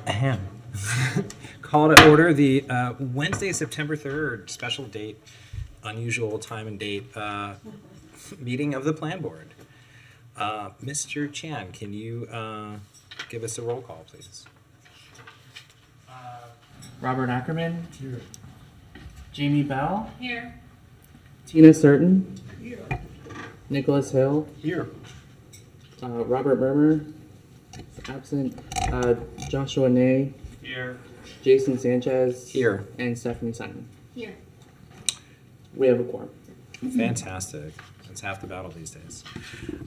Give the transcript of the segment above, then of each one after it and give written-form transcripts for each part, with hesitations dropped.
Ahem. Call to order the Wednesday, September 3rd, special date, unusual time and date, meeting of the Plan Board. Mr. Chan, can you give us a roll call, please? Robert Ackerman. Here. Jamie Bell. Here. Tina Certain. Here. Nicholas Hill. Here. Robert Murmer. Absent. Joshua Ney. Here. Jason Sanchez. Here. And Stephanie Simon. Here. We have a quorum. Fantastic. That's half the battle these days.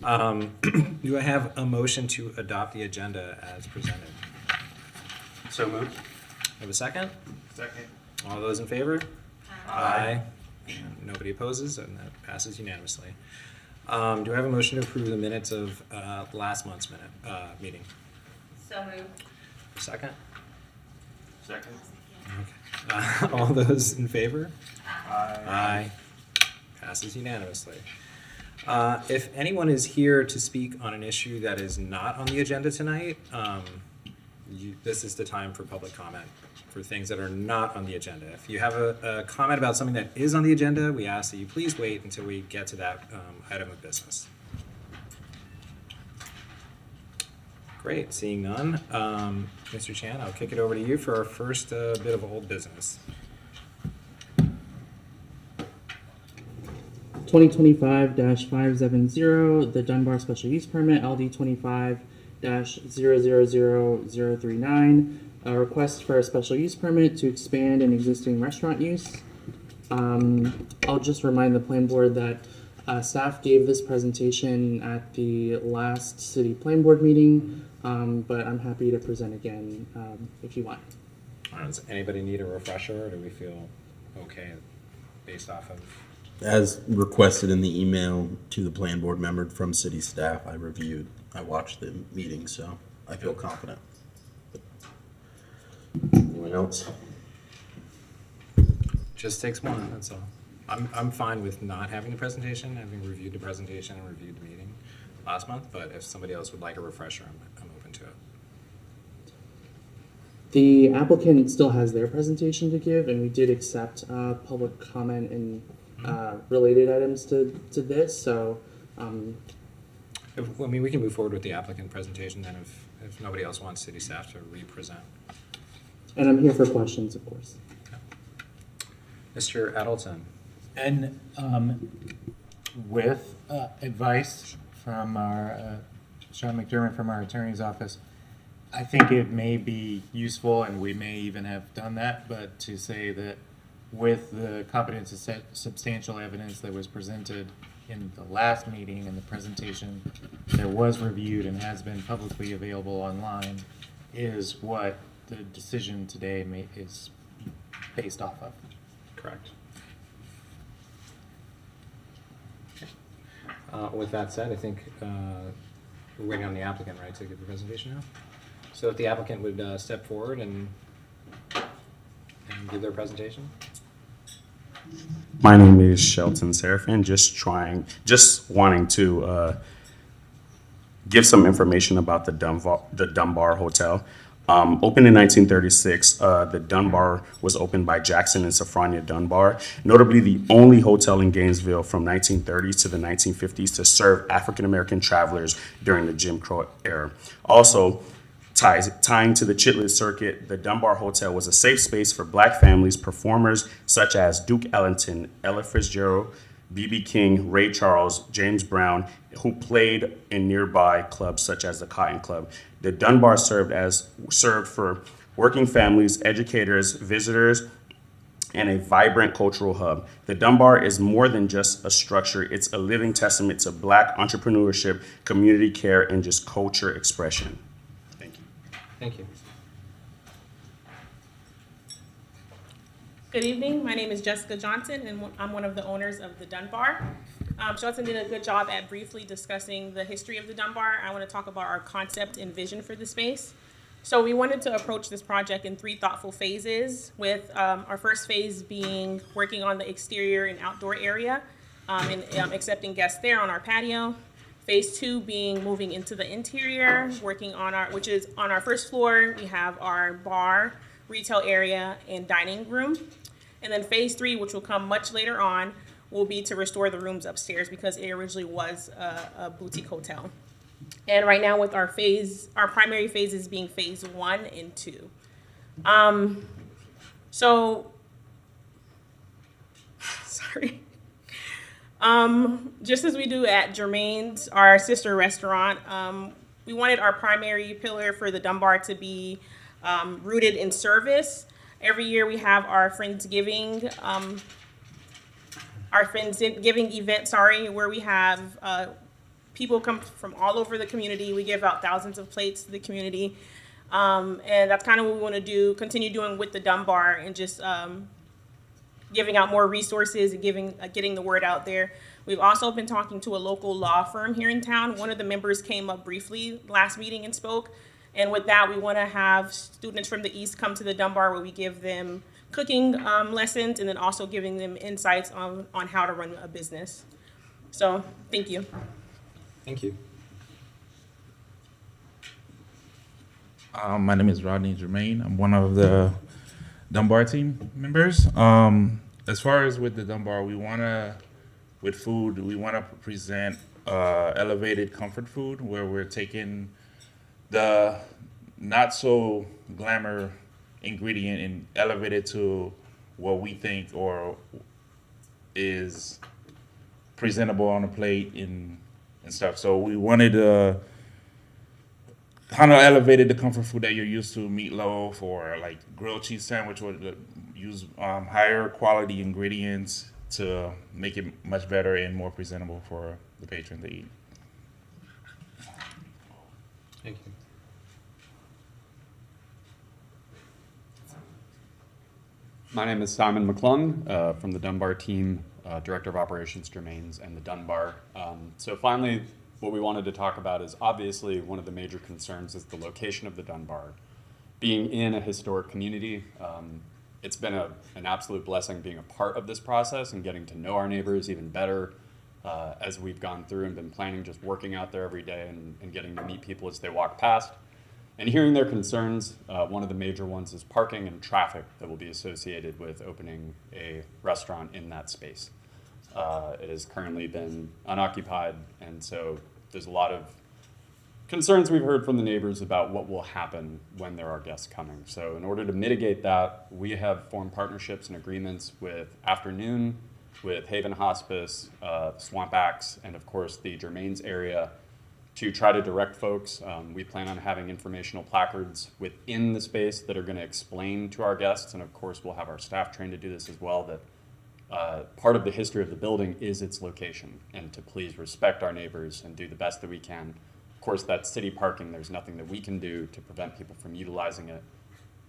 Do I have a motion to adopt the agenda as presented? So moved. Have a second? Second. All those in favor? Aye. Nobody opposes, and that passes unanimously. Do I have a motion to approve the minutes of last month's meeting? So moved. A second? Second. Okay. All those in favor? Aye. Aye. Passes unanimously. If anyone is here to speak on an issue that is not on the agenda tonight, this is the time for public comment for things that are not on the agenda. If you have a comment about something that is on the agenda, we ask that you please wait until we get to that item of business. Great, seeing none. Mr. Chan, I'll kick it over to you for our first bit of old business. 2025-570, the Dunbar Special Use Permit, LD 25-000039, a request for a special use permit to expand an existing restaurant use. I'll just remind the Plan Board that staff gave this presentation at the last City Plan Board meeting, but I'm happy to present again if you want. Does anybody need a refresher, or do we feel okay based off of? As requested in the email to the Plan Board member from city staff, I watched the meeting, so I feel confident. Anyone else? Just takes one, that's all. I'm fine with not having the presentation, having reviewed the presentation and reviewed the meeting last month, but if somebody else would like a refresher, I'm open to it. The applicant still has their presentation to give, and we did accept public comment and related items to this, so We can move forward with the applicant presentation then if nobody else wants city staff to re-present. and I'm here for questions, of course. Okay. Mr. Adelton. And with advice from our Sean McDermott from our attorney's office, I think it may be useful, and we may even have done that, but to say that with the competence and substantial evidence that was presented in the last meeting and the presentation that was reviewed and has been publicly available online is what the decision today is based off of. Correct. With that said, I think we're waiting on the applicant, right, to give the presentation now? So if the applicant would step forward and give their presentation. My name is Shelton Seraphin. Just wanting to give some information about the Dunbar Hotel. Opened in 1936, the Dunbar was opened by Jackson and Sophronia Dunbar, notably the only hotel in Gainesville from 1930s to the 1950s to serve African-American travelers during the Jim Crow era. Also, tying to the Chitlett Circuit, the Dunbar Hotel was a safe space for Black families, performers such as Duke Ellington, Ella Fitzgerald, B.B. King, Ray Charles, James Brown, who played in nearby clubs such as the Cotton Club. The Dunbar served for working families, educators, visitors, and a vibrant cultural hub. The Dunbar is more than just a structure. It's a living testament to Black entrepreneurship, community care, and just culture expression. Thank you. Thank you. Good evening. My name is Jessica Johnson, and I'm one of the owners of the Dunbar. Shelton did a good job at briefly discussing the history of the Dunbar. I want to talk about our concept and vision for the space. So we wanted to approach this project in 3 thoughtful phases, with our first phase being working on the exterior and outdoor area and accepting guests there on our patio. Phase 2 being moving into the interior, working on which is on our first floor, we have our bar, retail area, and dining room. And then phase 3, which will come much later on, will be to restore the rooms upstairs because it originally was a boutique hotel. And right now with our primary phases being phase 1 and 2. Sorry. Just as we do at Germain's, our sister restaurant, we wanted our primary pillar for the Dunbar to be rooted in service. Every year we have our Friendsgiving event, where we have people come from all over the community. We give out thousands of plates to the community. And that's kind of what we want to do, continue doing with the Dunbar, and just giving out more resources and getting the word out there. We've also been talking to a local law firm here in town. One of the members came up briefly last meeting and spoke. And with that, we want to have students from the East come to the Dunbar, where we give them cooking lessons, and then also giving them insights on how to run a business. So, thank you. Thank you. My name is Rodney Germain. I'm one of the Dunbar team members. As far as with the Dunbar, with food, we want to present elevated comfort food, where we're taking the not so glamour ingredient and elevate it to what we think or is presentable on a plate and stuff. So we wanted to kind of elevated the comfort food that you're used to, meatloaf or like grilled cheese sandwich, would use higher quality ingredients to make it much better and more presentable for the patron to eat. Thank you. My name is Simon McClung from the Dunbar team, Director of Operations, Germain's, and the Dunbar. So finally, what we wanted to talk about is obviously one of the major concerns is the location of the Dunbar. Being in a historic community, it's been an absolute blessing being a part of this process and getting to know our neighbors even better as we've gone through and been planning, just working out there every day and getting to meet people as they walk past. And hearing their concerns, one of the major ones is parking and traffic that will be associated with opening a restaurant in that space. It has currently been unoccupied, and so there's a lot of concerns we've heard from the neighbors about what will happen when there are guests coming. So in order to mitigate that, we have formed partnerships and agreements with Afternoon, with Haven Hospice, Swamp Axe, and of course the Germain's area to try to direct folks. We plan on having informational placards within the space that are going to explain to our guests, and of course we'll have our staff trained to do this as well, that part of the history of the building is its location, and to please respect our neighbors and do the best that we can. Of course, that's city parking. There's nothing that we can do to prevent people from utilizing it,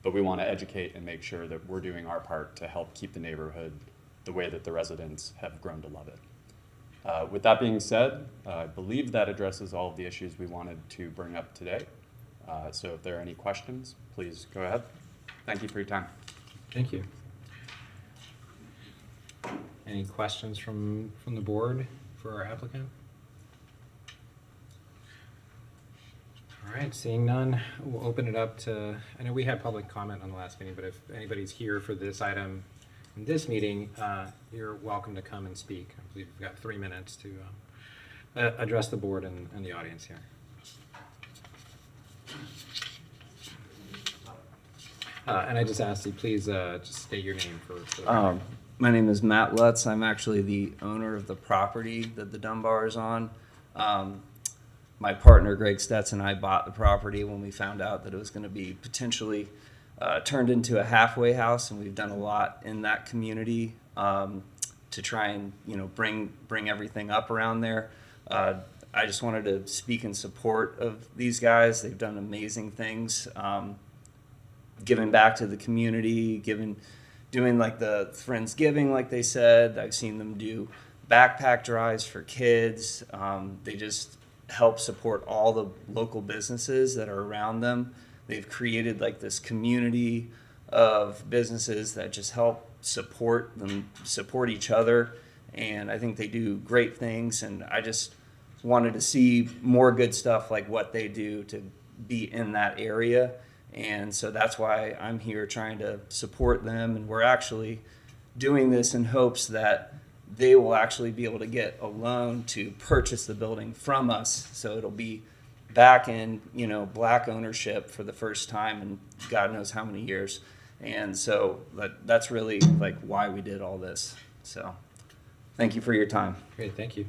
but we want to educate and make sure that we're doing our part to help keep the neighborhood the way that the residents have grown to love it. With that being said, I believe that addresses all of the issues we wanted to bring up today. So if there are any questions, please go ahead. Thank you for your time. Thank you. Any questions from the board for our applicant? All right, seeing none, we'll open it up to, I know we had public comment on the last meeting, but if anybody's here for this item in this meeting, you're welcome to come and speak. I believe we've got 3 minutes to address the board and the audience here. And I just asked you, please just state your name for the record. My name is Matt Lutz. I'm actually the owner of the property that the Dunbar is on. My partner, Greg Stetz, and I bought the property when we found out that it was going to be potentially turned into a halfway house, and we've done a lot in that community to try and bring everything up around there. I just wanted to speak in support of these guys. They've done amazing things, giving back to the community, doing like the Friendsgiving, like they said. I've seen them do backpack drives for kids. They just help support all the local businesses that are around them. They've created like this community of businesses that just help support each other. And I think they do great things. And I just wanted to see more good stuff like what they do to be in that area. And so that's why I'm here trying to support them. And we're actually doing this in hopes that they will actually be able to get a loan to purchase the building from us. So it'll be back in, black ownership for the first time in God knows how many years. And so that's really like why we did all this. So thank you for your time. Great, thank you.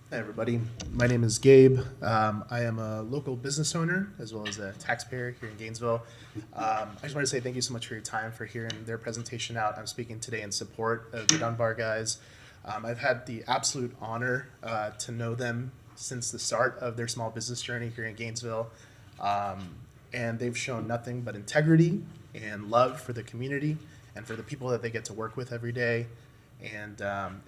Hi, everybody. My name is Gabe. I am a local business owner as well as a taxpayer here in Gainesville. I just want to say thank you so much for your time, for hearing their presentation out. I'm speaking today in support of the Dunbar guys. I've had the absolute honor to know them since the start of their small business journey here in Gainesville. And they've shown nothing but integrity and love for the community and for the people that they get to work with every day. And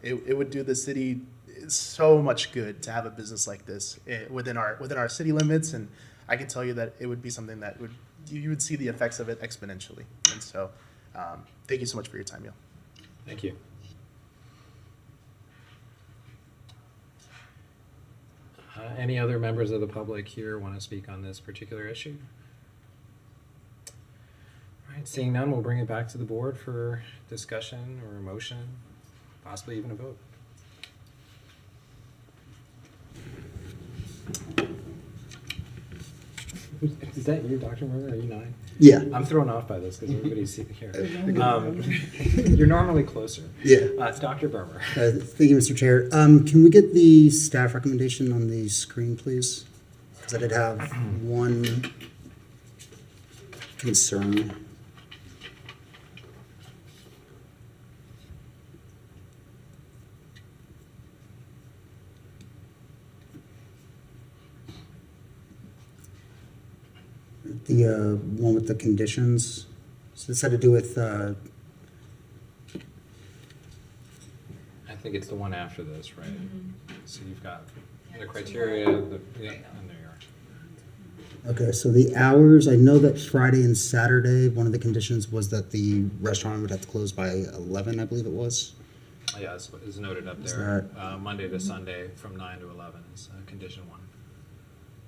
it would do the city so much good to have a business like this within our city limits, and I can tell you that it would be something that you would see the effects of it exponentially. And so, thank you so much for your time, Neil. Thank you. Any other members of the public here want to speak on this particular issue? All right, seeing none, we'll bring it back to the board for discussion or a motion, possibly even a vote. Is that you, Dr. Murray? Are you 9? Yeah. I'm thrown off by this because everybody's here. You're normally closer. Yeah. It's Dr. Burmer. Thank you, Mr. Chair. Can we get the staff recommendation on the screen, please? Because I did have one concern. The one with the conditions. So this had to do with I think it's the one after this, right? So you've got the criteria, and there you are. okay, so the hours, I know that Friday and Saturday, one of the conditions was that the restaurant would have to close by 11, I believe it was. Oh, yeah, it's noted up Is there. Monday to Sunday from 9 to 11 is condition 1.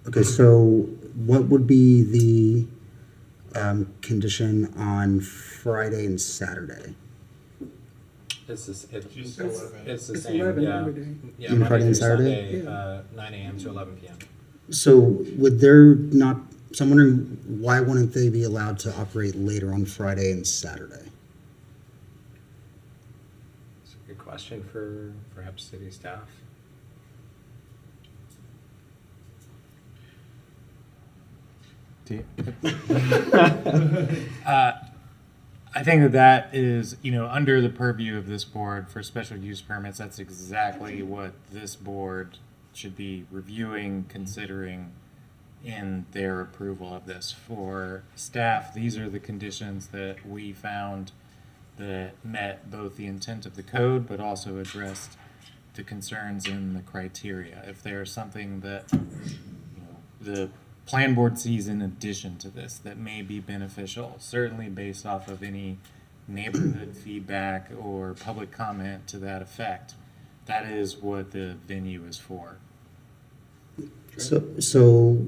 Okay, so what would be the condition on Friday and Saturday? It's the It's same, 11 yeah. every day. Yeah, Even Monday Friday and through Saturday? Sunday, 9 a.m. to 11 p.m. So would there not, so I'm wondering, why wouldn't they be allowed to operate later on Friday and Saturday? It's a good question for perhaps city staff. I think that is, under the purview of this board for special use permits. That's exactly what this board should be reviewing, considering in their approval of this. For staff, these are the conditions that we found that met both the intent of the code, but also addressed the concerns in the criteria. If there's something that the plan board sees in addition to this that may be beneficial, certainly based off of any neighborhood feedback or public comment to that effect, that is what the venue is for. So,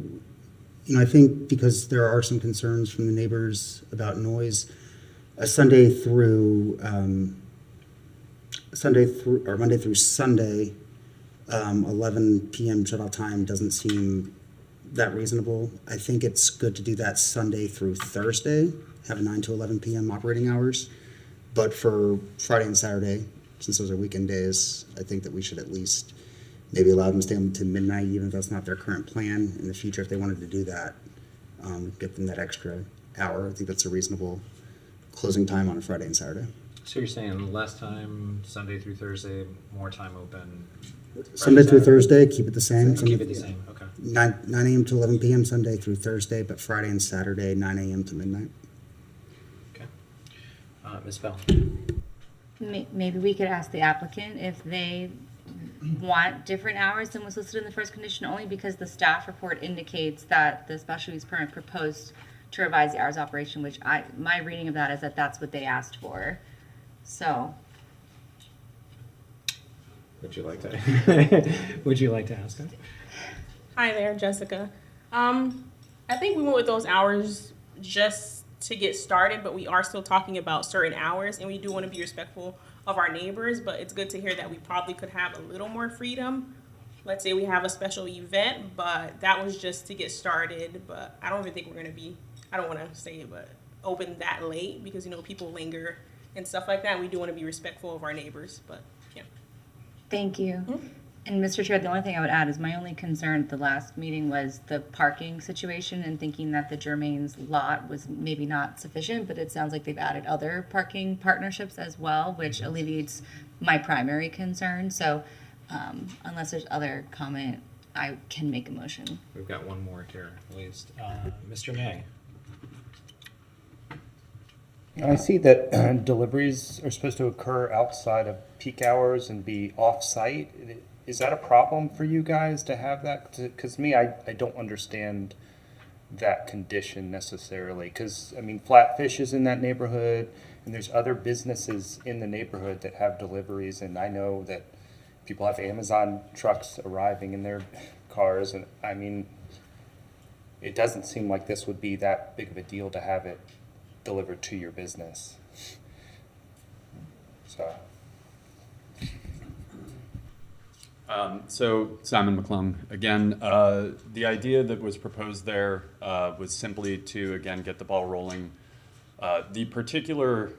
I think because there are some concerns from the neighbors about noise, Monday through Sunday, 11 p.m. shut-off time doesn't seem that reasonable. I think it's good to do that Sunday through Thursday, have a 9 to 11 p.m. operating hours. But for Friday and Saturday, since those are weekend days, I think that we should at least maybe allow them to stay to midnight, even if that's not their current plan. In the future, if they wanted to do that, get them that extra hour. I think that's a reasonable closing time on a Friday and Saturday. So you're saying less time Sunday through Thursday, more time open? Sunday through Saturday? Thursday, keep it the same. Keep it the same, okay. 9 a.m. to 11 p.m. Sunday through Thursday, but Friday and Saturday, 9 a.m. to midnight. Okay. Ms. Bell? Maybe we could ask the applicant if they want different hours than was listed in the first condition, only because the staff report indicates that the special use permit proposed to revise the hours of operation, which my reading of that is that that's what they asked for. So Would you like to, would you like to ask him? Hi there, Jessica. I think we went with those hours just to get started, but we are still talking about certain hours, and we do want to be respectful of our neighbors, but it's good to hear that we probably could have a little more freedom. Let's say we have a special event, but that was just to get started, but I don't even think we're going to be, I don't want to say it, but open that late because, you know, people linger and stuff like that, and we do want to be respectful of our neighbors, but yeah. Thank you. And Mr. Chair, the only thing I would add is my only concern at the last meeting was the parking situation and thinking that the Germain's lot was maybe not sufficient, but it sounds like they've added other parking partnerships as well, which alleviates my primary concern. So unless there's other comment, I can make a motion. We've got one more here, at least. Mr. May. I see that deliveries are supposed to occur outside of peak hours and be off-site. Is that a problem for you guys to have that? Because me, I don't understand that condition necessarily. Because, I mean, Flatfish is in that neighborhood, and there's other businesses in the neighborhood that have deliveries, and I know that people have Amazon trucks arriving in their cars, and I mean, it doesn't seem like this would be that big of a deal to have it delivered to your business. So Simon McClung, again, the idea that was proposed there was simply to, again, get the ball rolling. The particular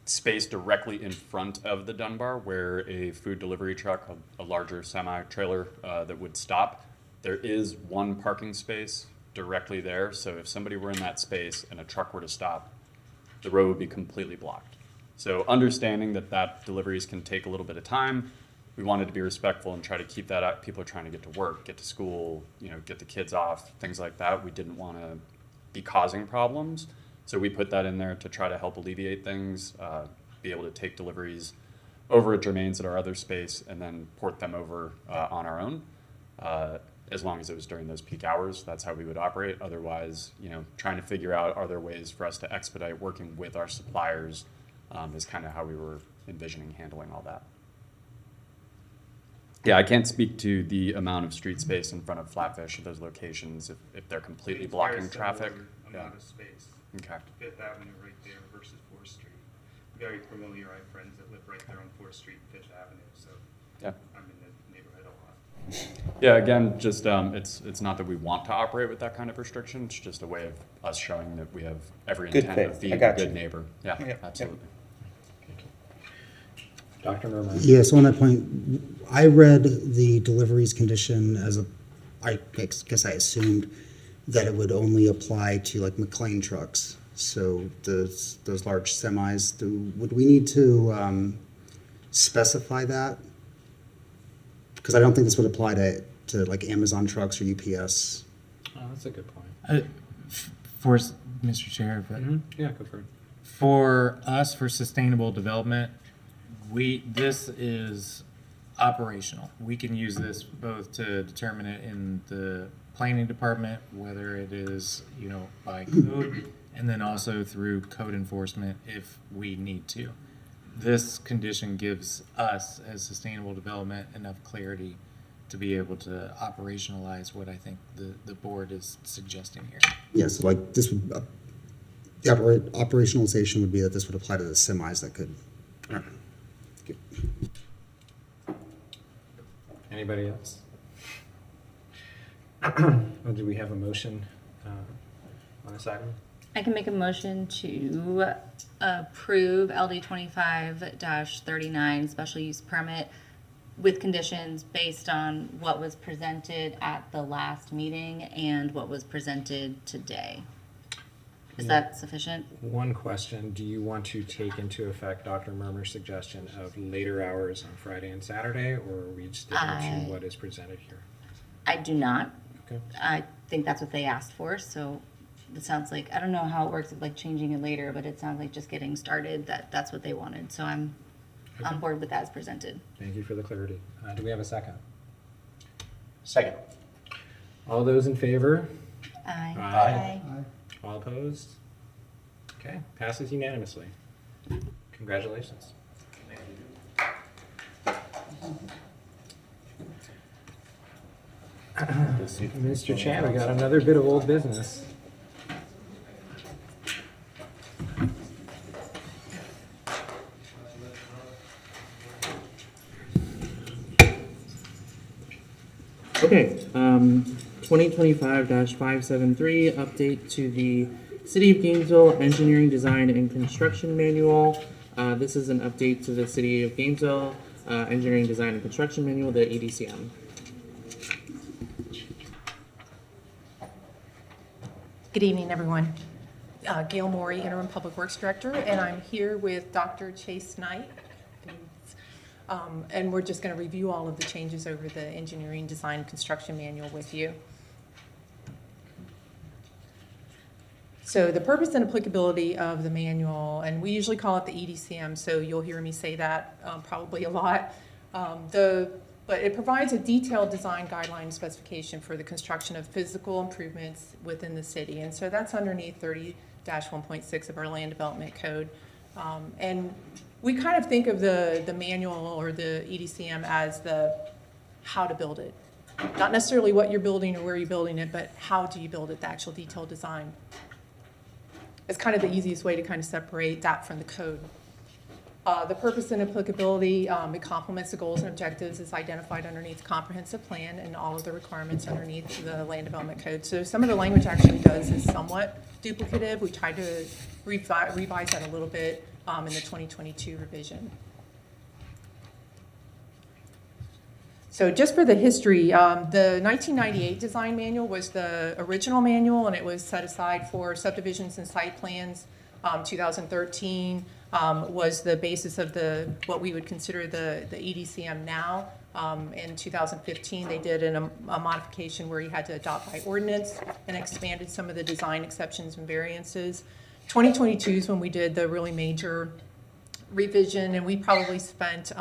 space directly in front of the Dunbar where a food delivery truck, a larger semi-trailer that would stop, there is one parking space directly there. So if somebody were in that space and a truck were to stop, the road would be completely blocked. So understanding that deliveries can take a little bit of time, we wanted to be respectful and try to keep that up. People are trying to get to work, get to school, you know, get the kids off, things like that. We didn't want to be causing problems. So we put that in there to try to help alleviate things, be able to take deliveries over at Germain's at our other space and then port them over on our own. As long as it was during those peak hours, that's how we would operate. Otherwise, you know, trying to figure out, are there ways for us to expedite working with our suppliers is kind of how we were envisioning handling all that. Yeah, I can't speak to the amount of street space in front of Flatfish at those locations if they're completely blocking traffic. Amount of space. Okay. Fifth Avenue right there versus 4th Street. Very familiar. I have friends that live right there on 4th Street and Fifth Avenue, so Yeah. I'm in the neighborhood a lot. Yeah, again, just it's not that we want to operate with that kind of restriction. It's just a way of us showing that we have every Good intent of faith. being I a got good you. neighbor. Yeah, Yep. absolutely. Dr. Murmur. Yeah, so on that point, I read the deliveries condition as I guess I assumed that it would only apply to like McLean trucks. So those large semis, would we need to specify that? Because I don't think this would apply to like Amazon trucks or UPS. Oh, that's a good point. For Mr. Chair, but Yeah, go for it. for us, for sustainable development, this is operational. We can use this both to determine it in the planning department, whether it is, you know, by code, and then also through code enforcement if we need to. This condition gives us, as sustainable development, enough clarity to be able to operationalize what I think the board is suggesting here. Yeah, so like this would, the operationalization would be that this would apply to the semis that could. Anybody else? Well, do we have a motion on this item? I can make a motion to approve LD 25-39 special use permit with conditions based on what was presented at the last meeting and what was presented today. Is that sufficient? One question, do you want to take into effect Dr. Murmur's suggestion of later hours on Friday and Saturday, or are we sticking to what is presented here? I do not. Okay. I think that's what they asked for, so it sounds like, I don't know how it works, like changing it later, but it sounds like just getting started, that's what they wanted. So I'm on board with that as presented. Thank you for the clarity. Do we have a second? Second. All those in favor? Aye. Aye. All opposed? Okay, passes unanimously. Congratulations. Mr. Chan, we got another bit of old business. Okay, 2025-573, update to the City of Gainesville Engineering Design and Construction Manual. This is an update to the City of Gainesville Engineering Design and Construction Manual, the EDCM. Good evening, everyone. Gail Morey, Interim Public Works Director, and I'm here with Dr. Chase Knight. And we're just going to review all of the changes over the Engineering Design and Construction Manual with you. So the purpose and applicability of the manual, and we usually call it the EDCM, so you'll hear me say that probably a lot. But it provides a detailed design guideline specification for the construction of physical improvements within the city. And so that's underneath 30-1.6 of our Land Development Code. And we kind of think of the manual or the EDCM as the how to build it. Not necessarily what you're building or where you're building it, but how do you build it, the actual detailed design. It's kind of the easiest way to kind of separate that from the code. The purpose and applicability, it complements the goals and objectives as identified underneath the comprehensive plan and all of the requirements underneath the Land Development Code. So some of the language actually does is somewhat duplicative. We tried to revise that a little bit in the 2022 revision. So just for the history, the 1998 design manual was the original manual, and it was set aside for subdivisions and site plans. 2013 was the basis of what we would consider the EDCM now. In 2015, they did a modification where you had to adopt by ordinance and expanded some of the design exceptions and variances. 2022 is when we did the really major revision, and we probably spent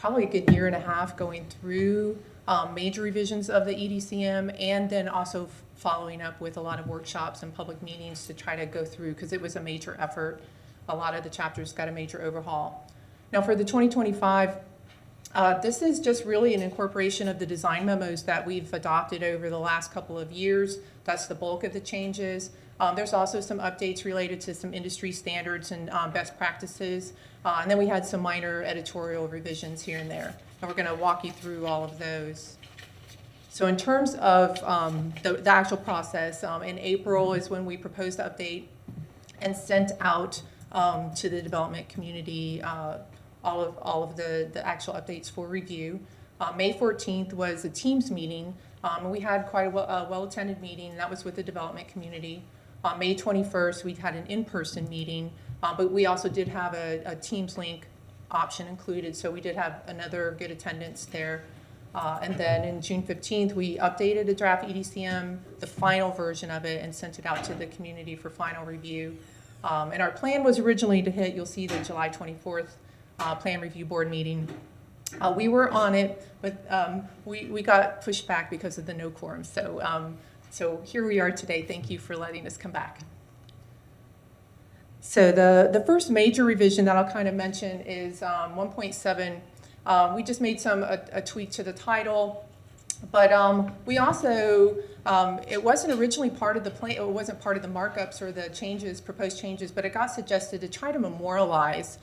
probably a good year and a half going through major revisions of the EDCM, and then also following up with a lot of workshops and public meetings to try to go through, because it was a major effort. A lot of the chapters got a major overhaul. Now for the 2025, this is just really an incorporation of the design memos that we've adopted over the last couple of years. That's the bulk of the changes. There's also some updates related to some industry standards and best practices. And then we had some minor editorial revisions here and there. And we're going to walk you through all of those. So in terms of the actual process, in April is when we proposed the update and sent out to the development community all of the actual updates for review. May 14th was a Teams meeting. We had quite a well-attended meeting, and that was with the development community. On May 21st, we had an in-person meeting, but we also did have a Teams link option included, so we did have another good attendance there. And then in June 15th, we updated the draft EDCM, the final version of it, and sent it out to the community for final review. And our plan was originally to hit, you'll see the July 24th Plan Review Board meeting. We were on it, but we got pushed back because of the no quorum. So here we are today. Thank you for letting us come back. So the first major revision that I'll kind of mention is 1.7. We just made a tweak to the title, but we also, it wasn't originally part of the plan, it wasn't part of the markups or the changes, proposed changes, but it got suggested to try to memorialize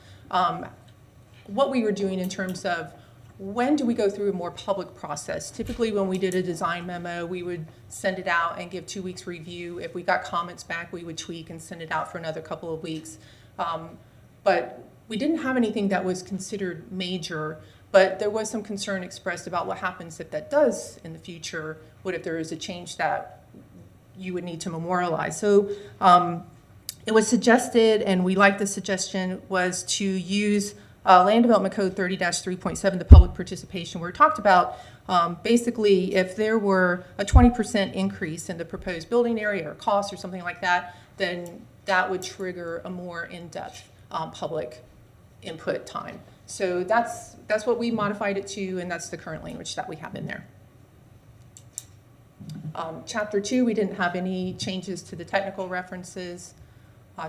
what we were doing in terms of when do we go through a more public process. Typically when we did a design memo, we would send it out and give 2 weeks review. If we got comments back, we would tweak and send it out for another couple of weeks. But we didn't have anything that was considered major, but there was some concern expressed about what happens if that does in the future. What if there is a change that you would need to memorialize? So it was suggested, and we liked the suggestion, was to use Land Development Code 30-3.7, the public participation, where it talked about basically if there were a 20% increase in the proposed building area or cost or something like that, then that would trigger a more in-depth public input time. So that's what we modified it to, and that's the current language that we have in there. Chapter 2, we didn't have any changes to the technical references.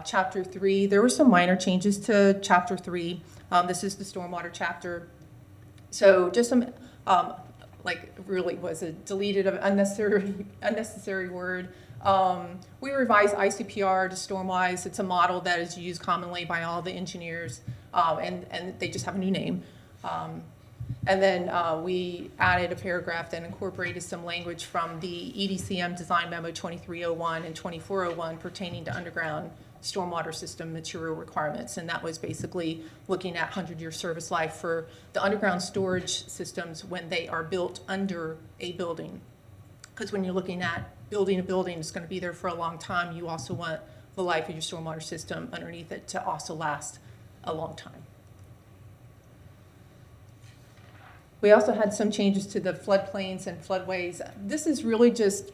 Chapter 3, there were some minor changes to Chapter 3. This is the stormwater chapter. So just some like really was a deleted of unnecessary word. We revised ICPR to Stormwise. It's a model that is used commonly by all the engineers, and they just have a new name. And then we added a paragraph that incorporated some language from the EDCM Design Memo 2301 and 2401 pertaining to underground stormwater system material requirements. And that was basically looking at 100-year service life for the underground storage systems when they are built under a building. Because when you're looking at building a building that's going to be there for a long time, you also want the life of your stormwater system underneath it to also last a long time. We also had some changes to the floodplains and floodways. This is really just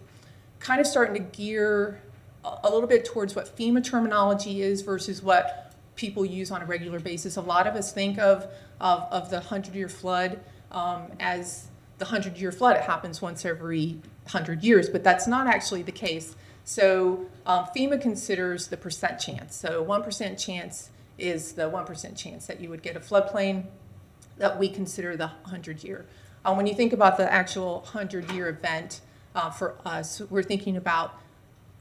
kind of starting to gear a little bit towards what FEMA terminology is versus what people use on a regular basis. A lot of us think of the 100-year flood as the 100-year flood. It happens once every 100 years, but that's not actually the case. So FEMA considers the percent chance. So 1% chance is the 1% chance that you would get a floodplain, that we consider the 100-year. When you think about the actual 100-year event, for us, we're thinking about,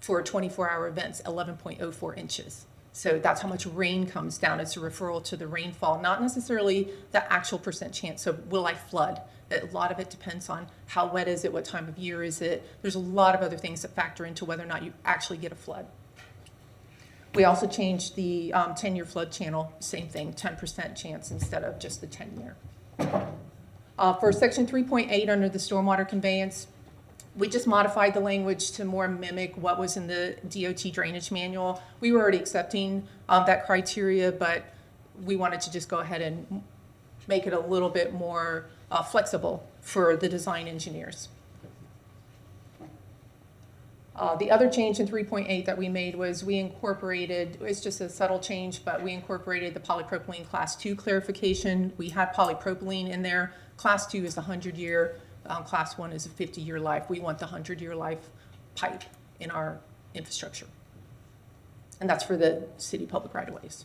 for 24-hour events, 11.04 inches. So that's how much rain comes down. It's a referral to the rainfall, not necessarily the actual percent chance. So will I flood? A lot of it depends on how wet is it, what time of year is it. There's a lot of other things that factor into whether or not you actually get a flood. We also changed the 10-year flood channel, same thing, 10% chance instead of just the 10-year. For section 3.8 under the stormwater conveyance, we just modified the language to more mimic what was in the DOT drainage manual. We were already accepting that criteria, but we wanted to just go ahead and make it a little bit more flexible for the design engineers. The other change in 3.8 that we made was we incorporated, it's just a subtle change, but we incorporated the polypropylene class 2 clarification. We had polypropylene in there. Class 2 is 100-year. Class 1 is a 50-year life. We want the 100-year life pipe in our infrastructure. And that's for the city public right-of-ways.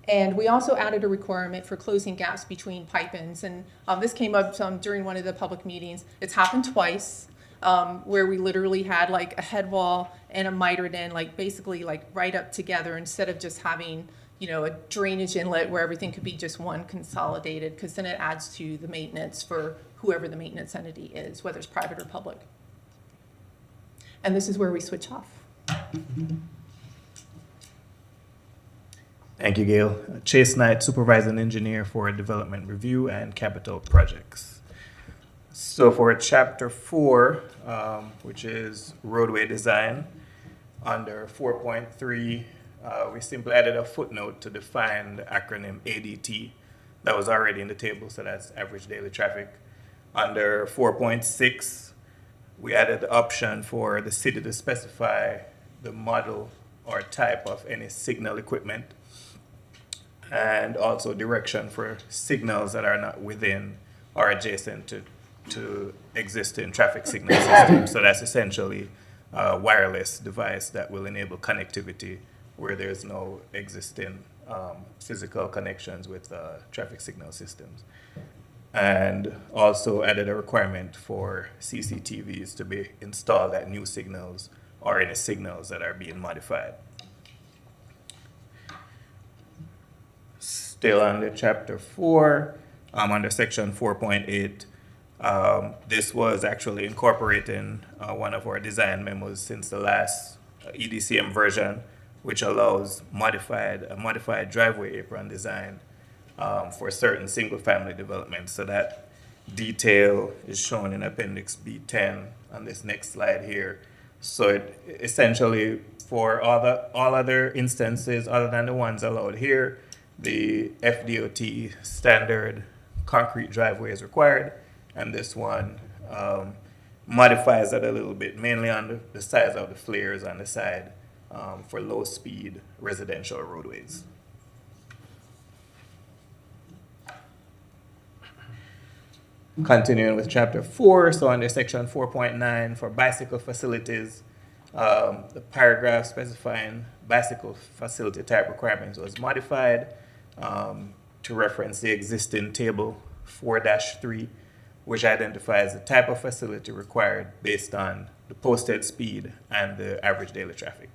And we also added a requirement for closing gaps between pipe ends. And this came up during one of the public meetings. It's happened twice, where we literally had like a head wall and a mitered end, like basically like right up together, instead of just having, you know, a drainage inlet where everything could be just one consolidated, because then it adds to the maintenance for whoever the maintenance entity is, whether it's private or public. And this is where we switch off. Thank you, Gail. Chase Knight, Supervising Engineer for Development Review and Capital Projects. So for Chapter 4, which is roadway design, under 4.3, we simply added a footnote to define the acronym ADT. That was already in the table, so that's average daily traffic. Under 4.6, we added the option for the city to specify the model or type of any signal equipment, and also direction for signals that are not within or adjacent to existing traffic signal systems. So that's essentially a wireless device that will enable connectivity where there's no existing physical connections with traffic signal systems. And also added a requirement for CCTVs to be installed at new signals or any signals that are being modified. Still under Chapter 4, under Section 4.8, this was actually incorporating one of our design memos since the last EDCM version, which allows a modified driveway apron design for certain single-family developments. So that detail is shown in Appendix B10 on this next slide here. So it essentially, for all other instances other than the ones allowed here, the FDOT standard concrete driveway is required, and this one modifies it a little bit, mainly on the size of the flares on the side for low-speed residential roadways. Continuing with Chapter 4, so under Section 4.9 for bicycle facilities, the paragraph specifying bicycle facility type requirements was modified to reference the existing table 4-3 which identifies the type of facility required based on the posted speed and the average daily traffic.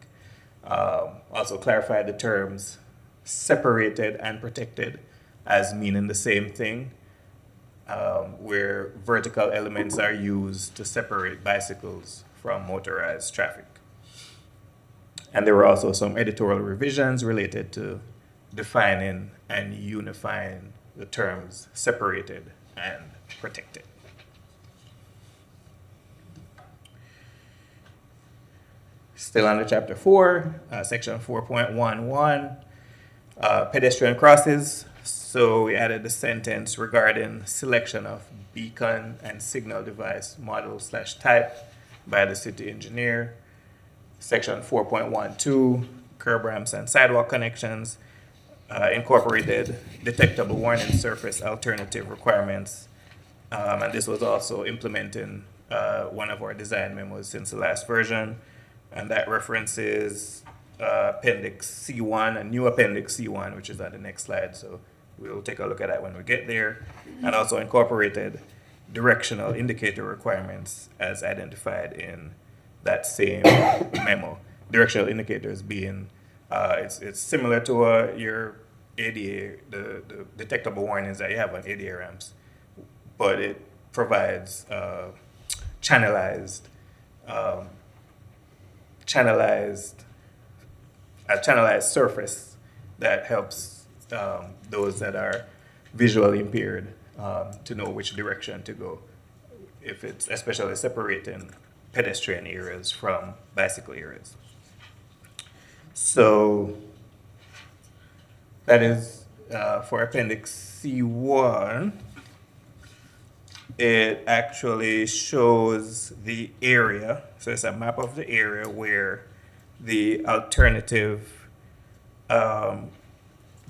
Also clarified the terms separated and protected as meaning the same thing, where vertical elements are used to separate bicycles from motorized traffic. And there were also some editorial revisions related to defining and unifying the terms separated and protected. Still under Chapter 4, Section 4.11, pedestrian crosses. So we added the sentence regarding selection of beacon and signal device model/type by the city engineer. Section 4.12, curb ramps and sidewalk connections, incorporated detectable warning surface alternative requirements. And this was also implementing one of our design memos since the last version. And that references Appendix C1, a new Appendix C1, which is on the next slide. So we'll take a look at that when we get there. And also incorporated directional indicator requirements as identified in that same memo. Directional indicators being, it's similar to your ADA, the detectable warnings that you have on ADA ramps, but it provides channelized surface that helps those that are visually impaired to know which direction to go, if it's especially separating pedestrian areas from bicycle areas. So that is for Appendix C1. It actually shows the area. So it's a map of the area where the alternative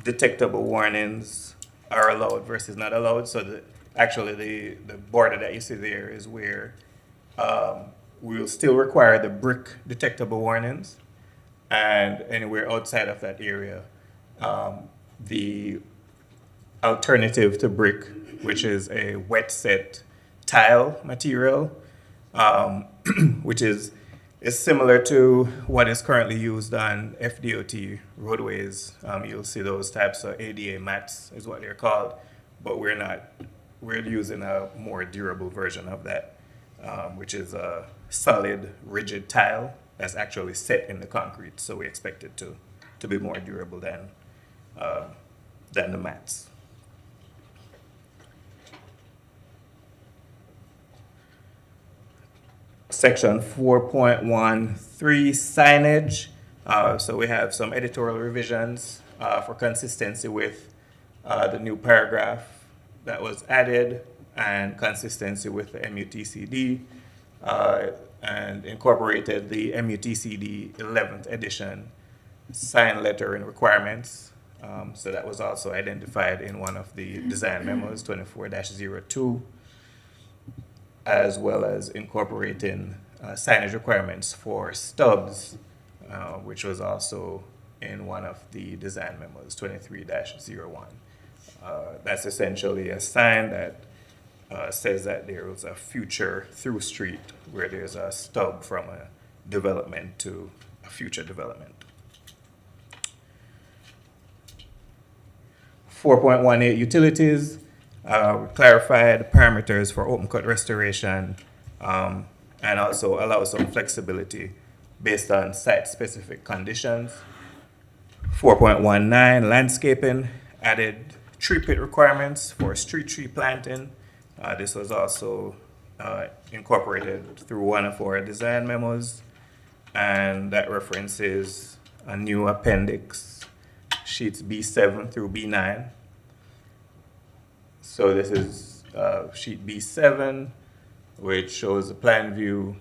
detectable warnings are allowed versus not allowed. So actually the border that you see there is where we will still require the brick detectable warnings, and anywhere outside of that area, the alternative to brick, which is a wet set tile material, which is similar to what is currently used on FDOT roadways. You'll see those types of ADA mats is what they're called, but we're using a more durable version of that, which is a solid, rigid tile that's actually set in the concrete. So we expect it to be more durable than the mats. Section 4.13, signage. So we have some editorial revisions for consistency with the new paragraph that was added and consistency with the MUTCD, and incorporated the MUTCD 11th edition sign letter and requirements. So that was also identified in one of the design memos, 24-02. As well as incorporating signage requirements for stubs, which was also in one of the design memos, 23-01. That's essentially a sign that says that there was a future through street where there's a stub from a development to a future development. 4.18, utilities. We clarified parameters for open cut restoration, and also allow some flexibility based on site-specific conditions. 4.19, landscaping, added tree pit requirements for street tree planting. This was also incorporated through one of our design memos, and that references a new appendix, sheets B7 through B9. So this is sheet B7, which shows the plan view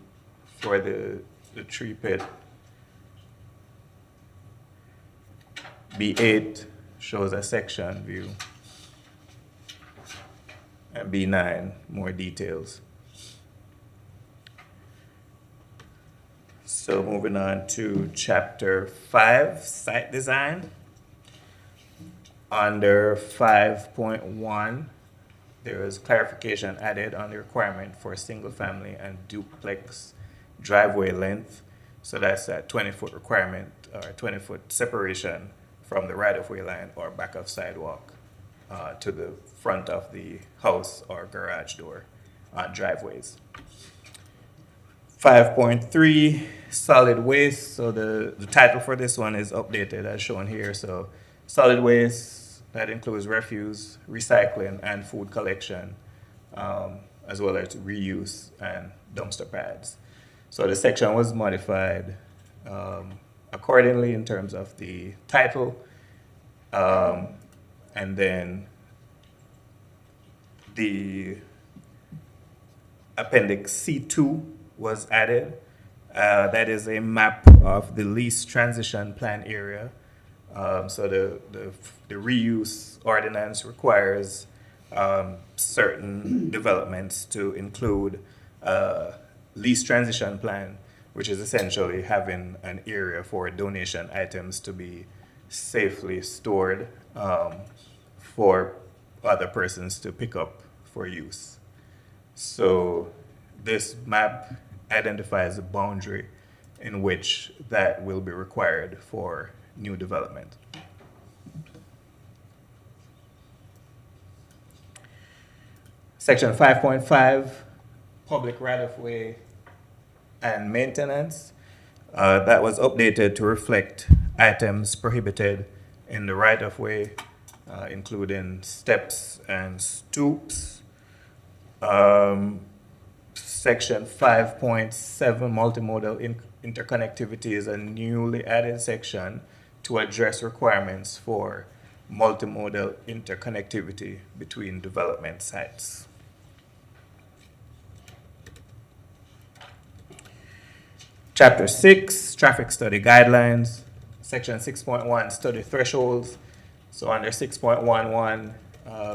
for the tree pit. B8 shows a section view. And B9, more details. So moving on to chapter 5, site design. Under 5.1, there was clarification added on the requirement for single-family and duplex driveway length. So that's that 20-foot requirement or 20-foot separation from the right-of-way line or back of sidewalk to the front of the house or garage door on driveways. 5.3, solid waste. So the title for this one is updated as shown here. So solid waste, that includes refuse, recycling, and food collection, as well as reuse and dumpster pads. So the section was modified accordingly in terms of the title, and then the Appendix C2 was added. That is a map of the least transition plan area. So the reuse ordinance requires certain developments to include least transition plan, which is essentially having an area for donation items to be safely stored for other persons to pick up for use. So this map identifies a boundary in which that will be required for new development. Section 5.5, public right-of-way and maintenance. That was updated to reflect items prohibited in the right-of-way, including steps and stoops. Section 5.7, multimodal interconnectivity, is a newly added section to address requirements for multimodal interconnectivity between development sites. Chapter 6, traffic study guidelines. Section 6.1, study thresholds. So under 6.11,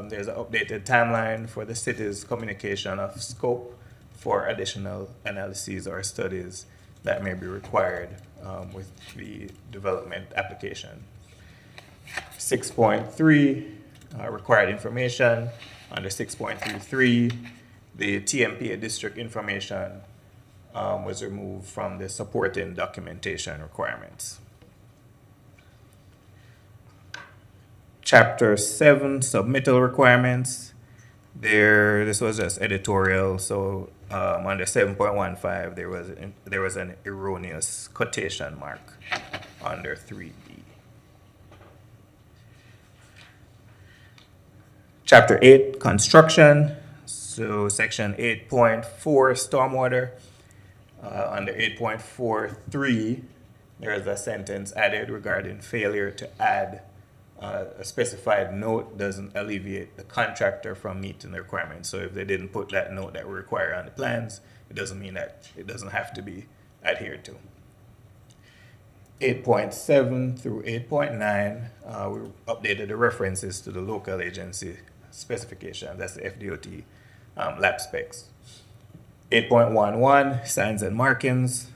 there's an updated timeline for the city's communication of scope for additional analyses or studies that may be required with the development application. 6.3, required information. Under 6.33, the TMPA district information was removed from the supporting documentation requirements. Chapter 7, submittal requirements. This was just editorial, so under 7.15, there was an erroneous quotation mark under 3B. Chapter 8, construction. So section 8.4, stormwater. Under 8.43, there is a sentence added regarding failure to add a specified note doesn't alleviate the contractor from meeting the requirements. So if they didn't put that note that we require on the plans, it doesn't mean that it doesn't have to be adhered to. 8.7 through 8.9, we updated the references to the local agency specification. That's the FDOT lab specs. 8.11, signs and markings.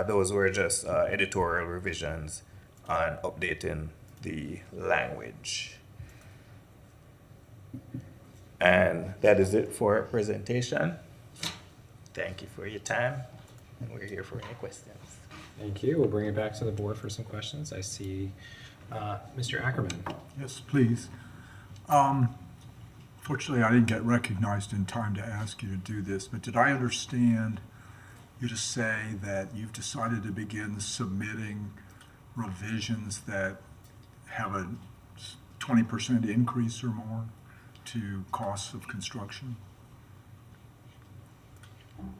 Those were just editorial revisions on updating the language. And that is it for our presentation. Thank you for your time, and we're here for any questions. Thank you. We'll bring it back to the board for some questions. I see Mr. Ackerman. Yes, please. Fortunately, I didn't get recognized in time to ask you to do this, but did I understand you to say that you've decided to begin submitting revisions that have a 20% increase or more to costs of construction?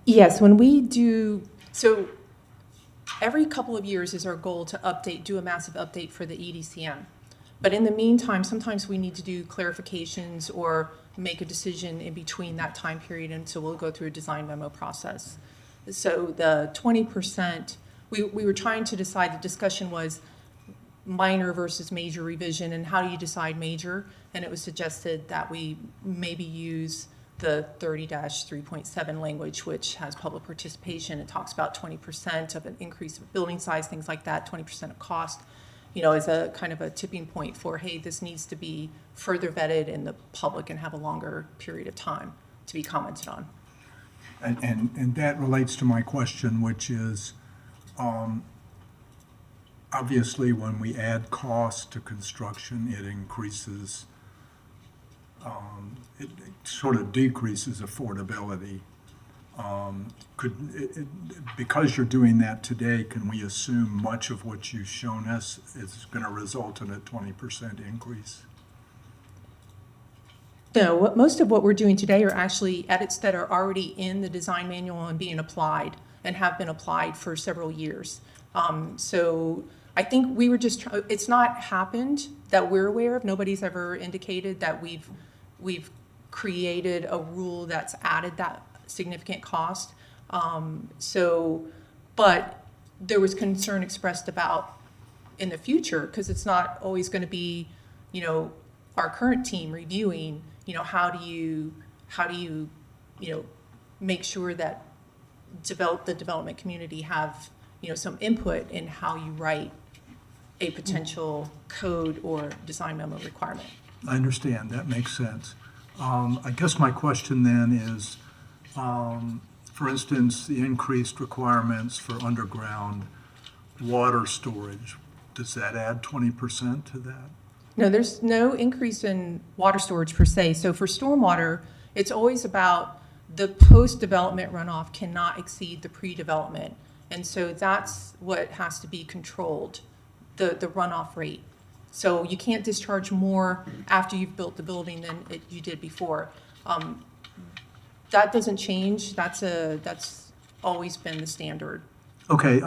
Yes, when we do, so every couple of years is our goal to do a massive update for the EDCM. But in the meantime, sometimes we need to do clarifications or make a decision in between that time period, and so we'll go through a design memo process. So the 20%, we were trying to decide, the discussion was minor versus major revision, and how do you decide major? And it was suggested that we maybe use the 30-3.7 language, which has public participation. It talks about 20% of an increase of building size, things like that, 20% of cost. as a kind of a tipping point for, hey, this needs to be further vetted in the public and have a longer period of time to be commented on. And that relates to my question, which is, obviously, when we add cost to construction, it increases, it sort of decreases affordability. Because you're doing that today, can we assume much of what you've shown us is going to result in a 20% increase? No, most of what we're doing today are actually edits that are already in the design manual and being applied and have been applied for several years. So I think we were just, it's not happened that we're aware of. Nobody's ever indicated that we've created a rule that's added that significant cost. But there was concern expressed about in the future, because it's not always going to be, our current team reviewing, how do you make sure that the development community have, some input in how you write a potential code or design memo requirement. I understand, that makes sense. I guess my question then is, for instance, the increased requirements for underground water storage, does that add 20% to that? No, there's no increase in water storage per se. So for stormwater, it's always about the post-development runoff cannot exceed the pre-development. And so that's what has to be controlled, the runoff rate. So you can't discharge more after you've built the building than you did before. That doesn't change. That's always been the standard. Okay,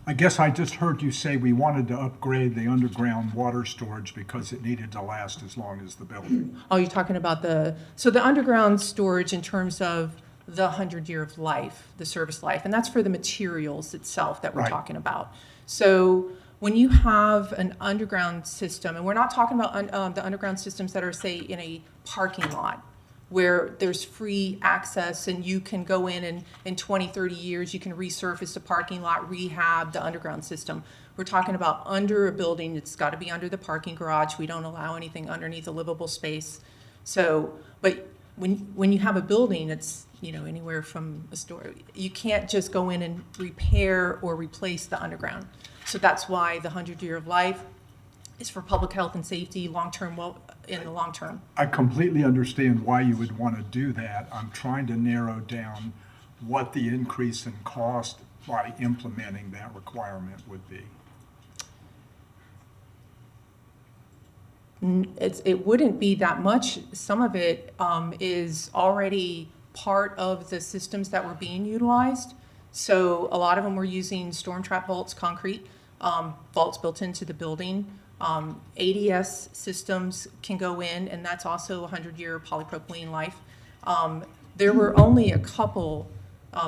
I guess I just heard you say we wanted to upgrade the underground water storage because it needed to last as long as the building. Oh, you're talking about the underground storage in terms of the 100-year of life, the service life, and that's for the materials itself that we're talking about. So when you have an underground system, and we're not talking about the underground systems that are, say, in a parking lot, where there's free access and you can go in 20, 30 years, you can resurface the parking lot, rehab the underground system. We're talking about under a building. It's got to be under the parking garage. We don't allow anything underneath a livable space. So, but when you have a building, it's, anywhere from a store, you can't just go in and repair or replace the underground. So that's why the 100-year of life is for public health and safety, in the long term. I completely understand why you would want to do that. I'm trying to narrow down what the increase in cost by implementing that requirement would be. It wouldn't be that much. Some of it is already part of the systems that were being utilized. So a lot of them were using storm trap vaults, concrete vaults built into the building. ADS systems can go in, and that's also 100-year polypropylene life. There were only a couple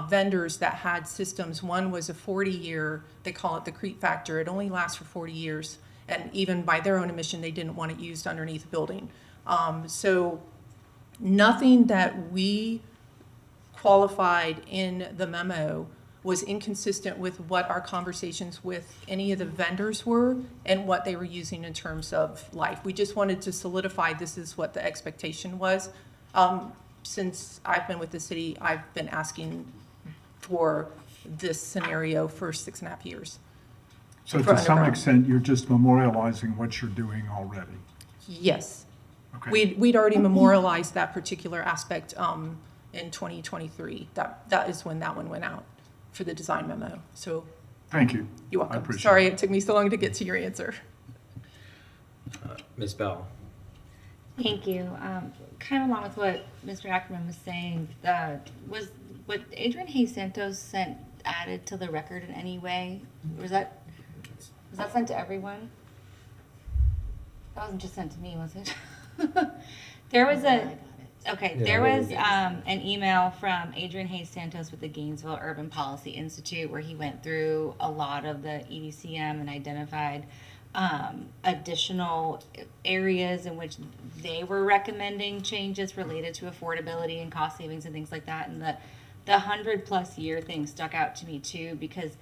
vendors that had systems. One was a 40-year, they call it the creep factor. It only lasts for 40 years. And even by their own admission, they didn't want it used underneath a building. So nothing that we qualified in the memo was inconsistent with what our conversations with any of the vendors were and what they were using in terms of life. We just wanted to solidify this is what the expectation was. Since I've been with the city, I've been asking for this scenario for 6.5 years. So to some extent, you're just memorializing what you're doing already? Yes. Okay. We'd already memorialized that particular aspect in 2023. That is when that one went out for the design memo. So thank you. You're welcome. I appreciate Sorry it. It took me so long to get to your answer. Ms. Bell. Thank you. Kind of along with what Mr. Ackerman was saying, was what Adrian Hayes Santos sent added to the record in any way? Was that sent to everyone? That wasn't just sent to me, was it? There was an email from Adrian Hayes Santos with the Gainesville Urban Policy Institute where he went through a lot of the EDCM and identified additional areas in which they were recommending changes related to affordability and cost savings and things like that. And the 100+ year thing stuck out to me too, because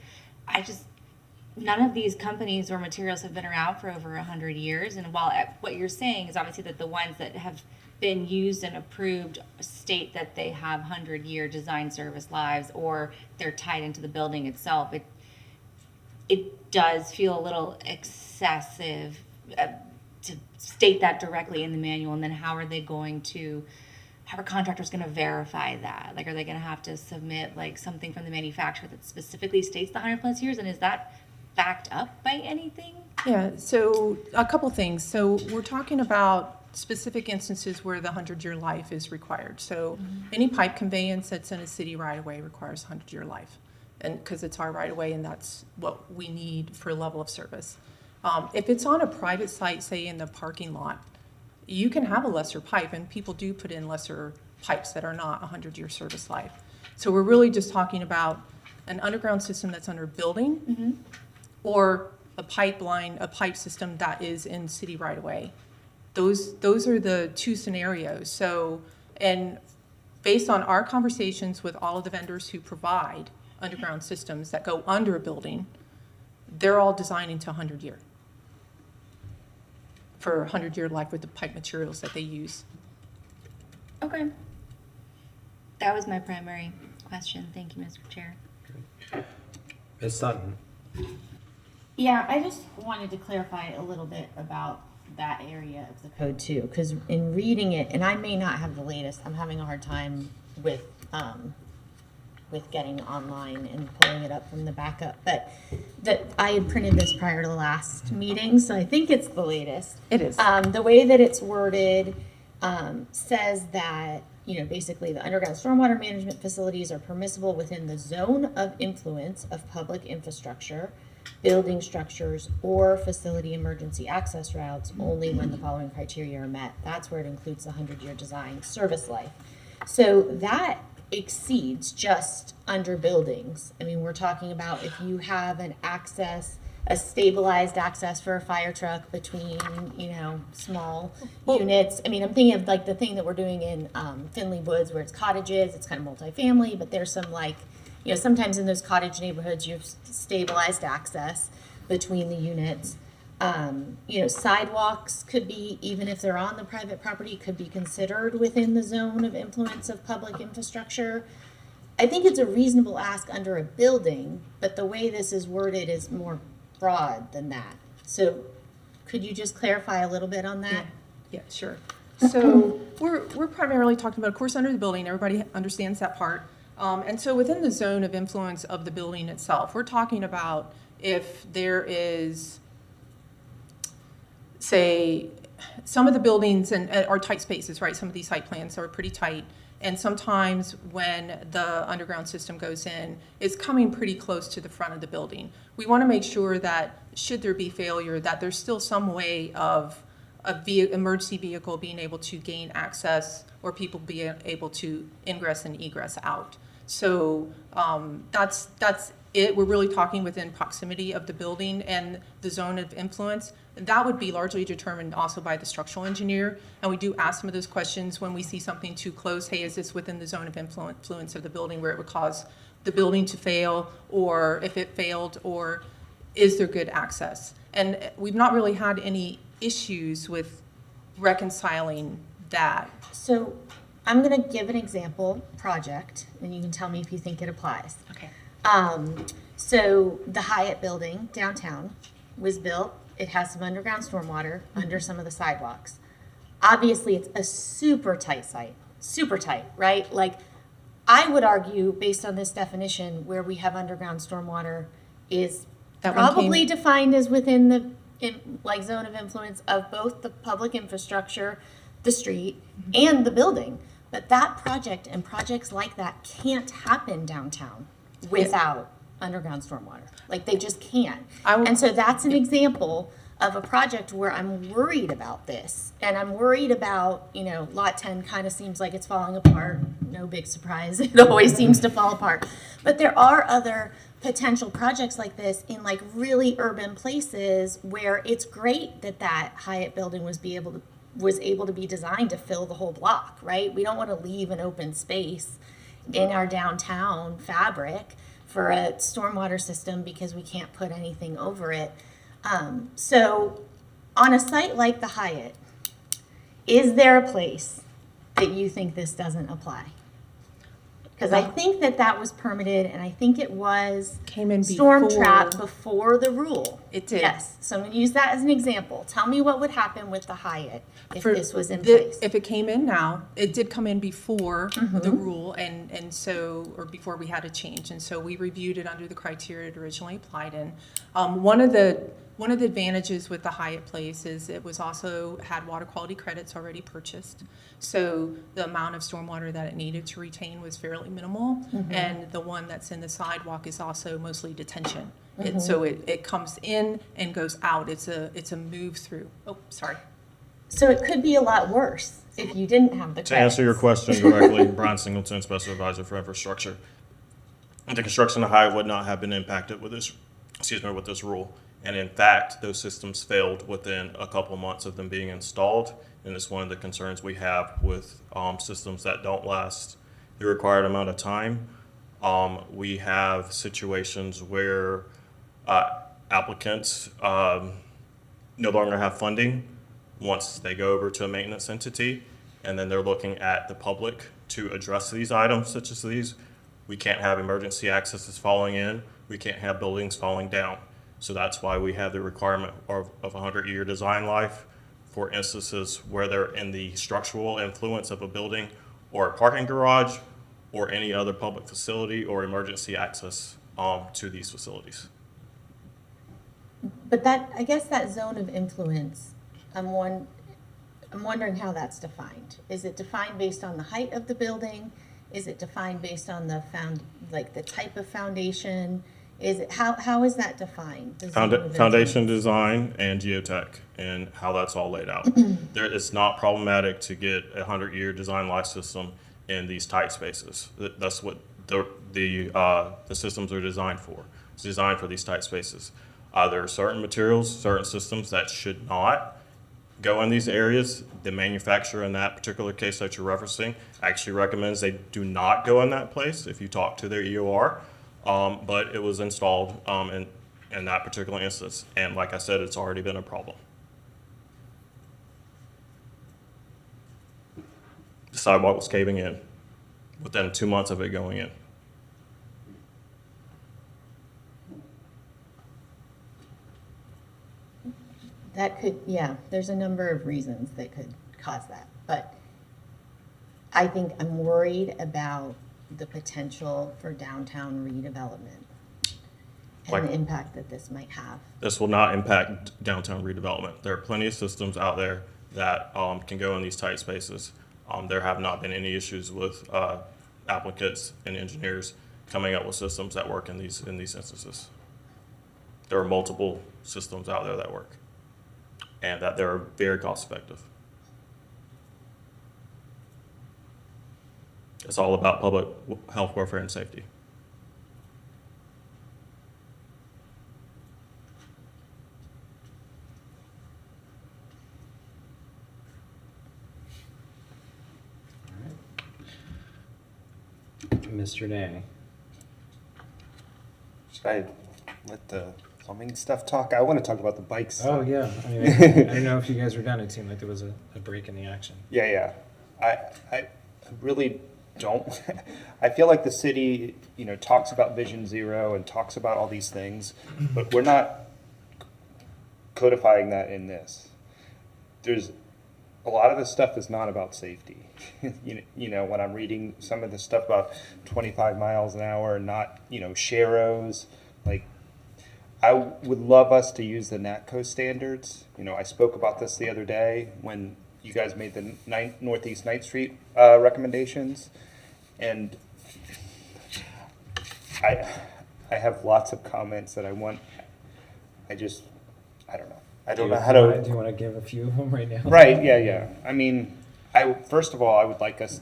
none of these companies or materials have been around for over 100 years. And while what you're saying is obviously that the ones that have been used and approved state that they have 100-year design service lives, or they're tied into the building itself, it does feel a little excessive to state that directly in the manual. And then how are contractors going to verify that? Like, are they going to have to submit like something from the manufacturer that specifically states the 100+ years? And is that backed up by anything? Yeah, so a couple things. So we're talking about specific instances where the 100-year life is required. So any pipe conveyance that's in a city right-of-way requires 100-year life, and because it's our right-of-way and that's what we need for level of service. If it's on a private site, say in the parking lot, you can have a lesser pipe, and people do put in lesser pipes that are not 100-year service life. So we're really just talking about an underground system that's under building, or a pipeline, a pipe system that is in city right-of-way. Those are the two scenarios. So, and based on our conversations with all of the vendors who provide underground systems that go under a building, they're all designing to 100-year. For 100-year life with the pipe materials that they use. Okay. That was my primary question. Thank you, Mr. Chair. Ms. Sutton. Yeah, I just wanted to clarify a little bit about that area of the code too, because in reading it, and I may not have the latest, I'm having a hard time with getting online and pulling it up from the backup, but that I had printed this prior to the last meeting, so I think it's the latest. It is. The way that it's worded says that, basically the underground stormwater management facilities are permissible within the zone of influence of public infrastructure, building structures, or facility emergency access routes only when the following criteria are met. That's where it includes the 100-year design service life. So that exceeds just under buildings. I mean, we're talking about if you have a stabilized access for a fire truck between, small units. I mean, I'm thinking of like the thing that we're doing in Finley Woods where it's cottages, it's kind of multifamily, but there's some sometimes in those cottage neighborhoods you have stabilized access between the units. Sidewalks could be, even if they're on the private property, could be considered within the zone of influence of public infrastructure. I think it's a reasonable ask under a building, but the way this is worded is more broad than that. So could you just clarify a little bit on that? Yeah, sure. So we're primarily talking about, of course, under the building. Everybody understands that part. And so within the zone of influence of the building itself, we're talking about if there is, say, some of the buildings are tight spaces, right? Some of these site plans are pretty tight. And sometimes when the underground system goes in, it's coming pretty close to the front of the building. We want to make sure that should there be failure, that there's still some way of emergency vehicle being able to gain access, or people being able to ingress and egress out. So that's it. We're really talking within proximity of the building and the zone of influence. That would be largely determined also by the structural engineer. And we do ask some of those questions when we see something too close. Hey, is this within the zone of influence of the building where it would cause the building to fail, or if it failed, or is there good access? And we've not really had any issues with reconciling that. So I'm going to give an example project, and you can tell me if you think it applies. Okay. So the Hyatt building downtown was built. It has some underground stormwater under some of the sidewalks. Obviously, it's a super tight site, super tight, right? Like, I would argue, based on this definition, where we have underground stormwater is probably defined as within the zone of influence of both the public infrastructure, the street, and the building. But that project and projects like that can't happen downtown without underground stormwater. Like, they just can't. And so that's an example of a project where I'm worried about this. And I'm worried about, Lot 10 kind of seems like it's falling apart. No big surprise. It always seems to fall apart. But there are other potential projects like this in like really urban places where it's great that Hyatt building was able to be designed to fill the whole block, right? We don't want to leave an open space in our downtown fabric for a stormwater system because we can't put anything over it. So on a site like the Hyatt, is there a place that you think this doesn't apply? Because I think that was permitted, and I think it was storm trap before the rule. It did. Yes, so I'm going to use that as an example. Tell me what would happen with the Hyatt if this was in place. If it came in now, it did come in before the rule, and so, or before we had a change, and so we reviewed it under the criteria it originally applied in. One of the advantages with the Hyatt Place is it was also had water quality credits already purchased. So the amount of stormwater that it needed to retain was fairly minimal. And the one that's in the sidewalk is also mostly detention. And so it comes in and goes out. It's a move through. Oh, sorry. So it could be a lot worse if you didn't have the credits. To answer your question directly, Brian Singleton, Special Advisor for Infrastructure. The construction of the Hyatt would not have been impacted with this, with this rule. And in fact, those systems failed within a couple months of them being installed. And it's one of the concerns we have with systems that don't last the required amount of time. We have situations where applicants no longer have funding once they go over to a maintenance entity, and then they're looking at the public to address these items such as these. We can't have emergency accesses falling in. We can't have buildings falling down. So that's why we have the requirement of a 100-year design life for instances where they're in the structural influence of a building or a parking garage or any other public facility or emergency access to these facilities. But I guess that zone of influence, I'm wondering how that's defined. Is it defined based on the height of the building? Is it defined based on the the type of foundation? Is it how is that defined? Foundation design and geotech and how that's all laid out. It's not problematic to get a 100-year design life system in these tight spaces. That's what the systems are designed for. It's designed for these tight spaces. There are certain materials, certain systems that should not go in these areas. The manufacturer in that particular case that you're referencing actually recommends they do not go in that place if you talk to their EOR. But it was installed in that particular instance. And like I said, it's already been a problem. The sidewalk was caving in within 2 months of it going in. That could, there's a number of reasons that could cause that. But I think I'm worried about the potential for downtown redevelopment and the impact that this might have. This will not impact downtown redevelopment. There are plenty of systems out there that can go in these tight spaces. There have not been any issues with applicants and engineers coming up with systems that work in these instances. There are multiple systems out there that work and that they're very cost effective. It's all about public health, welfare, and safety. Mr. Day. Should I let the plumbing stuff talk? I want to talk about the bikes. Oh, yeah. I mean, I didn't know if you guys were done. It seemed like there was a break in the action. Yeah. I really don't. I feel like the city, talks about Vision Zero and talks about all these things, but we're not codifying that in this. There's a lot of this stuff is not about safety. When I'm reading some of the stuff about 25 miles an hour, not, sharrows, I would love us to use the NATCO standards. I spoke about this the other day when you guys made the Northeast 9th Street recommendations. And I have lots of comments that I want. I don't know. I don't know how to. Do you want to give a few of them right now? Right. Yeah. I mean, first of all, I would like us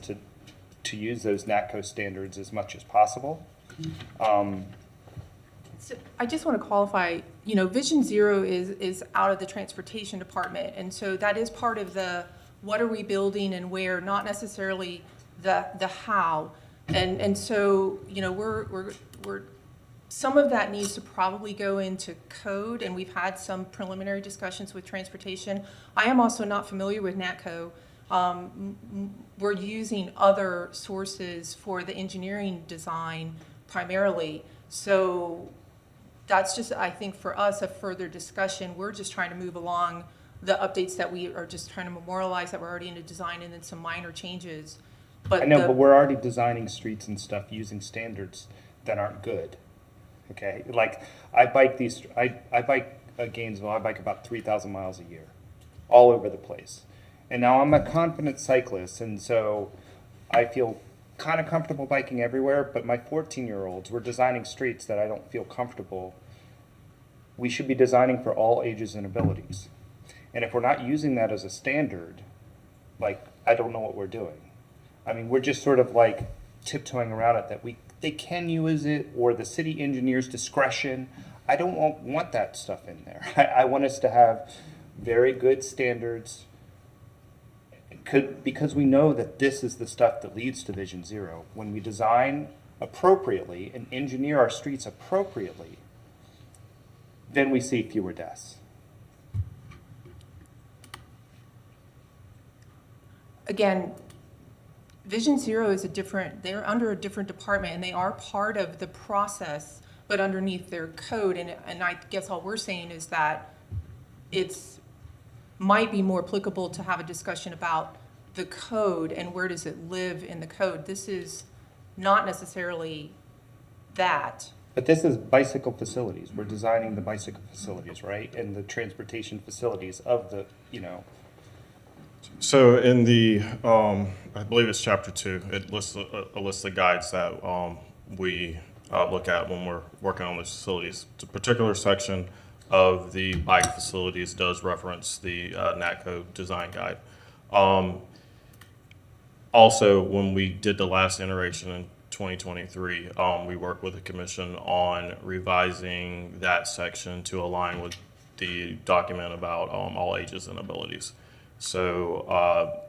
to use those NATCO standards as much as possible. So I just want to qualify, Vision Zero is out of the transportation department. And so that is part of the what are we building and where, not necessarily the how. And so, you know, we're some of that needs to probably go into code, and we've had some preliminary discussions with transportation. I am also not familiar with NATCO. We're using other sources for the engineering design primarily. So that's just, I think, for us, a further discussion. We're just trying to move along the updates that we are just trying to memorialize that we're already into design, and then some minor changes. But I know, but we're already designing streets and stuff using standards that aren't good. Okay, like I bike Gainesville. I bike about 3,000 miles a year, all over the place. And now I'm a confident cyclist, and so I feel kind of comfortable biking everywhere. But my 14-year-olds, we're designing streets that I don't feel comfortable. We should be designing for all ages and abilities. And if we're not using that as a standard, like, I don't know what we're doing. I mean, we're just sort of like tiptoeing around it, that they can use it, or the city engineer's discretion. I don't want that stuff in there. I want us to have very good standards, because we know that this is the stuff that leads to Vision Zero. When we design appropriately and engineer our streets appropriately, then we see fewer deaths. Again, Vision Zero is they're under a different department, and they are part of the process, but underneath their code. And I guess all we're saying is that it's might be more applicable to have a discussion about the code and where does it live in the code. This is not necessarily that. But this is bicycle facilities. We're designing the bicycle facilities, right? And the transportation facilities of the, you know. So in the, I believe it's chapter 2, it lists a list of guides that we look at when we're working on those facilities. It's a particular section of the bike facilities does reference the NATCO design guide. Also, when we did the last iteration in 2023, we worked with the commission on revising that section to align with the document about all ages and abilities. So,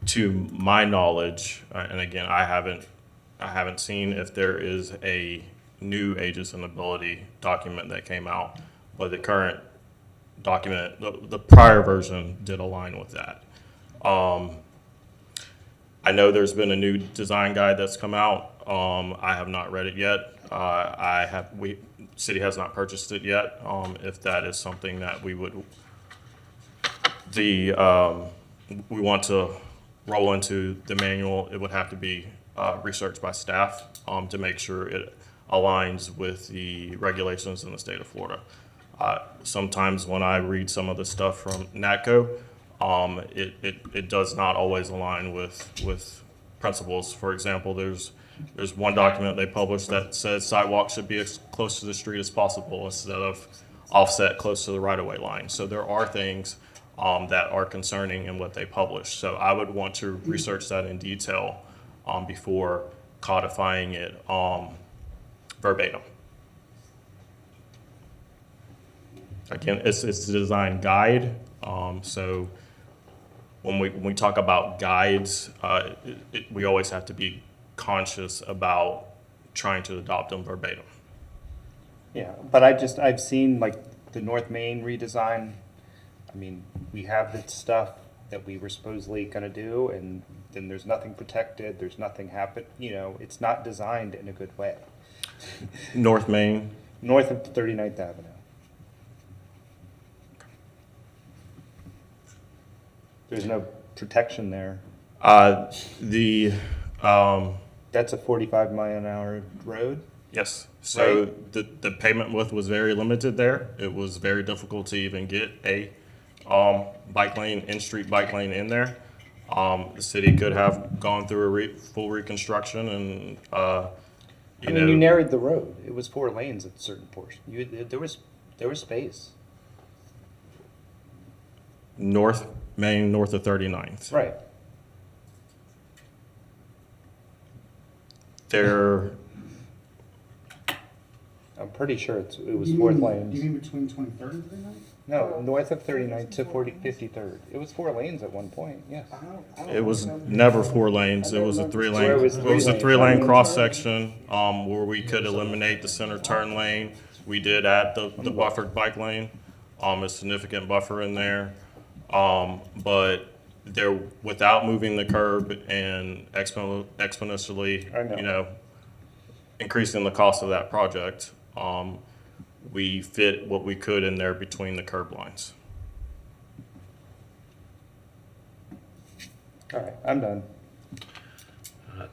to my knowledge, and again, I haven't seen if there is a new ages and ability document that came out, but the current document, the prior version, did align with that. I know there's been a new design guide that's come out. I have not read it yet. City has not purchased it yet. If that is something that we want to roll into the manual, it would have to be researched by staff to make sure it aligns with the regulations in the state of Florida. Sometimes when I read some of the stuff from NATCO, it does not always align with principles. For example, there's one document they published that says sidewalks should be as close to the street as possible instead of offset close to the right-of-way line. So there are things that are concerning in what they publish. So I would want to research that in detail before codifying it verbatim. Again, it's a design guide. So when we talk about guides, we always have to be conscious about trying to adopt them verbatim. Yeah, but I've seen like the North Main redesign. I mean, we have the stuff that we were supposedly going to do, and then there's nothing protected, there's nothing happen. You know, it's not designed in a good way. North Main? North of 39th Avenue. There's no protection there. That's a 45-mile-an-hour road? Yes. So Right. the pavement width was very limited there. It was very difficult to even get a bike lane, in-street bike lane in there. The city could have gone through a full reconstruction and, you narrowed the road. It was 4 lanes at certain portion. There was space. North Main, north of 39th. Right. There. I'm pretty sure it was 4th lanes. You mean between 23rd and 39th? No, north of 39th to 53rd. It was 4 lanes at one point, yes. It was never 4 lanes. It was a 3-lane. Where it was It was a 3 3-lane lanes. cross section where we could eliminate the center turn lane. We did add the buffered bike lane, a significant buffer in there. But there, without moving the curb and exponentially, you know, increasing the cost of that project, we fit what we could in there between the curb lines. All right, I'm done.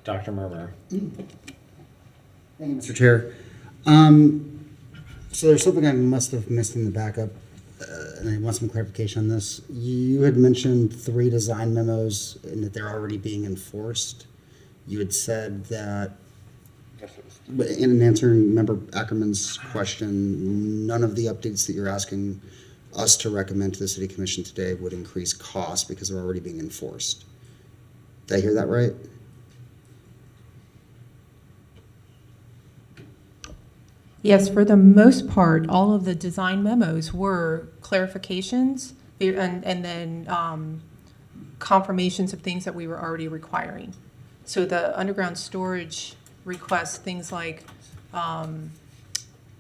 Dr. Murmur. Thank you, Mr. Chair. So there's something I must have missed in the backup, and I want some clarification on this. You had mentioned 3 design memos and that they're already being enforced. You had said that, in answering Member Ackerman's question, none of the updates that you're asking us to recommend to the City Commission today would increase costs because they're already being enforced. Did I hear that right? Yes, for the most part, all of the design memos were clarifications and then confirmations of things that we were already requiring. So the underground storage requests, things like, you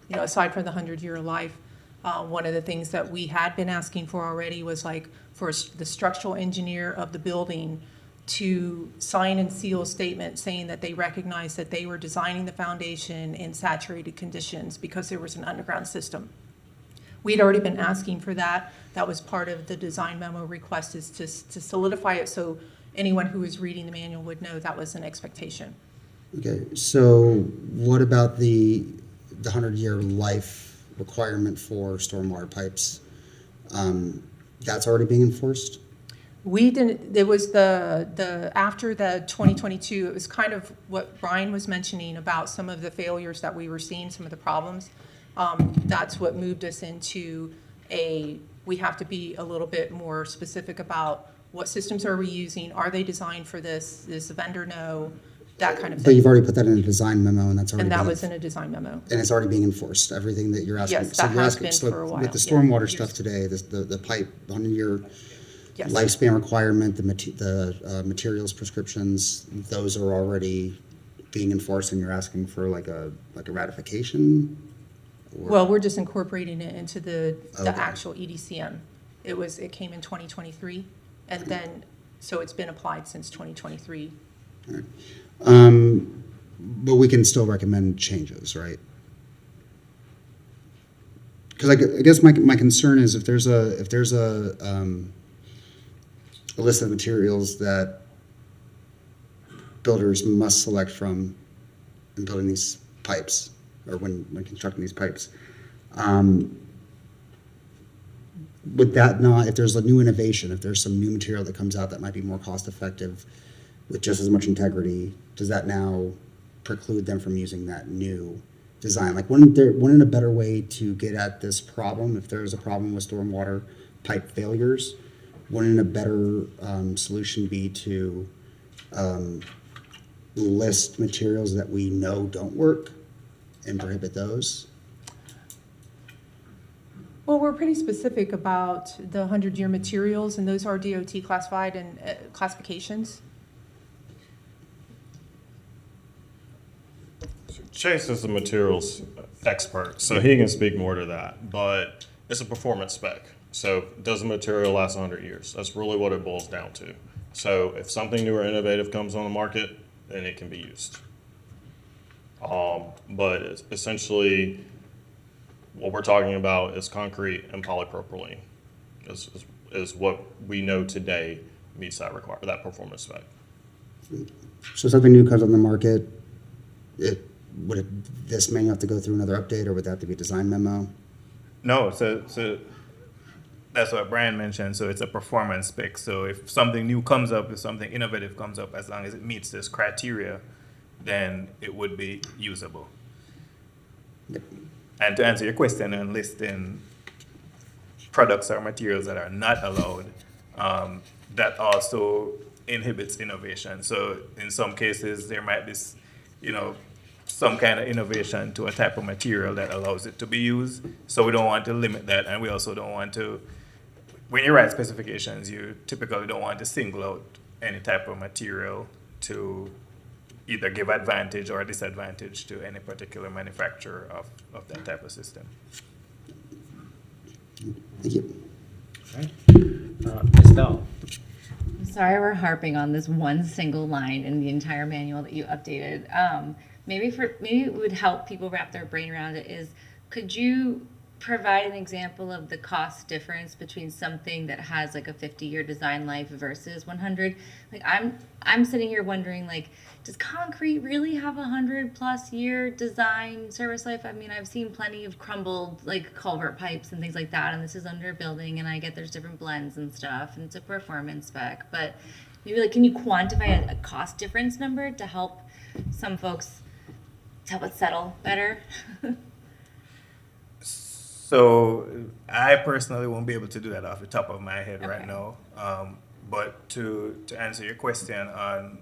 know, aside from the 100-year life, one of the things that we had been asking for already was like for the structural engineer of the building to sign and seal a statement saying that they recognize that they were designing the foundation in saturated conditions because there was an underground system. We'd already been asking for that. That was part of the design memo request, is to solidify it so anyone who was reading the manual would know that was an expectation. Okay, so what about the 100-year life requirement for stormwater pipes? That's already being enforced? We didn't, it was the after the 2022, it was kind of what Brian was mentioning about some of the failures that we were seeing, some of the problems. That's what moved us into we have to be a little bit more specific about what systems are we using? Are they designed for this? Does the vendor know? That kind of thing. But you've already put that in a design memo, and that's already And that was in a design memo. and it's already being enforced. Everything that you're asking. Yes, that you're has asking, been so for a while. with the Yeah. stormwater stuff today, the pipe 100-year Yes. lifespan requirement, the materials prescriptions, those are already being enforced, and you're asking for like a ratification. Well, we're just incorporating it into the Okay. actual EDCM. It came in 2023, and then, so it's been applied since 2023. All right. But we can still recommend changes, right? Because I guess my concern is if there's a list of materials that builders must select from in building these pipes, or when constructing these pipes, would that not, if there's a new innovation, if there's some new material that comes out that might be more cost effective with just as much integrity, does that now preclude them from using that new design? Like, wouldn't a better way to get at this problem, if there's a problem with stormwater pipe failures, wouldn't a better solution be to list materials that we know don't work and prohibit those? Well, we're pretty specific about the 100-year materials, and those are DOT classified and classifications. Chase is the materials expert, so he can speak more to that, but it's a performance spec. So does the material last 100 years? That's really what it boils down to. So if something new or innovative comes on the market, then it can be used. But it's essentially, what we're talking about is concrete and polypropylene is what we know today meets that performance spec. So something new comes on the market, this may have to go through another update, or would that have to be a design memo? No, so that's what Brian mentioned. So it's a performance spec. So if something new comes up, if something innovative comes up, as long as it meets this criteria, then it would be usable. Yep. And to answer your question on listing products or materials that are not allowed, that also inhibits innovation. So in some cases, there might be, some kind of innovation to a type of material that allows it to be used. So we don't want to limit that, and we also don't want to, when you write specifications, you typically don't want to single out any type of material to either give advantage or disadvantage to any particular manufacturer of that type of system. Thank you. Ms. Bell. I'm sorry we're harping on this one single line in the entire manual that you updated. Maybe it would help people wrap their brain around it is, could you provide an example of the cost difference between something that has like a 50-year design life versus 100? Like I'm sitting here wondering, like, does concrete really have a 100+ year design service life? I mean, I've seen plenty of crumbled like culvert pipes and things like that, and this is under a building, and I get there's different blends and stuff, and it's a performance spec, but maybe like, can you quantify a cost difference number to help some folks, to help it settle better? So I personally won't be able to do that off the top of my head right now. But to answer your question on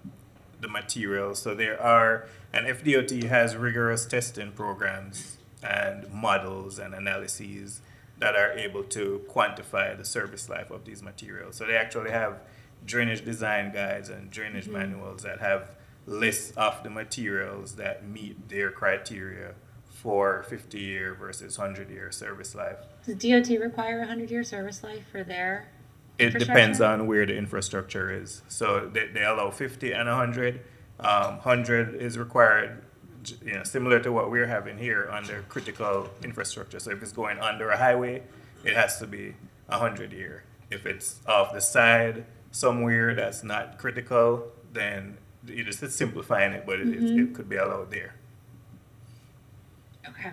the materials, so there are, and FDOT has rigorous testing programs and models and analyses that are able to quantify the service life of these materials. So they actually have drainage design guides and drainage manuals that have lists of the materials that meet their criteria for 50-year versus 100-year service life. Does DOT require a 100-year service life for their It depends on where the infrastructure is. So they allow 50 and 100. 100 is required, similar to what we're having here under critical infrastructure. So if it's going under a highway, it has to be 100-year. If it's off the side somewhere that's not critical, then you're just simplifying it, but it could be allowed there. Okay.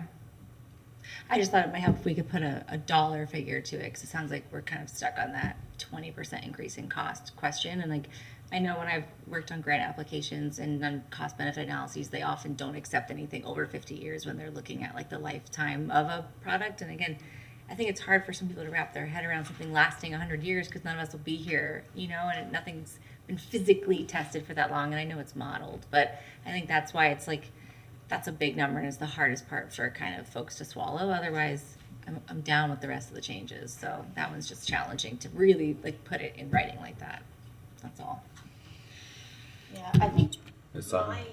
I just thought it might help if we could put a dollar figure to it, because it sounds like we're kind of stuck on that 20% increase in cost question. And like, I know when I've worked on grant applications and done cost benefit analyses, they often don't accept anything over 50 years when they're looking at like the lifetime of a product. And again, I think it's hard for some people to wrap their head around something lasting 100 years because none of us will be here, and nothing's been physically tested for that long. And I know it's modeled, but I think that's why it's like, that's a big number and is the hardest part for kind of folks to swallow. Otherwise, I'm down with the rest of the changes. So that one's just challenging to really like put it in writing like that. That's all. Yeah, I think my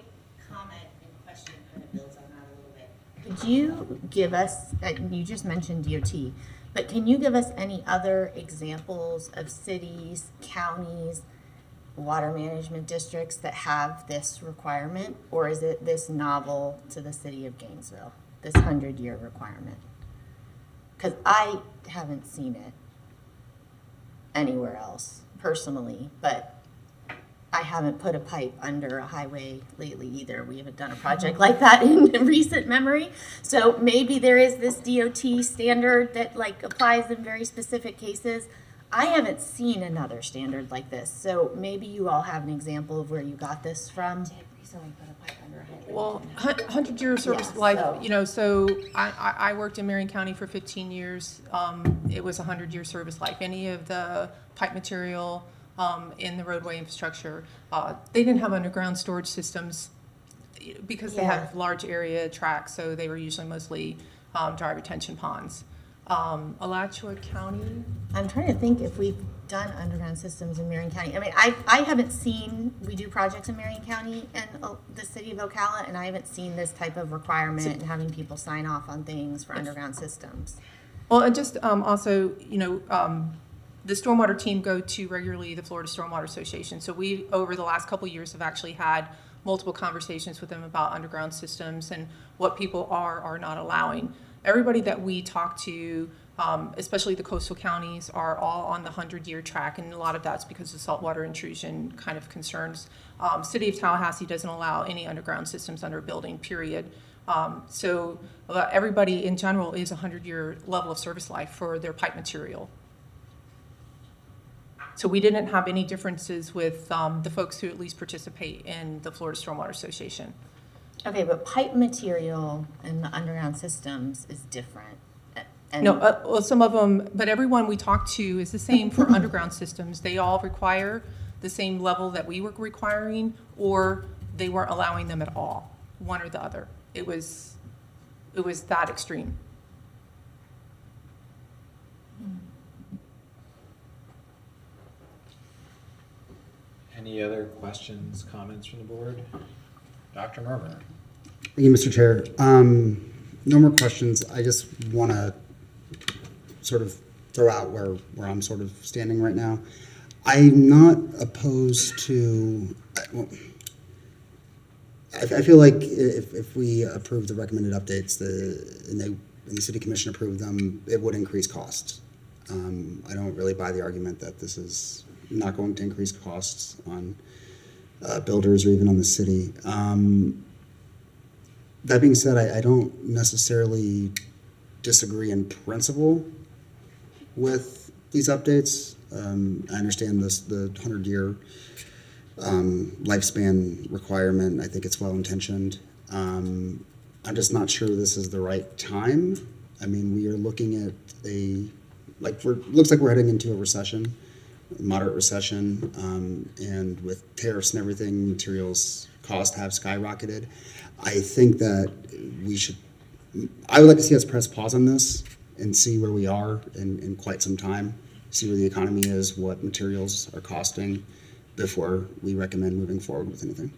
comment and question kind of builds on that a little bit. Could you give us, you just mentioned DOT, but can you give us any other examples of cities, counties, water management districts that have this requirement, or is it this novel to the city of Gainesville, this 100-year requirement? Because I haven't seen it anywhere else personally, but I haven't put a pipe under a highway lately either. We haven't done a project like that in recent memory. So maybe there is this DOT standard that like applies in very specific cases. I haven't seen another standard like this, so maybe you all have an example of where you got this from. Well, 100-year service life, so I worked in Marion County for 15 years. It was a 100-year service life. Any of the pipe material in the roadway infrastructure, they didn't have underground storage systems because they have large area tracks, so they were usually mostly dry retention ponds. Alachua County. I'm trying to think if we've done underground systems in Marion County. I mean, I haven't seen, we do projects in Marion County and the city of Ocala, and I haven't seen this type of requirement and having people sign off on things for underground systems. Well, and just also, the stormwater team go to regularly the Florida Stormwater Association. So we, over the last couple of years, have actually had multiple conversations with them about underground systems and what people are not allowing. Everybody that we talk to, especially the coastal counties, are all on the 100-year track, and a lot of that's because of saltwater intrusion kind of concerns. City of Tallahassee doesn't allow any underground systems under a building, period. So everybody in general is a 100-year level of service life for their pipe material. So we didn't have any differences with the folks who at least participate in the Florida Stormwater Association. Okay, but pipe material in the underground systems is different. And No, well, some of them, but everyone we talk to is the same for underground systems. They all require the same level that we were requiring, or they weren't allowing them at all. one or the other. It was that extreme. Any other questions, comments from the board? Dr. Murmur? Thank you, Mr. Chair. No more questions. I just want to sort of throw out where I'm sort of standing right now. I'm not opposed to, I feel like if we approve the recommended updates, and the city commission approved them, it would increase costs. I don't really buy the argument that this is not going to increase costs on builders or even on the city. That being said, I don't necessarily disagree in principle with these updates. I understand the 100-year lifespan requirement. I think it's well-intentioned. I'm just not sure this is the right time. I mean, we are looking at looks like we're heading into a recession, a moderate recession, and with tariffs and everything, materials costs have skyrocketed. I think that I would like to see us press pause on this and see where we are in quite some time, see where the economy is, what materials are costing before we recommend moving forward with anything.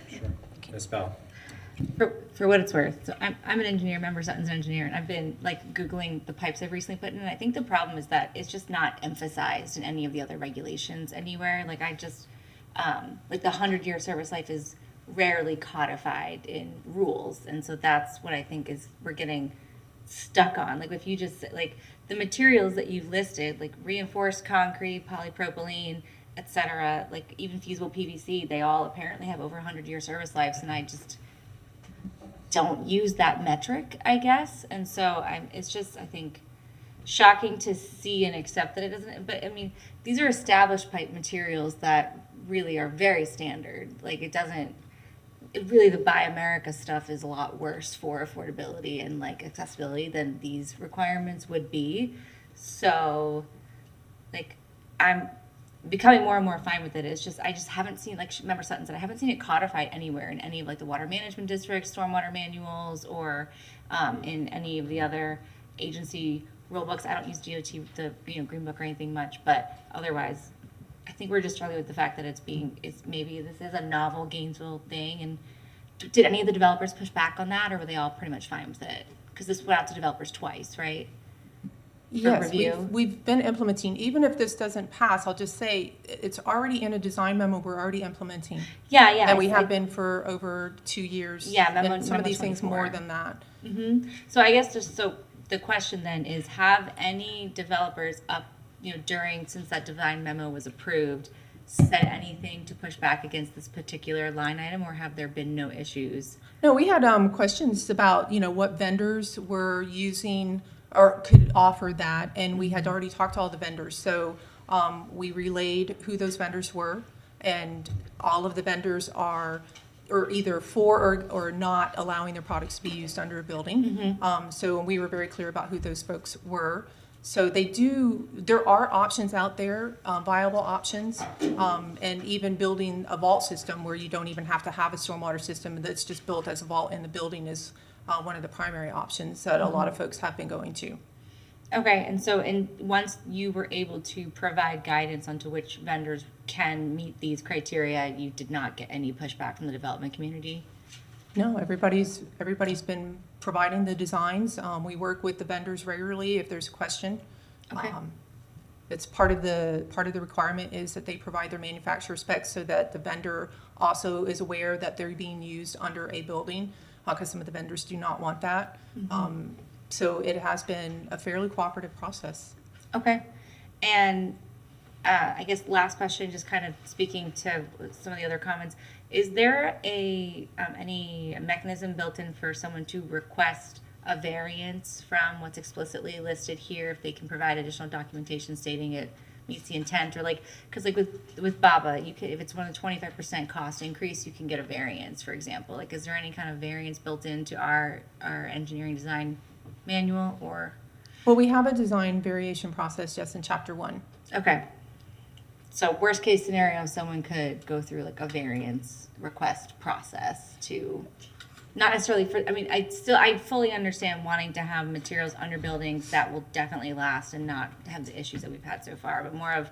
Sure. Ms. Bell? For what it's worth, so I'm an engineer, member Sutton's an engineer, and I've been Googling the pipes I've recently put in, and I think the problem is that it's just not emphasized in any of the other regulations anywhere. The 100-year service life is rarely codified in rules, and so that's what I think is we're getting stuck on. If you just the materials that you've listed, reinforced concrete, polypropylene, etc., even fusible PVC, they all apparently have over 100-year service lives, and I just don't use that metric, I guess. And so it's just, I think, shocking to see and accept that it doesn't. But I mean, these are established pipe materials that really are very standard. The Buy America stuff is a lot worse for affordability and accessibility than these requirements would be. So I'm becoming more and more fine with it. It's just I just haven't seen, Member Sutton said, I haven't seen it codified anywhere in any of the water management districts, stormwater manuals, or in any of the other agency rule books. I don't use DOT, the Green Book or anything much, but otherwise, I think we're just struggling with the fact that maybe this is a novel Gainesville thing. And did any of the developers push back on that, or were they all pretty much fine with it? Because this went out to developers twice, right? Yes, we've been implementing. Even if this doesn't pass, I'll just say it's already in a design memo we're already implementing. Yeah. And we have been for over 2 years. Yeah, and some of these things more than that. Mm-hmm. So I guess the question then is, have any developers since that design memo was approved, said anything to push back against this particular line item, or have there been no issues? No, we had questions about what vendors were using or could offer that, and we had already talked to all the vendors. So we relayed who those vendors were, and all of the vendors are either for or not allowing their products to be used under a building. Mm-hmm. So we were very clear about who those folks were. So there are options out there, viable options, and even building a vault system where you don't even have to have a stormwater system that's just built as a vault in the building is one of the primary options that a lot of folks have been going to. Okay, and so once you were able to provide guidance onto which vendors can meet these criteria, you did not get any pushback from the development community? No, everybody's been providing the designs. We work with the vendors regularly if there's a question. Okay. It's part of the requirement is that they provide their manufacturer specs so that the vendor also is aware that they're being used under a building, because some of the vendors do not want that. Mm-hmm. So it has been a fairly cooperative process. Okay. And I guess last question, just kind of speaking to some of the other comments, is there any mechanism built in for someone to request a variance from what's explicitly listed here if they can provide additional documentation stating it meets the intent, or because with BABA, if it's more than 25% cost increase, you can get a variance, for example. Is there any kind of variance built into our engineering design manual, or? Well, we have a design variation process just in chapter 1. Okay. So worst case scenario, someone could go through like a variance request process to, not necessarily for, I mean, I fully understand wanting to have materials under buildings that will definitely last and not have the issues that we've had so far, but more of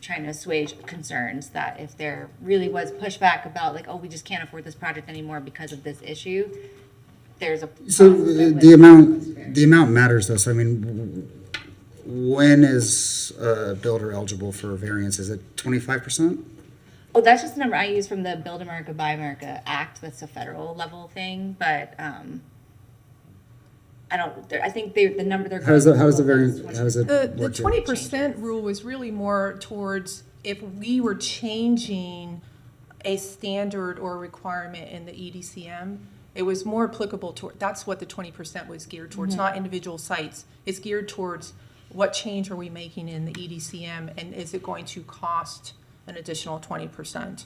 trying to assuage concerns that if there really was pushback about like, oh, we just can't afford this project anymore because of this issue, there's a. So the amount matters though. So I mean, when is a builder eligible for a variance? Is it 25%? Oh, that's just the number I use from the Build America, Buy America Act. That's a federal level thing, but I don't. I think the number they're. How does the variance? How does it The work? 20% rule was really more towards if we were changing a standard or requirement in the EDCM, it was more applicable to, that's what the 20% was geared towards, not individual sites. It's geared towards what change are we making in the EDCM, and is it going to cost an additional 20%?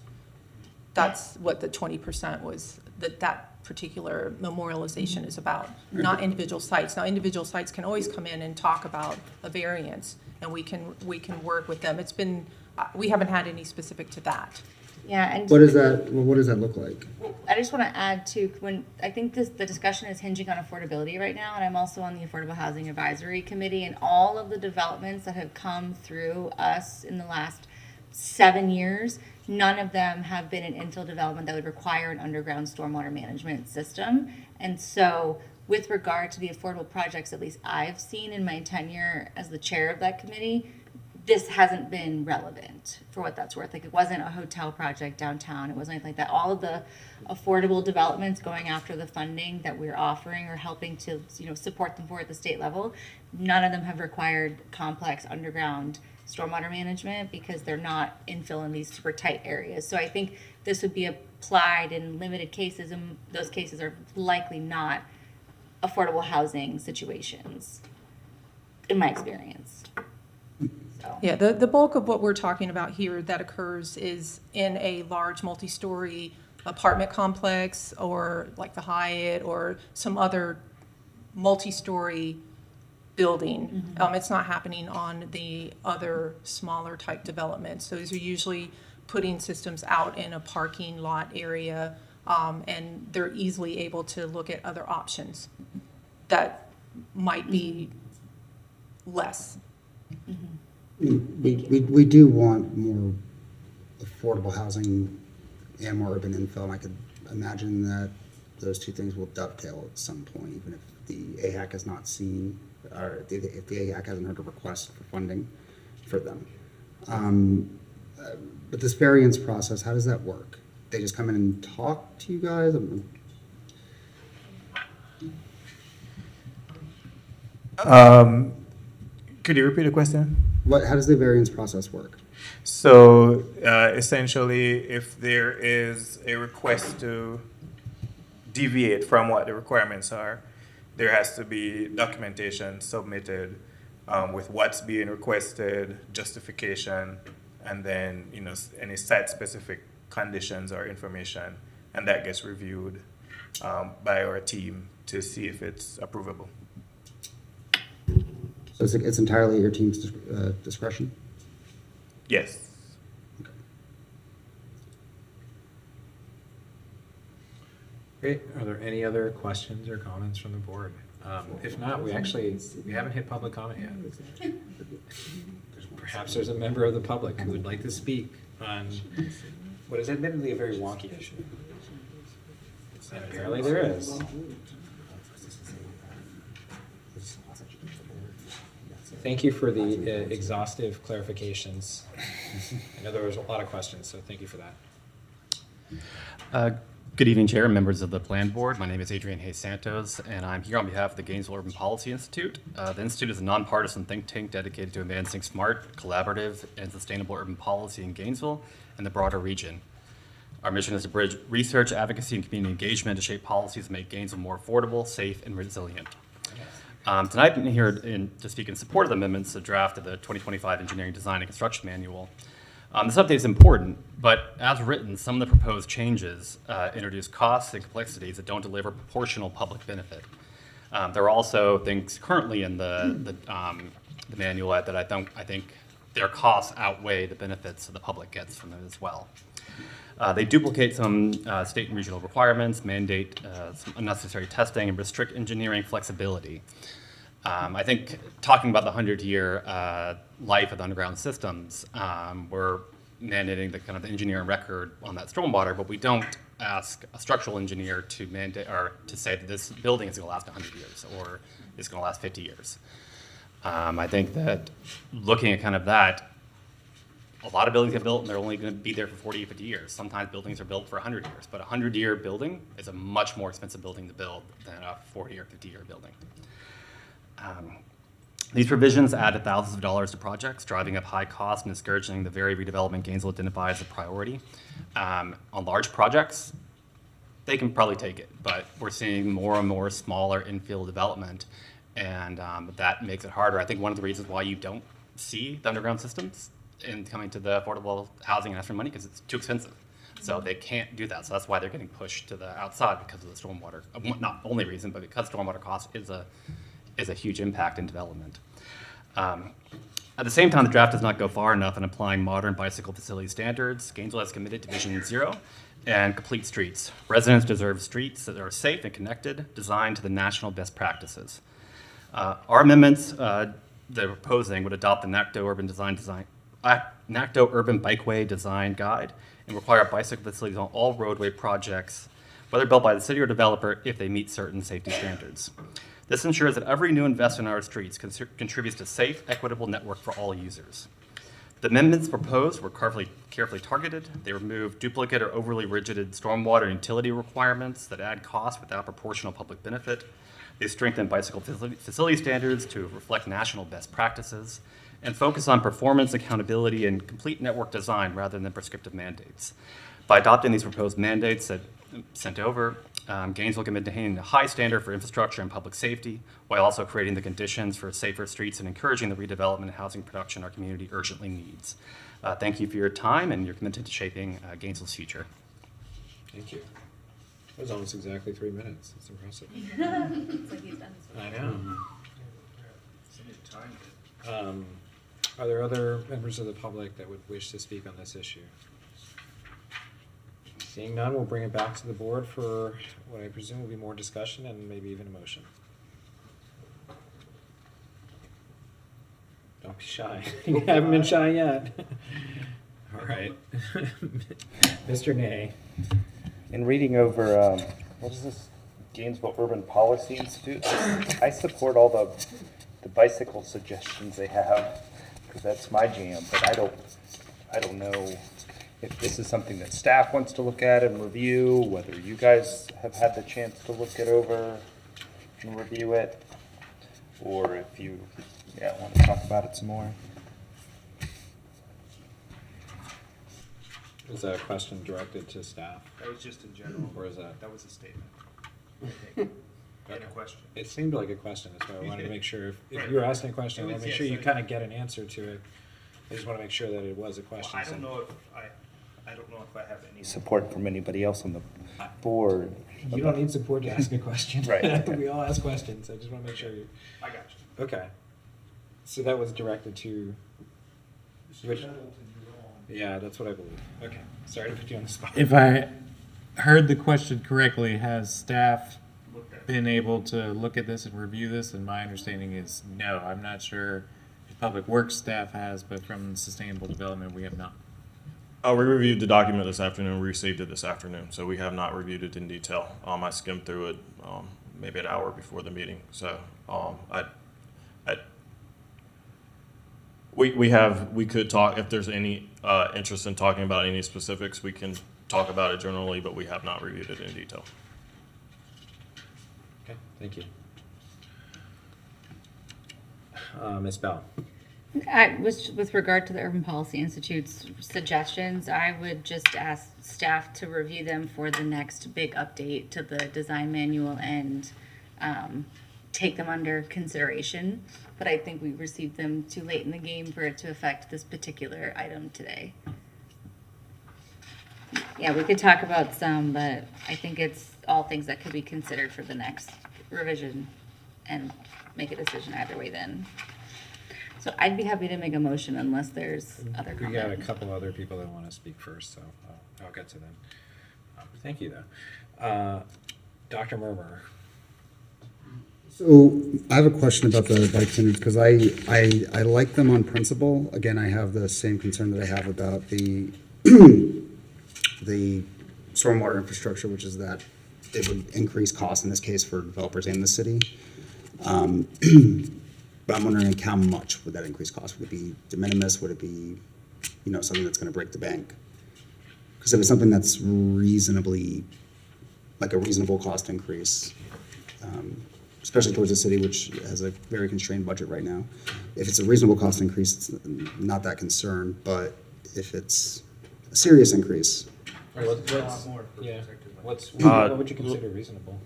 That's what the 20% was, that particular memorialization is about, not individual sites. Now, individual sites can always come in and talk about a variance, and we can work with them. It's been, we haven't had any specific to that. Yeah, and What does that look like? I just want to add to when I think the discussion is hinging on affordability right now, and I'm also on the Affordable Housing Advisory Committee, and all of the developments that have come through us in the last 7 years, none of them have been an infill development that would require an underground stormwater management system. And so with regard to the affordable projects, at least I've seen in my tenure as the chair of that committee, this hasn't been relevant for what that's worth. Like, it wasn't a hotel project downtown. It wasn't anything like that. All of the affordable developments going after the funding that we're offering or helping to, support them for at the state level, none of them have required complex underground stormwater management because they're not infill in these super tight areas. So I think this would be applied in limited cases, and those cases are likely not affordable housing situations, in my experience. Yeah, the bulk of what we're talking about here that occurs is in a large multi-story apartment complex or like the Hyatt or some other multi-story building. It's not happening on the other smaller type developments. So these are usually putting systems out in a parking lot area, and they're easily able to look at other options that might be less. We do want more affordable housing and more urban infill, and I could imagine that those two things will dovetail at some point, even if the AHAC has not seen, or if the AHAC hasn't heard a request for funding for them. But this variance process, how does that work? They just come in and talk to you guys? Could you repeat the question? How does the variance process work? So essentially, if there is a request to deviate from what the requirements are, there has to be documentation submitted with what's being requested, justification, and then any site-specific conditions or information, and that gets reviewed by our team to see if it's approvable. So it's entirely at your team's discretion? Yes. Okay. Great. Are there any other questions or comments from the board? If not, we haven't hit public comment yet. Perhaps there's a member of the public who would like to speak on what is admittedly a very wonky issue. And apparently there is. Thank you for the exhaustive clarifications. I know there was a lot of questions, so thank you for that. Good evening, Chair and members of the Plan Board. My name is Adrian Hayes Santos, and I'm here on behalf of the Gainesville Urban Policy Institute. The Institute is a nonpartisan think tank dedicated to advancing smart, collaborative, and sustainable urban policy in Gainesville and the broader region. Our mission is to bridge research, advocacy, and community engagement to shape policies that make Gainesville more affordable, safe, and resilient. Tonight I'm here to speak in support of the amendments to draft of the 2025 Engineering Design and Construction Manual. This update is important, but as written, some of the proposed changes introduce costs and complexities that don't deliver proportional public benefit. There are also things currently in the manual that I think their costs outweigh the benefits that the public gets from it as well. They duplicate some state and regional requirements, mandate some unnecessary testing, and restrict engineering flexibility. I think talking about the 100-year life of the underground systems, we're mandating the kind of engineering record on that stormwater, but we don't ask a structural engineer to mandate or to say that this building is going to last 100 years or it's going to last 50 years. I think that looking at kind of that, a lot of buildings get built and they're only going to be there for 40 or 50 years. Sometimes buildings are built for 100 years, but a 100-year building is a much more expensive building to build than a 40 or 50-year building. These provisions add thousands of dollars to projects, driving up high costs and discouraging the very redevelopment Gainesville identifies as a priority. On large projects, they can probably take it, but we're seeing more and more smaller infill development, and that makes it harder. I think one of the reasons why you don't see the underground systems in coming to the affordable housing and asking money because it's too expensive. So they can't do that. So that's why they're getting pushed to the outside because of the stormwater. Not the only reason, but because stormwater cost is a huge impact in development. At the same time, the draft does not go far enough in applying modern bicycle facility standards. Gainesville has committed to Vision Zero and complete streets. Residents deserve streets that are safe and connected, designed to the national best practices. Our amendments they're proposing would adopt the NACDO Urban Bikeway Design Guide and require bicycle facilities on all roadway projects, whether built by the city or developer, if they meet certain safety standards. This ensures that every new investment in our streets contributes to safe, equitable network for all users. The amendments proposed were carefully targeted. They remove duplicate or overly rigid stormwater and utility requirements that add cost without proportional public benefit. They strengthen bicycle facility standards to reflect national best practices and focus on performance, accountability, and complete network design rather than prescriptive mandates. By adopting these proposed mandates that sent over, Gainesville can maintain a high standard for infrastructure and public safety while also creating the conditions for safer streets and encouraging the redevelopment and housing production our community urgently needs. Thank you for your time and your commitment to shaping Gainesville's future. Thank you. That was almost exactly 3 minutes. That's impressive. It's like he's done this I know. Are there other members of the public that would wish to speak on this issue? Seeing none, we'll bring it back to the board for what I presume will be more discussion and maybe even a motion. Don't be shy. You haven't been shy yet. All right. Mr. Nay. In reading over, what is this, Gainesville Urban Policy Institute, I support all the bicycle suggestions they have, because that's my jam, but I don't know if this is something that staff wants to look at and review, whether you guys have had the chance to look it over and review it, or if you want to talk about it some more. Was that a question directed to staff? That was just in general. Or is that? That was a statement. I think. And a question. It seemed like a question. That's why I wanted to make sure if you were asking a question, I want to make sure you kind of get an answer to it. I just want to make sure that it was a question. Well, I don't know if I have any support from anybody else on the board. You don't need support to ask a question. Right. Okay. We all ask questions. I just want to make sure you. I got you. Okay. So that was directed to. Which, yeah, that's what I believe. Okay. Sorry to put you on the spot. If I heard the question correctly, has staff been able to look at this and review this? And my understanding is no. I'm not sure if Public Works staff has, but from Sustainable Development, we have not. We reviewed the document this afternoon. We received it this afternoon, so we have not reviewed it in detail. I skimmed through it maybe an hour before the meeting. So we could talk if there's any interest in talking about any specifics. We can talk about it generally, but we have not reviewed it in detail. Okay, thank you. Ms. Bell. With regard to the Urban Policy Institute's suggestions, I would just ask staff to review them for the next big update to the design manual and take them under consideration. But I think we received them too late in the game for it to affect this particular item today. Yeah, we could talk about some, but I think it's all things that could be considered for the next revision and make a decision either way then. So I'd be happy to make a motion unless there's other We got a comment. couple other people that want to speak first, so I'll get to them. Thank you, though. Dr. Murmur. So I have a question about the bike standards because I like them on principle. Again, I have the same concern that I have about the the stormwater infrastructure, which is that it would increase costs in this case for developers and the city. But I'm wondering like, how much would that increase cost? Would it be de minimis? Would it be, something that's going to break the bank? Because if it's something that's reasonably, like a reasonable cost increase, especially towards the city, which has a very constrained budget right now. If it's a reasonable cost increase, it's not that concerned, but if it's a serious increase. What would you consider reasonable?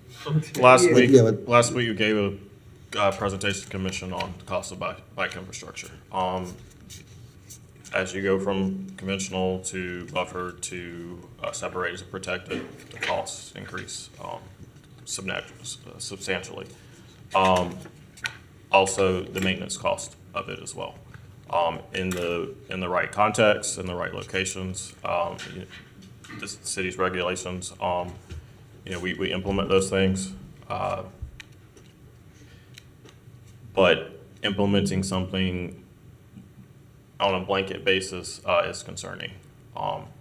Last week, Yeah, you gave a presentation to the commission on the cost of bike infrastructure. As you go from conventional to buffer to separated to protected, the costs increase substantially. Also, the maintenance cost of it as well. In the right context, in the right locations, the city's regulations, we implement those things. But implementing something on a blanket basis is concerning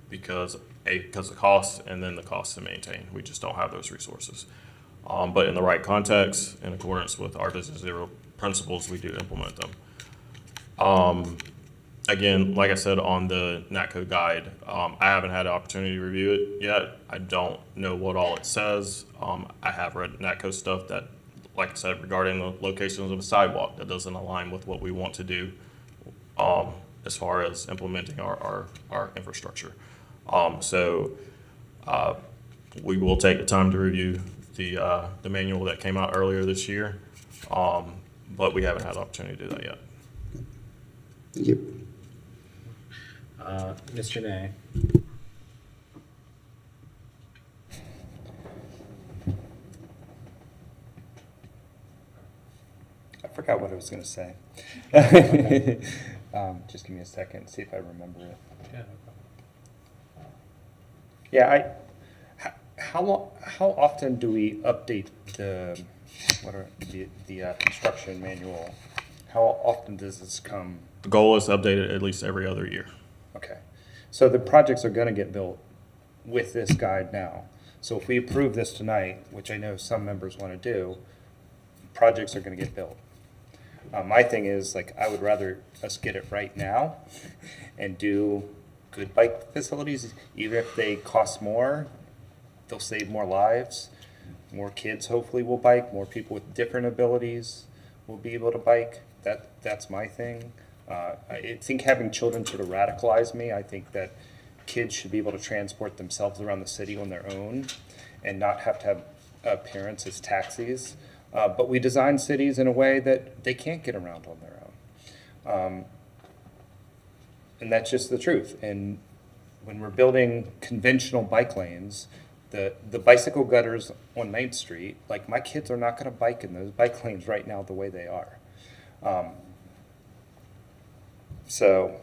because of cost and then the cost to maintain. We just don't have those resources. But in the right context, in accordance with our Visit Zero principles, we do implement them. Again, like I said on the NATCO guide, I haven't had an opportunity to review it yet. I don't know what all it says. I have read NATCO stuff that, like I said, regarding the locations of a sidewalk that doesn't align with what we want to do as far as implementing our infrastructure. So we will take the time to review the manual that came out earlier this year, but we haven't had an opportunity to do that yet. Thank you. Ms. Janae. I forgot what I was going to say. Just give me a second, see if I remember it. Yeah, how often do we update the construction manual? How often does this come? The goal is to update it at least every other year. Okay, so the projects are going to get built with this guide now. So if we approve this tonight, which I know some members want to do, projects are going to get built. My thing is, I would rather us get it right now and do good bike facilities, even if they cost more, they'll save more lives. More kids hopefully will bike, more people with different abilities will be able to bike. That's my thing. I think having children sort of radicalized me. I think that kids should be able to transport themselves around the city on their own and not have to have parents as taxis. But we design cities in a way that they can't get around on their own. And that's just the truth. And when we're building conventional bike lanes, the bicycle gutters on 9th Street, my kids are not going to bike in those bike lanes right now the way they are. So,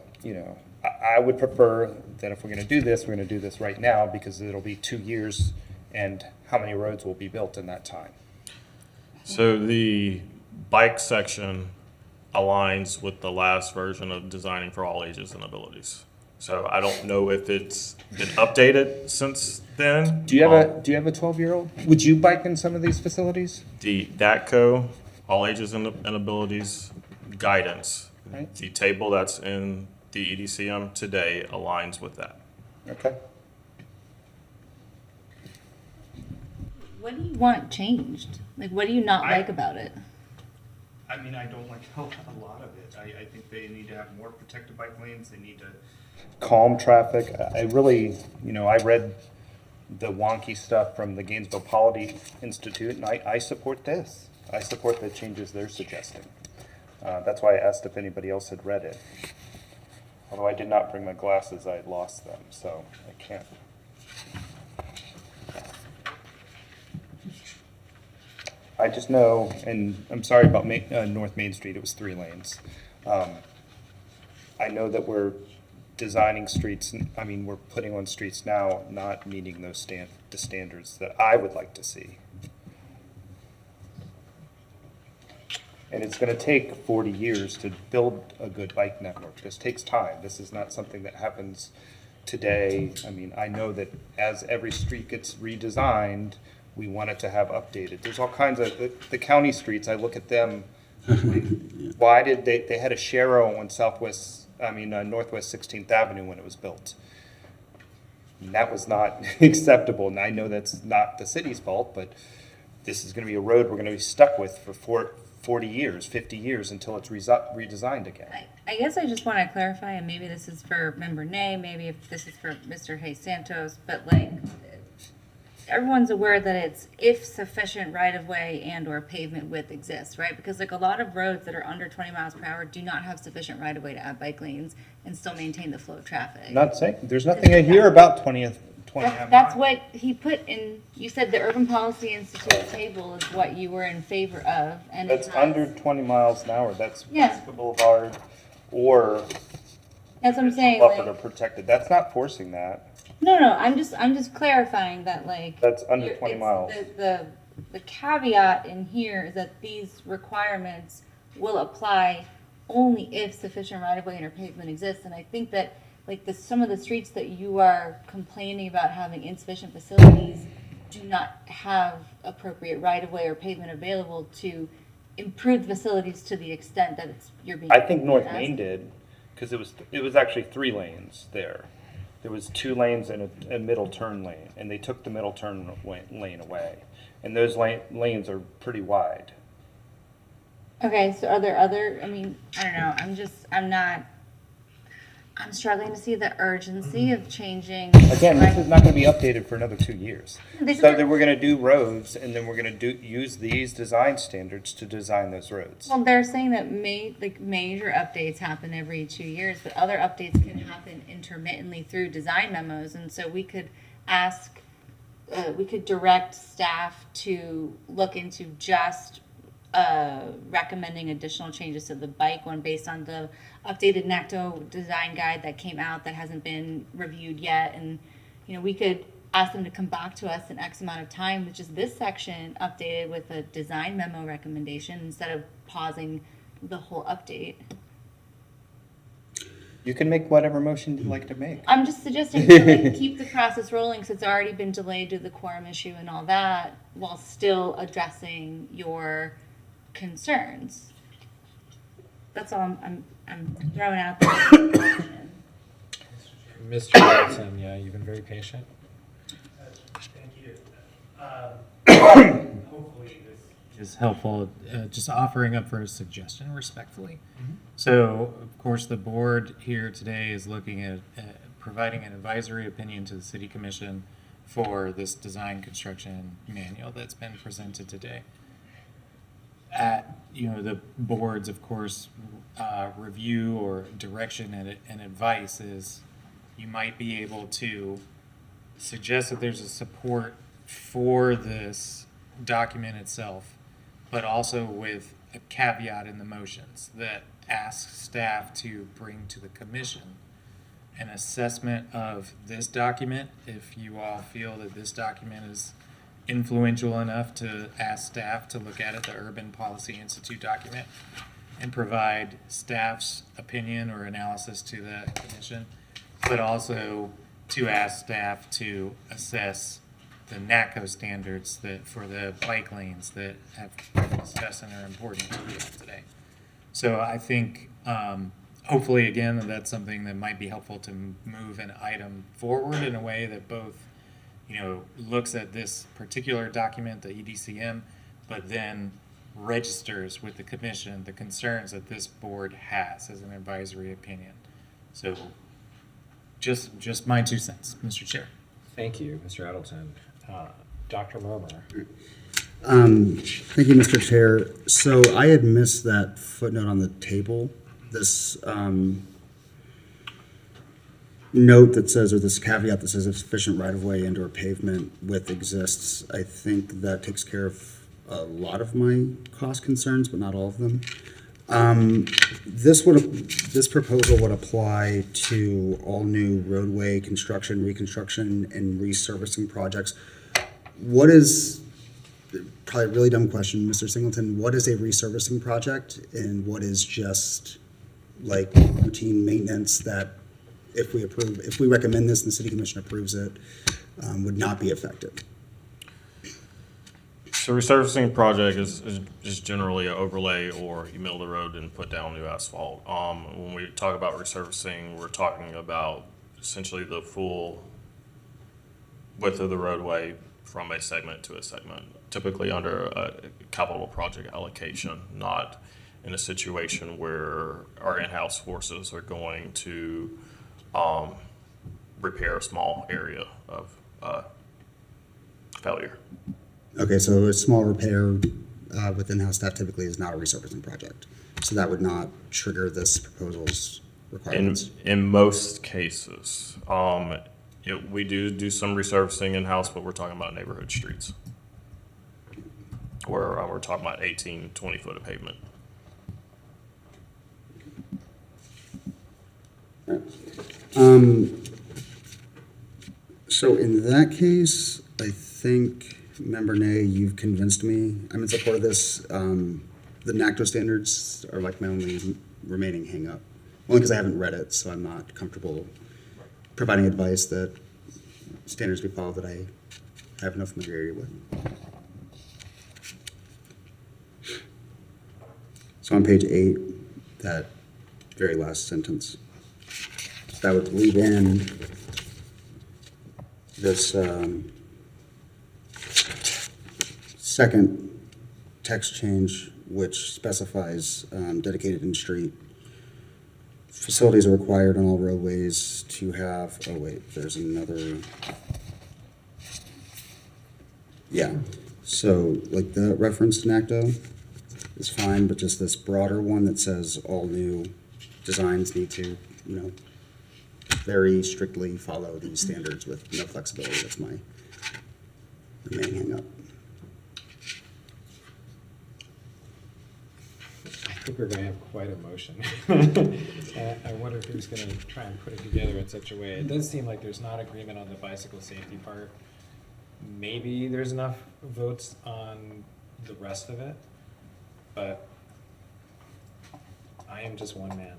I would prefer that if we're going to do this, we're going to do this right now because it'll be 2 years and how many roads will be built in that time. So the bike section aligns with the last version of Designing for All Ages and Abilities. So I don't know if it's been updated since then. Do you have a 12-year-old? Would you bike in some of these facilities? The DATCO, All Ages and Abilities guidance, right. The table that's in the EDCM today aligns with that. Okay. What do you want changed? What do you not like about it? I mean, I don't like a lot of it. I think they need to have more protected bike lanes. They need to calm traffic. I really, I read the wonky stuff from the Gainesville Polity Institute, and I support this. I support the changes they're suggesting. That's why I asked if anybody else had read it. Although I did not bring my glasses, I had lost them, so I can't. I just know, and I'm sorry about North Main Street, it was 3 lanes. I know that we're designing streets, I mean, we're putting on streets now not meeting those the standards that I would like to see. And it's gonna take 40 years to build a good bike network. This takes time. This is not something that happens today. I mean, I know that as every street gets redesigned, we want it to have updated. There's all kinds of, the county streets, I look at them, why did they had a Shero on Northwest 16th Avenue when it was built. And that was not acceptable, and I know that's not the city's fault, but this is gonna be a road we're gonna be stuck with for 40 years, 50 years until it's redesigned again. I guess I just want to clarify, and maybe this is for Member Nay, maybe if this is for Mr. Hayes Santos, but like, everyone's aware that it's if sufficient right-of-way and or pavement width exists, right? Because like a lot of roads that are under 20 miles per hour do not have sufficient right-of-way to add bike lanes and still maintain the flow of traffic. Not saying, there's nothing in here about 20. That's what he put in, you said the Urban Policy Institute table is what you were in favor of, and That's under 20 miles an hour, that's Yes. the boulevard or that's what I'm saying. buffered or Like, protected, that's not forcing that. no, I'm just clarifying that like That's under you're- 20 it's miles. The caveat in here is that these requirements will apply only if sufficient right-of-way and or pavement exists, and I think that like some of the streets that you are complaining about having insufficient facilities do not have appropriate right-of-way or pavement available to improve the facilities to the extent that you're being. I think North asked. Main did, because it was actually 3 lanes there. There was 2 lanes and a middle turn lane, and they took the middle turn lane away. And those lanes are pretty wide. Okay, so are there other, I mean, I don't know, I'm struggling to see the urgency of changing. Again, this is not gonna be updated for another 2 years. This is So a- then we're gonna do roads, and then we're gonna use these design standards to design those roads. Well, they're saying that major updates happen every 2 years, but other updates can happen intermittently through design memos, and so we could direct staff to look into just recommending additional changes to the bike one based on the updated NACTO design guide that came out that hasn't been reviewed yet. And, we could ask them to come back to us in X amount of time with just this section updated with a design memo recommendation instead of pausing the whole update. You can make whatever motion you'd like to make. I'm just suggesting to keep the process rolling because it's already been delayed due to the quorum issue and all that, while still addressing your concerns. That's all I'm throwing out there. Mr. Johnson, yeah, you've been very patient. Thank you. Hopefully this is helpful. Just offering up for a suggestion respectfully. So, of course, the board here today is looking at providing an advisory opinion to the City Commission for this design construction manual that's been presented today. The board's, of course, review or direction and advice is you might be able to suggest that there's a support for this document itself, but also with a caveat in the motions that asks staff to bring to the commission an assessment of this document. If you all feel that this document is influential enough to ask staff to look at it, the Urban Policy Institute document, and provide staff's opinion or analysis to the commission, but also to ask staff to assess the NACO standards that for the bike lanes that have been discussed and are important to you today. So I think hopefully again that's something that might be helpful to move an item forward in a way that both looks at this particular document, the EDCM, but then registers with the commission the concerns that this board has as an advisory opinion. So just my 2 cents, Mr. Chair. Thank you, Mr. Adelton. Dr. Murmur. Thank you, Mr. Chair. So I had missed that footnote on the table. This note that says, or this caveat that says if sufficient right-of-way and or pavement width exists, I think that takes care of a lot of my cost concerns, but not all of them. This proposal would apply to all new roadway construction, reconstruction, and resurfacing projects. What is, probably a really dumb question, Mr. Singleton, what is a resurfacing project and what is just like routine maintenance that if we recommend this and the city commission approves it, would not be affected? So resurfacing project is generally an overlay or you mill the road and put down new asphalt. When we talk about resurfacing, we're talking about essentially the full width of the roadway from a segment to a segment, typically under a capital project allocation, not in a situation where our in-house forces are going to repair a small area of failure. Okay, so a small repair with in-house staff typically is not a resurfacing project. So that would not trigger this proposal's requirements. In most cases, we do some resurfacing in-house, but we're talking about neighborhood streets where we're talking about 18, 20 foot of pavement. So in that case, I think, Member Nay, you've convinced me. I'm in support of this. The NACTO standards are like my only remaining hang-up. Only because I haven't read it, so I'm not comfortable providing advice that standards be followed that I have no familiarity with. So on page 8, that very last sentence, that would leave in this second text change, which specifies dedicated in-street facilities are required on all roadways to have, oh wait, there's another, yeah. So like the reference to NACTO is fine, but just this broader one that says all new designs need to, very strictly follow these standards with no flexibility. That's my main hang up. I think we're going to have quite a motion. I wonder who's going to try and put it together in such a way. It does seem like there's not agreement on the bicycle safety part. Maybe there's enough votes on the rest of it, but I am just one man.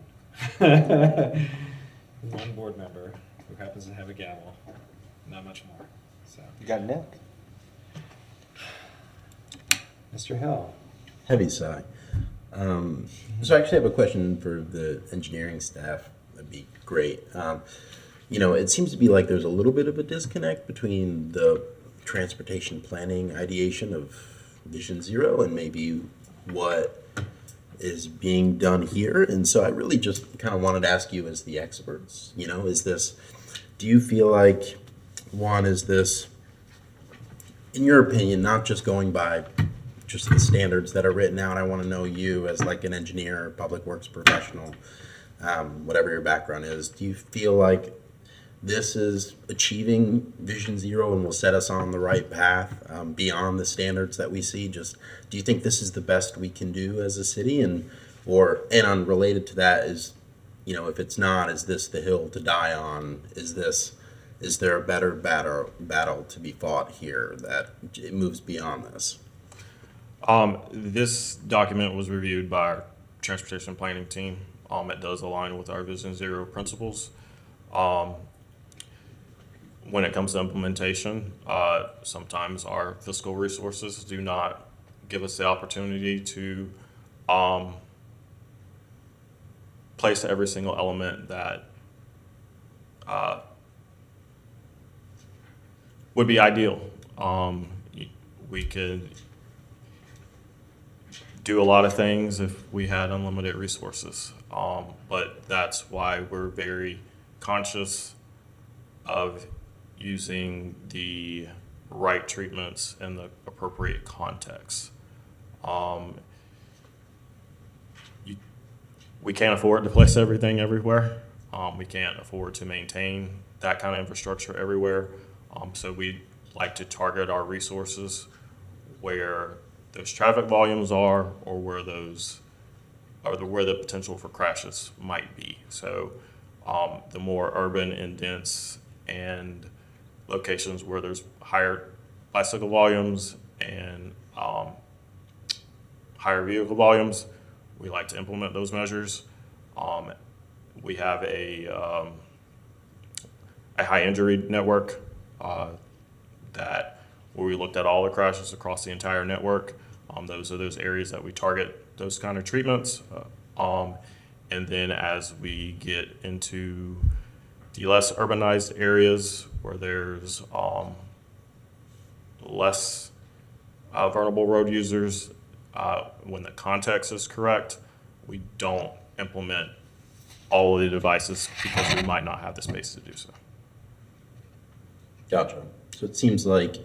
One board member who happens to have a gavel, not much more. So You got Nick? Mr. Hill. Heavy sigh. So I actually have a question for the engineering staff. That'd be great. It seems to be like there's a little bit of a disconnect between the transportation planning ideation of Vision Zero and maybe what is being done here. And so I really just kind of wanted to ask you as the experts, do you feel like, is this, in your opinion, not just going by just the standards that are written out, I want to know you as like an engineer, public works professional, whatever your background is, do you feel like this is achieving Vision Zero and will set us on the right path beyond the standards that we see? Just, do you think this is the best we can do as a city? And unrelated to that is, if it's not, is this the hill to die on? Is there a better battle to be fought here that it moves beyond this? This document was reviewed by our transportation planning team. It does align with our Vision Zero principles. When it comes to implementation, sometimes our fiscal resources do not give us the opportunity to place every single element that would be ideal. We could do a lot of things if we had unlimited resources, but that's why we're very conscious of using the right treatments in the appropriate context. We can't afford to place everything everywhere. We can't afford to maintain that kind of infrastructure everywhere. So we like to target our resources where those traffic volumes are or where those where the potential for crashes might be. So the more urban and dense and locations where there's higher bicycle volumes and higher vehicle volumes, we like to implement those measures. We have a high injury network that where we looked at all the crashes across the entire network. Those are those areas that we target those kind of treatments. And then as we get into the less urbanized areas where there's less vulnerable road users, when the context is correct, we don't implement all of the devices because we might not have the space to do so. Gotcha. So it seems like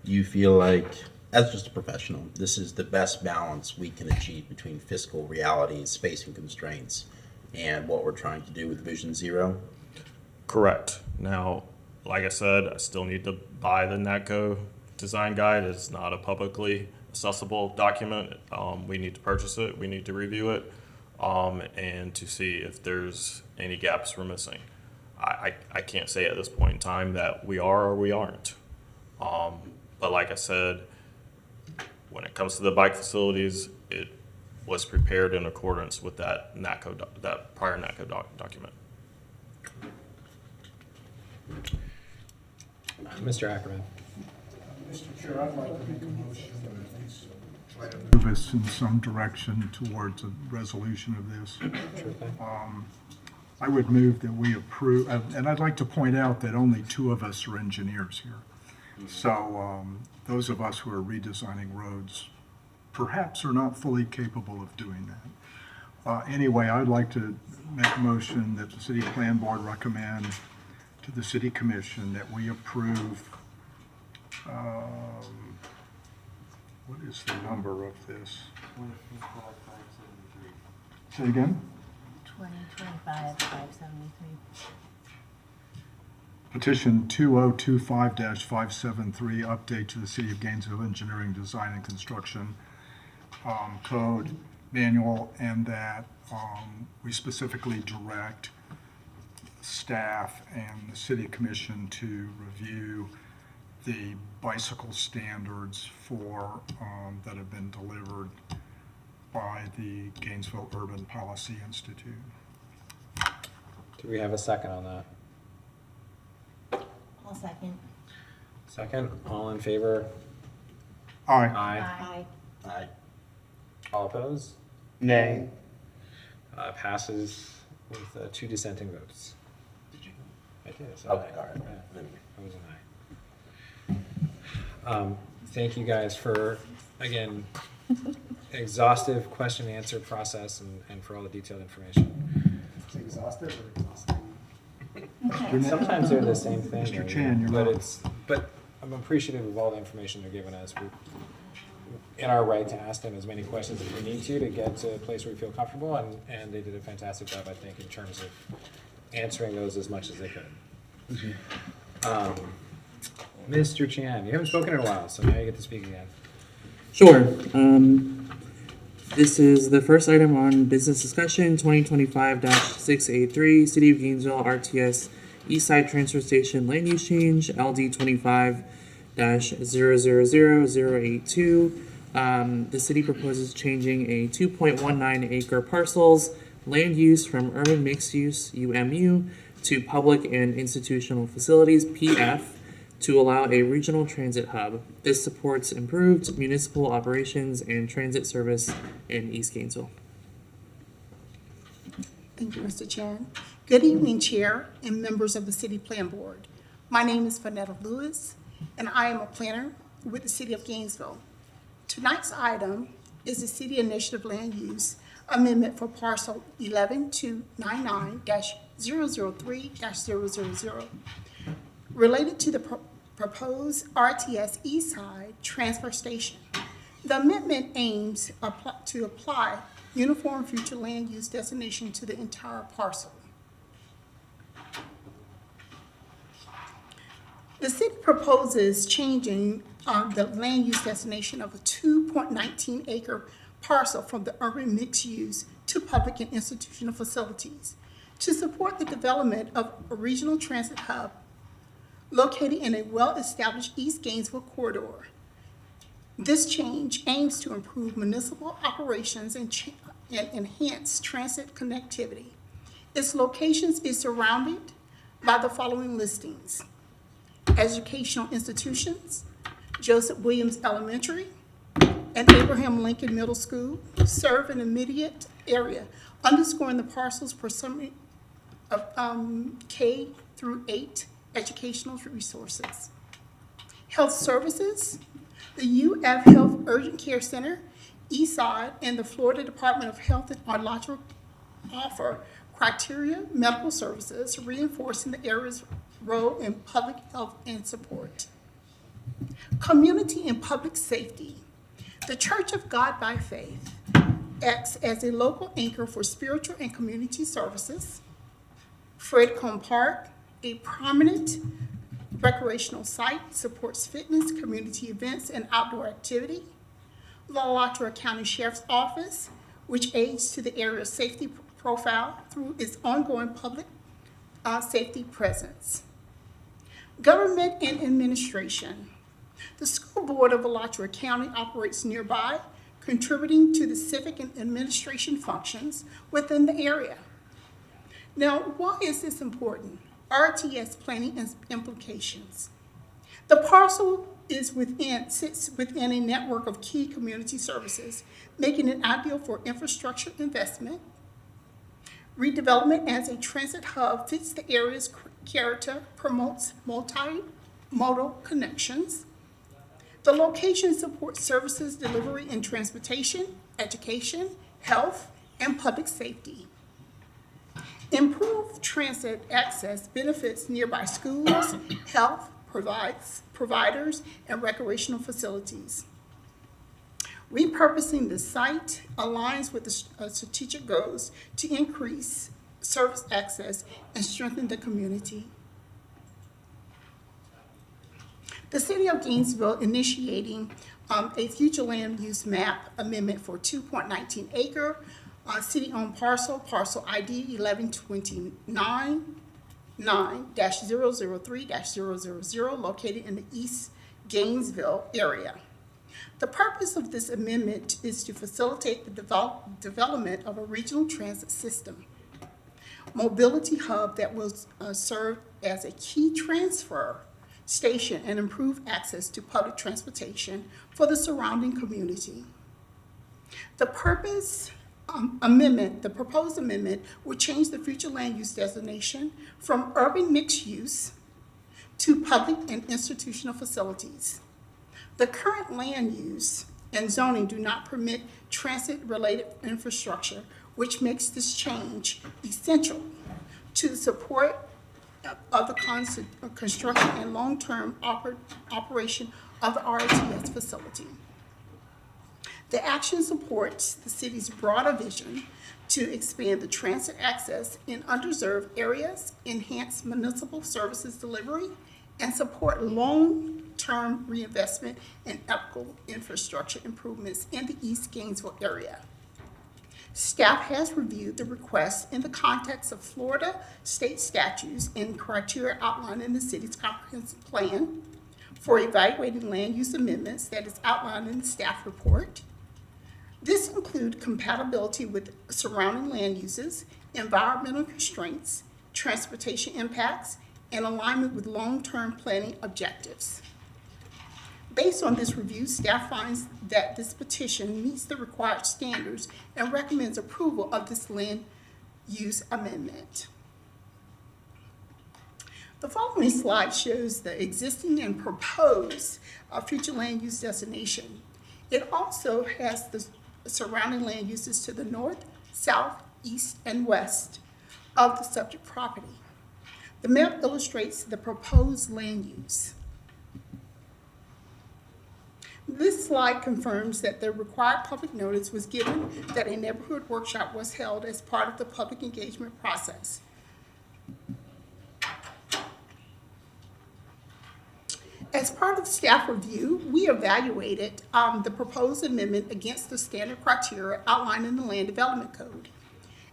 you feel like, as just a professional, this is the best balance we can achieve between fiscal realities, spacing constraints, and what we're trying to do with Vision Zero? Correct. Now, like I said, I still need to buy the NATCO design guide. It's not a publicly accessible document. We need to purchase it. We need to review it and to see if there's any gaps we're missing. I can't say at this point in time that we are or we aren't. But like I said, when it comes to the bike facilities, it was prepared in accordance with that NATCO, that prior NATCO document. Mr. Ackerman. Mr. Chair, I'd like to make a motion to at least try to move us in some direction towards a resolution of this. Sure thing. I would move that we approve, and I'd like to point out that only 2 of us are engineers here. So those of us who are redesigning roads perhaps are not fully capable of doing that. Anyway, I'd like to make a motion that the City Plan Board recommend to the City Commission that we approve, what is the number of this? Say again? 2025-573. Petition 2025-573, update to the City of Gainesville Engineering Design and Construction Code Manual, and that we specifically direct staff and the City Commission to review the bicycle standards for that have been delivered by the Gainesville Urban Policy Institute. Do we have a second on that? I'll second. Second, all in favor? Aye. Aye. Aye. All opposed? Nay. Passes with 2 dissenting votes. Did you? I did. So Okay, aye. all right. Yeah, I was an aye. Thank you guys for, again, exhaustive question and answer process and for all the detailed information. Is it exhaustive or exhausting? Sometimes they're the same thing. Mr. Chan, you're up. But I'm appreciative of all the information they're giving us. We're in our right to ask them as many questions as we need to get to a place where we feel comfortable, and they did a fantastic job, I think, in terms of answering those as much as they could. Mr. Chan, you haven't spoken in a while, so now you get to speak again. Sure. This is the first item on business discussion, 2025-683, City of Gainesville RTS Eastside Transfer Station Land Use Change, LD 25-000082. The city proposes changing a 2.19 acre parcels land use from urban mixed use, UMU, to public and institutional facilities, PF, to allow a regional transit hub. This supports improved municipal operations and transit service in East Gainesville. Thank you, Mr. Chan. Good evening, Chair and members of the City Plan Board. My name is Vanetta Lewis, and I am a planner with the City of Gainesville. Tonight's item is the City Initiative Land Use Amendment for Parcel 11299-003-000, related to the proposed RTS Eastside Transfer Station. The amendment aims to apply uniform future land use designation to the entire parcel. The city proposes changing the land use destination of a 2.19 acre parcel from the urban mixed use to public and institutional facilities to support the development of a regional transit hub located in a well-established East Gainesville corridor. This change aims to improve municipal operations and enhance transit connectivity. Its locations is surrounded by the following listings: educational institutions, Joseph Williams Elementary, and Abraham Lincoln Middle School serve an immediate area, underscoring the parcel's proximity of K through 8 educational resources. Health services, the UF Health Urgent Care Center, Eastside, and the Florida Department of Health and Arlotra offer criteria medical services, reinforcing the area's role in public health and support. Community and public safety. The Church of God by Faith acts as a local anchor for spiritual and community services. Fred Cone Park, a prominent recreational site, supports fitness, community events, and outdoor activity. The Alachua County Sheriff's Office, which aids to the area's safety profile through its ongoing public safety presence. Government and administration. The School Board of Alachua County operates nearby, contributing to the civic and administration functions within the area. Now, why is this important? RTS planning and implications. The parcel sits within a network of key community services, making it ideal for infrastructure investment. Redevelopment as a transit hub fits the area's character, promotes multimodal connections. The location supports services delivery in transportation, education, health, and public safety. Improved transit access benefits nearby schools, health providers, and recreational facilities. Repurposing the site aligns with the strategic goals to increase service access and strengthen the community. The City of Gainesville initiating a future land use map amendment for 2.19 acre city-owned parcel ID 1129-9-003-000 located in the East Gainesville area. The purpose of this amendment is to facilitate the development of a regional transit system, mobility hub that will serve as a key transfer station and improve access to public transportation for the surrounding community. The proposed amendment would change the future land use designation from urban mixed use to public and institutional facilities. The current land use and zoning do not permit transit-related infrastructure, which makes this change essential to the support of the construction and long-term operation of the RTS facility. The action supports the city's broader vision to expand the transit access in underserved areas, enhance municipal services delivery, and support long-term reinvestment in ethical infrastructure improvements in the East Gainesville area. Staff has reviewed the request in the context of Florida state statutes and criteria outlined in the city's comprehensive plan for evaluating land use amendments that is outlined in the staff report. This includes compatibility with surrounding land uses, environmental constraints, transportation impacts, and alignment with long-term planning objectives. Based on this review, staff finds that this petition meets the required standards and recommends approval of this land use amendment. The following slide shows the existing and proposed future land use destination. It also has the surrounding land uses to the north, south, east, and west of the subject property. The map illustrates the proposed land use. This slide confirms that the required public notice was given that a neighborhood workshop was held as part of the public engagement process. As part of the staff review, we evaluated the proposed amendment against the standard criteria outlined in the Land Development Code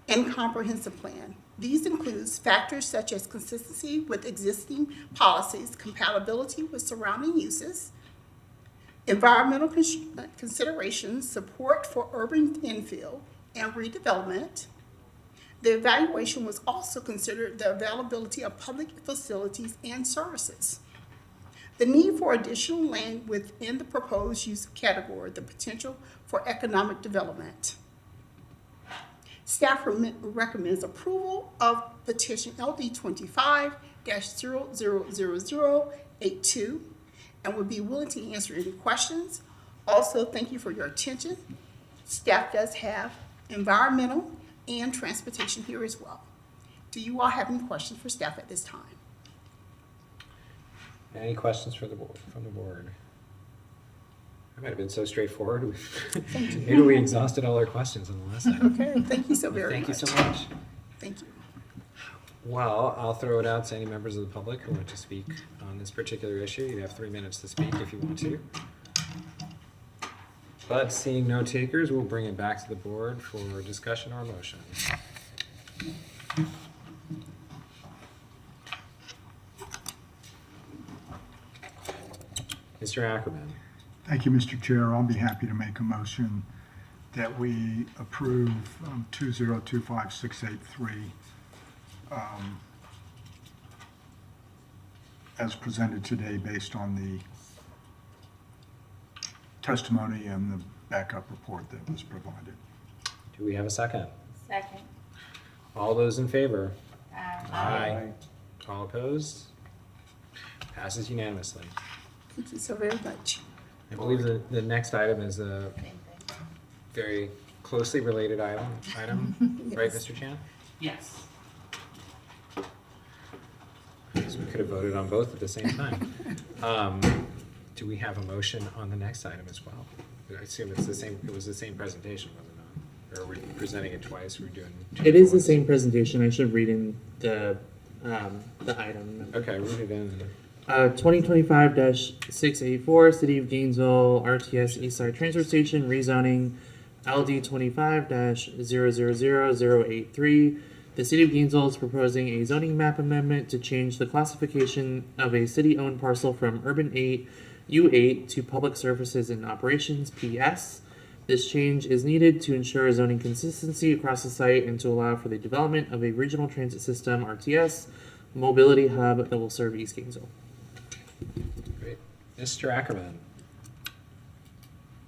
and Comprehensive Plan. These include factors such as consistency with existing policies, compatibility with surrounding uses, environmental considerations, support for urban infill and redevelopment. The evaluation was also considered the availability of public facilities and services, the need for additional land within the proposed use category, the potential for economic development. Staff recommends approval of petition LD 25-000082 and would be willing to answer any questions. Also, thank you for your attention. Staff does have environmental and transportation here as well. Do you all have any questions for staff at this time? Any questions for the board, from the board? That might have been so straightforward. Maybe we exhausted all our questions on the last item. Okay, thank you so very Thank much. you so much. Thank you. Well, I'll throw it out to any members of the public who want to speak on this particular issue. You have 3 minutes to speak if you want to. But seeing no takers, we'll bring it back to the board for discussion or motion. Mr. Ackerman. Thank you, Mr. Chair. I'll be happy to make a motion that we approve 2025683 as presented today based on the testimony and the backup report that was provided. Do we have a second? Second. All those in favor? Aye. All opposed? Passes unanimously. Thank you so very much. I believe the next item is a very closely related item, right, Mr. Chan? Yes. So we could have voted on both at the same time. Do we have a motion on the next item as well? I assume it's the same. It was the same presentation, was it not? Or are we presenting it twice? We're doing. It is the same presentation. I should read in the item. Okay, read it in. 2025-684, City of Gainesville, RTS Eastside Transfer Station, rezoning LD 25-000083. The City of Gainesville is proposing a zoning map amendment to change the classification of a city-owned parcel from Urban 8, U8 to Public Services and Operations, PS. This change is needed to ensure zoning consistency across the site and to allow for the development of a regional transit system, RTS, mobility hub that will serve East Gainesville. Great. Mr. Ackerman.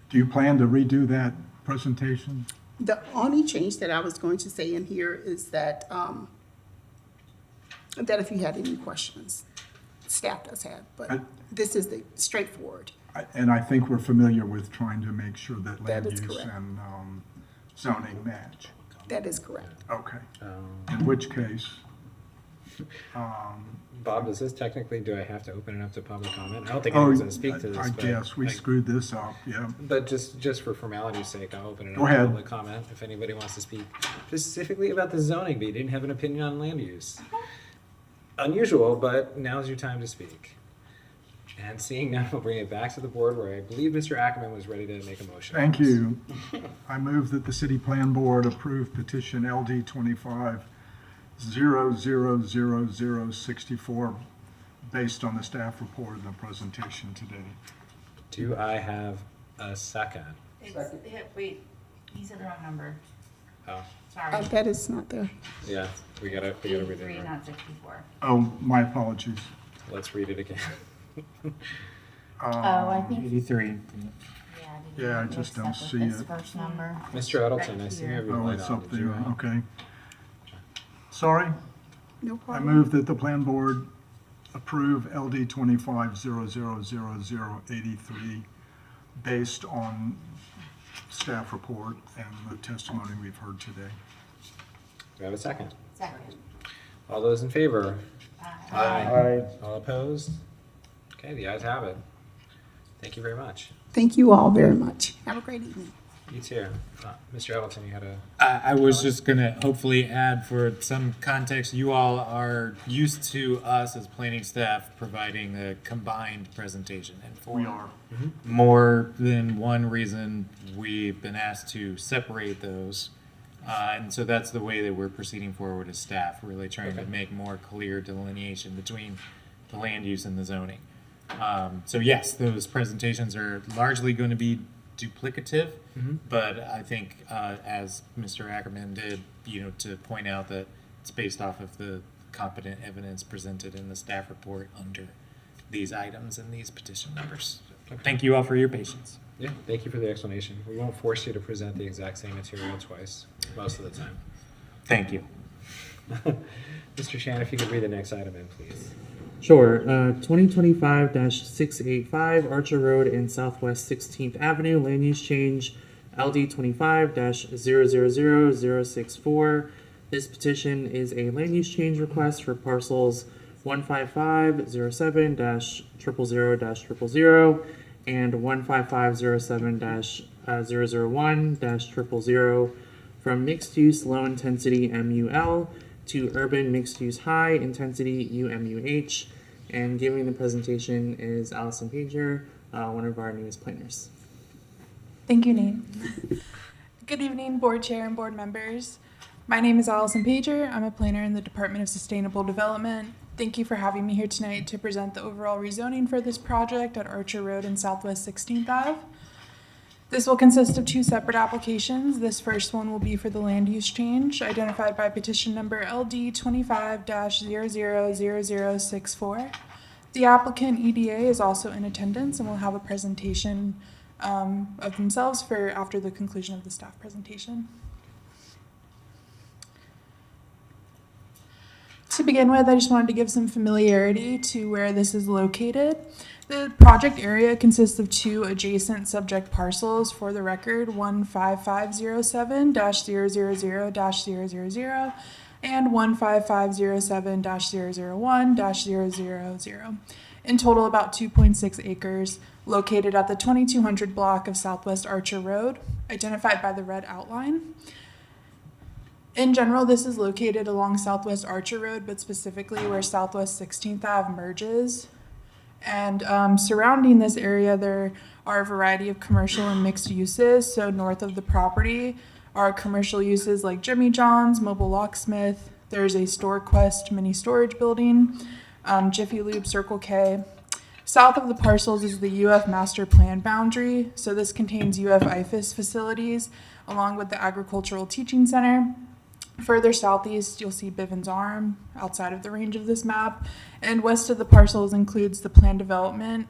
Do you plan to redo that presentation? The only change that I was going to say in here is that that if you had any questions, staff does have, but this is the straightforward. And I think we're familiar with trying to make sure that land That is use correct. and zoning match. That is correct. Okay. In which case, Bob, does this technically, do I have to open it up to public comment? I don't think anyone's going to speak to this. I but guess we screwed this up, yeah. But just for formality's sake, I'll open it Go up to ahead. public comment if anybody wants to speak specifically about the zoning, but you didn't have an opinion on land use. Unusual, but now's your time to speak. And seeing none, we'll bring it back to the board where I believe Mr. Ackerman was ready to make a motion. Thank you. I move that the City Plan Board approve petition LD 25-000064 based on the staff report and the presentation today. Do I have a second? Wait, you said the wrong number. Oh, Sorry. That is not there. yeah, we gotta read it. 83, not 64. Oh, my apologies. Let's read it again. I think. 83. Yeah, I just don't see it. First number. Mr. Edelton, I see you have your Oh, light it's on. up Did you, there, okay. Sorry, No I problem. move that the Plan Board approve LD 25-000083 based on staff report and the testimony we've heard today. Do I have a second? Second. All those in favor? Aye. All opposed? Okay, the ayes have it. Thank you very much. Thank you all very much. Have a great evening. You too. Mr. Edelson, you had a... I was just gonna hopefully add for some context, you all are used to us as planning staff providing a combined presentation. And for We are. more than one reason, we've been asked to separate those. And so that's the way that we're proceeding forward as staff, really trying to make more clear delineation between the land use and the zoning. So yes, those presentations are largely going to be duplicative, but I think as Mr. Ackerman did, to point out that it's based off of the competent evidence presented in the staff report under these items and these petition numbers. So thank you all for your patience. Yeah, thank you for the explanation. We won't force you to present the exact same material twice, most of the time. Thank you. Mr. Chan, if you could read the next item in, please. Sure. 2025-685 Archer Road and Southwest 16th Avenue, land use change LD 25-000064. This petition is a land use change request for parcels 15507-000-000 and 15507-001-000 from mixed use low intensity MUL to urban mixed use high intensity UMUH. And giving the presentation is Allison Pager, one of our newest planners. Thank you, Nate. Good evening, board chair and board members. My name is Allison Pager. I'm a planner in the Department of Sustainable Development. Thank you for having me here tonight to present the overall rezoning for this project at Archer Road and Southwest 16th Ave. This will consist of two separate applications. This first one will be for the land use change identified by petition number LD 25-000064. The applicant EDA is also in attendance and will have a presentation of themselves for after the conclusion of the staff presentation. To begin with, I just wanted to give some familiarity to where this is located. The project area consists of two adjacent subject parcels. For the record, 15507-000-000 and 15507-001-000. In total, about 2.6 acres, located at the 2200 block of Southwest Archer Road, identified by the red outline. In general, this is located along Southwest Archer Road, but specifically where Southwest 16th Ave merges. And surrounding this area, there are a variety of commercial and mixed uses. So north of the property are commercial uses like Jimmy John's, Mobile Locksmith. There's a StoreQuest mini storage building, Jiffy Lube, Circle K. South of the parcels is the UF master plan boundary. So this contains UF IFAS facilities along with the Agricultural Teaching Center. Further southeast, you'll see Bivens Arm outside of the range of this map. And west of the parcels includes the planned development,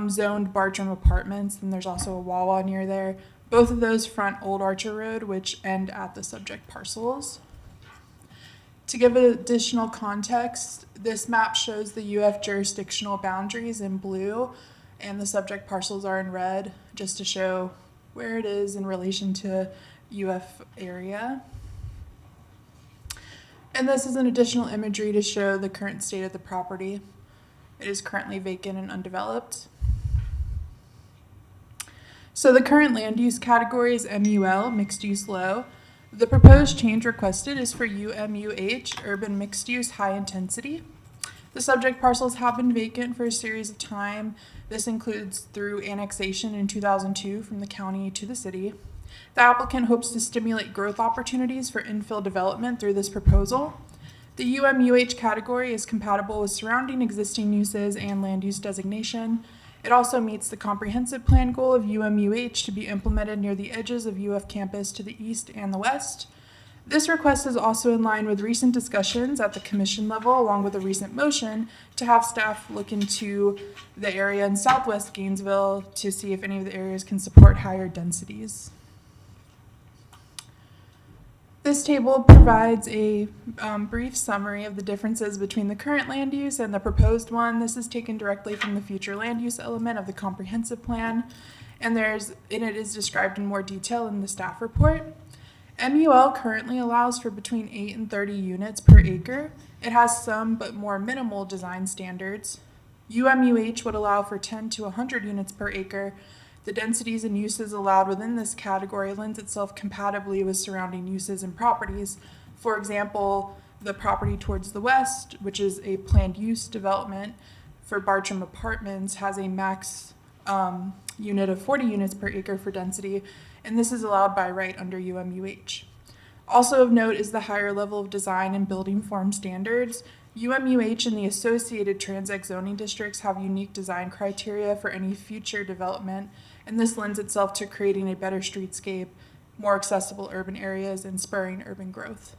zoned Bartram Apartments, and there's also a Wawa near there. Both of those front Old Archer Road, which end at the subject parcels. To give additional context, this map shows the UF jurisdictional boundaries in blue, and the subject parcels are in red, just to show where it is in relation to UF area. And this is an additional imagery to show the current state of the property. It is currently vacant and undeveloped. So the current land use category is MUL, mixed use low. The proposed change requested is for UMUH, urban mixed use high intensity. The subject parcels have been vacant for a series of time. This includes through annexation in 2002 from the county to the city. The applicant hopes to stimulate growth opportunities for infill development through this proposal. The UMUH category is compatible with surrounding existing uses and land use designation. It also meets the comprehensive plan goal of UMUH to be implemented near the edges of UF campus to the east and the west. This request is also in line with recent discussions at the commission level, along with a recent motion to have staff look into the area in Southwest Gainesville to see if any of the areas can support higher densities. This table provides a brief summary of the differences between the current land use and the proposed one. This is taken directly from the future land use element of the comprehensive plan, and it is described in more detail in the staff report. MUL currently allows for between 8 and 30 units per acre. It has some but more minimal design standards. UMUH would allow for 10 to 100 units per acre. The densities and uses allowed within this category lends itself compatibly with surrounding uses and properties. For example, the property towards the west, which is a planned use development for Bartram Apartments, has a max unit of 40 units per acre for density, and this is allowed by right under UMUH. Also of note is the higher level of design and building form standards. UMUH and the associated Transit zoning districts have unique design criteria for any future development, and this lends itself to creating a better streetscape, more accessible urban areas, and spurring urban growth.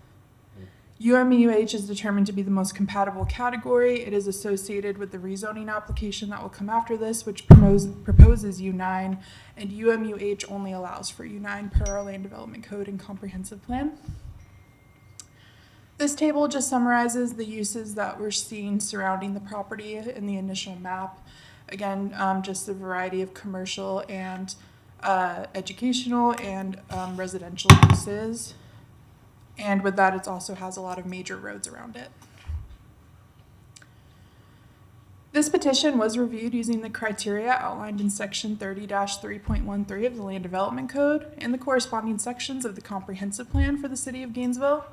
UMUH is determined to be the most compatible category. It is associated with the rezoning application that will come after this, which proposes U9, and UMUH only allows for U9 per our Land Development Code and Comprehensive Plan. This table just summarizes the uses that we're seeing surrounding the property in the initial map. Again, just a variety of commercial and educational and residential uses. And with that, it also has a lot of major roads around it. This petition was reviewed using the criteria outlined in section 30-3.13 of the Land Development Code and the corresponding sections of the Comprehensive Plan for the City of Gainesville.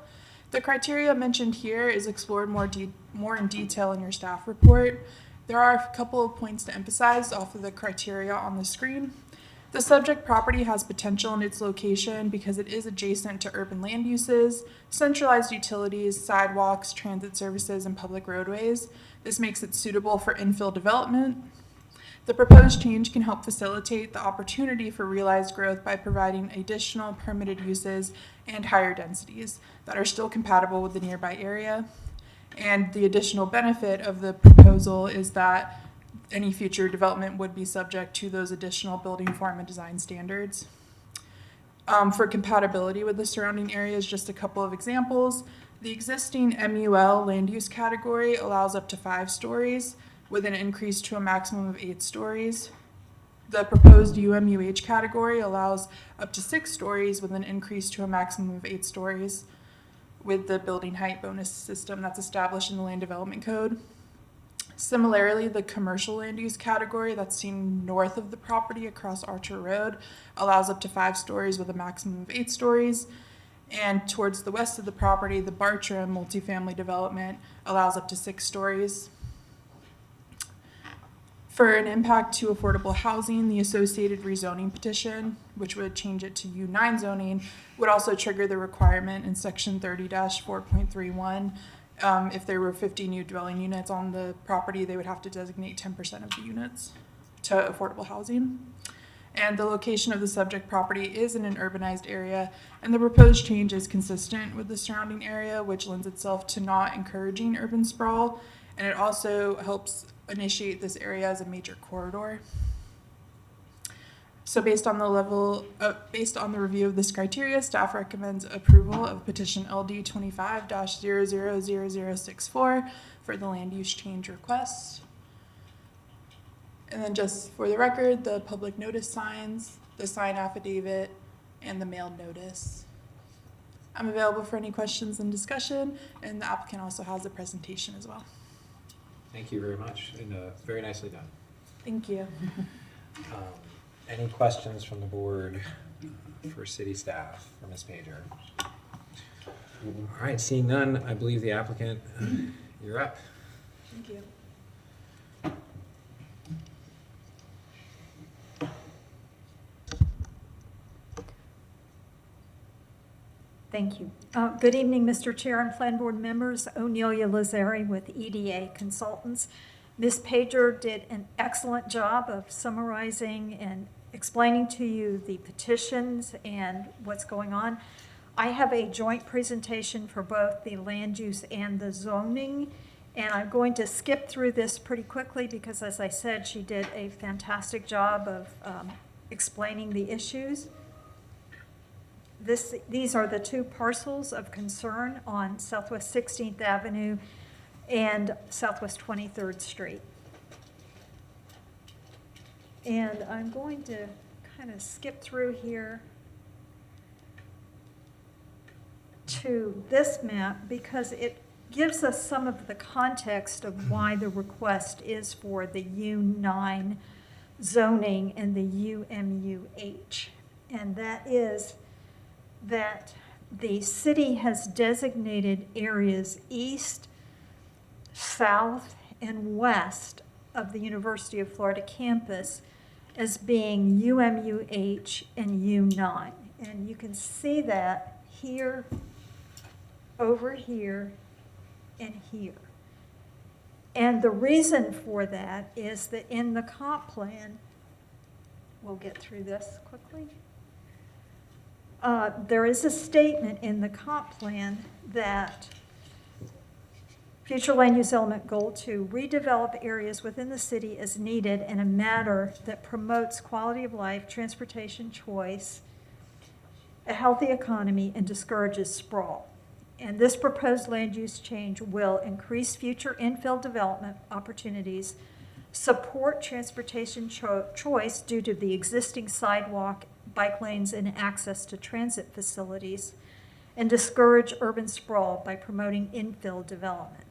The criteria mentioned here is explored more in detail in your staff report. There are a couple of points to emphasize off of the criteria on the screen. The subject property has potential in its location because it is adjacent to urban land uses, centralized utilities, sidewalks, transit services, and public roadways. This makes it suitable for infill development. The proposed change can help facilitate the opportunity for realized growth by providing additional permitted uses and higher densities that are still compatible with the nearby area. And the additional benefit of the proposal is that any future development would be subject to those additional building form and design standards. For compatibility with the surrounding areas, just a couple of examples. The existing MUL land use category allows up to 5 stories with an increase to a maximum of 8 stories. The proposed UMUH category allows up to 6 stories with an increase to a maximum of 8 stories with the building height bonus system that's established in the Land Development Code. Similarly, the commercial land use category that's seen north of the property across Archer Road allows up to 5 stories with a maximum of 8 stories. And towards the west of the property, the Bartram multifamily development allows up to 6 stories. For an impact to affordable housing, the associated rezoning petition, which would change it to U9 zoning, would also trigger the requirement in section 30-4.31. If there were 50 new dwelling units on the property, they would have to designate 10% of the units to affordable housing. And the location of the subject property is in an urbanized area, and the proposed change is consistent with the surrounding area, which lends itself to not encouraging urban sprawl, and it also helps initiate this area as a major corridor. So based on the review of this criteria, staff recommends approval of petition LD 25-000064 for the land use change request. And then just for the record, the public notice signs, the sign affidavit, and the mailed notice. I'm available for any questions and discussion, and the applicant also has a presentation as well. Thank you very much, and very nicely done. Thank you. Any questions from the board for city staff, for Ms. Pager? All right, seeing none, I believe the applicant, you're up. Thank you. Thank you. Good evening, Mr. Chair and Plan Board members. O'Nelia Lazari with EDA Consultants. Ms. Pager did an excellent job of summarizing and explaining to you the petitions and what's going on. I have a joint presentation for both the land use and the zoning, and I'm going to skip through this pretty quickly because, as I said, she did a fantastic job of explaining the issues. These are the 2 parcels of concern on Southwest 16th Avenue and Southwest 23rd Street. And I'm going to kind of skip through here to this map because it gives us some of the context of why the request is for the U9 zoning in the UMUH. And that is that the city has designated areas east, south, and west of the University of Florida campus as being UMUH and U9. And you can see that here, over here, and here. And the reason for that is that in the comp plan, we'll get through this quickly. There is a statement in the comp plan that future land use element goal 2, redevelop areas within the city as needed in a manner that promotes quality of life, transportation choice, a healthy economy, and discourages sprawl. And this proposed land use change will increase future infill development opportunities, support transportation choice due to the existing sidewalk, bike lanes, and access to transit facilities, and discourage urban sprawl by promoting infill development.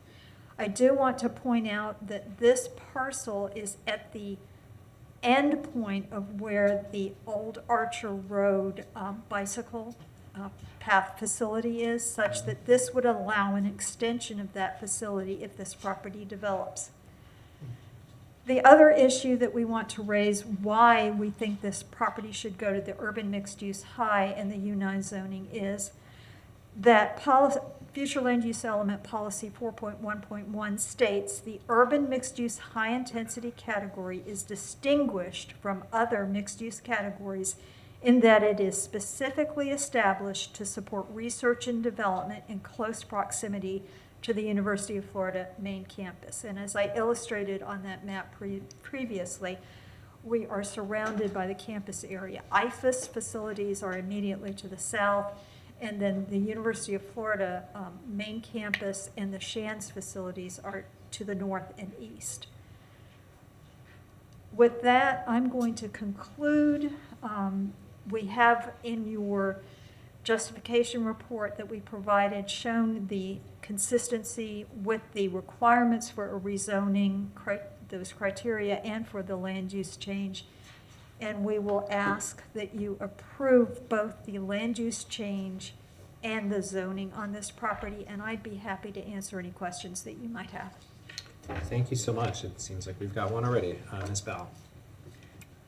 I do want to point out that this parcel is at the end point of where the old Archer Road bicycle path facility is, such that this would allow an extension of that facility if this property develops. The other issue that we want to raise, why we think this property should go to the urban mixed-use high in the U9 zoning, is that future land use element policy 4.1.1 states the urban mixed-use high-intensity category is distinguished from other mixed-use categories in that it is specifically established to support research and development in close proximity to the University of Florida main campus. And as I illustrated on that map previously, we are surrounded by the campus area. IFAS facilities are immediately to the south, and then the University of Florida main campus and the Shands facilities are to the north and east. With that, I'm going to conclude. We have in your justification report that we provided shown the consistency with the requirements for a rezoning, those criteria, and for the land use change. And we will ask that you approve both the land use change and the zoning on this property, and I'd be happy to answer any questions that you might have. Thank you so much. It seems like we've got one already. Ms. Bell.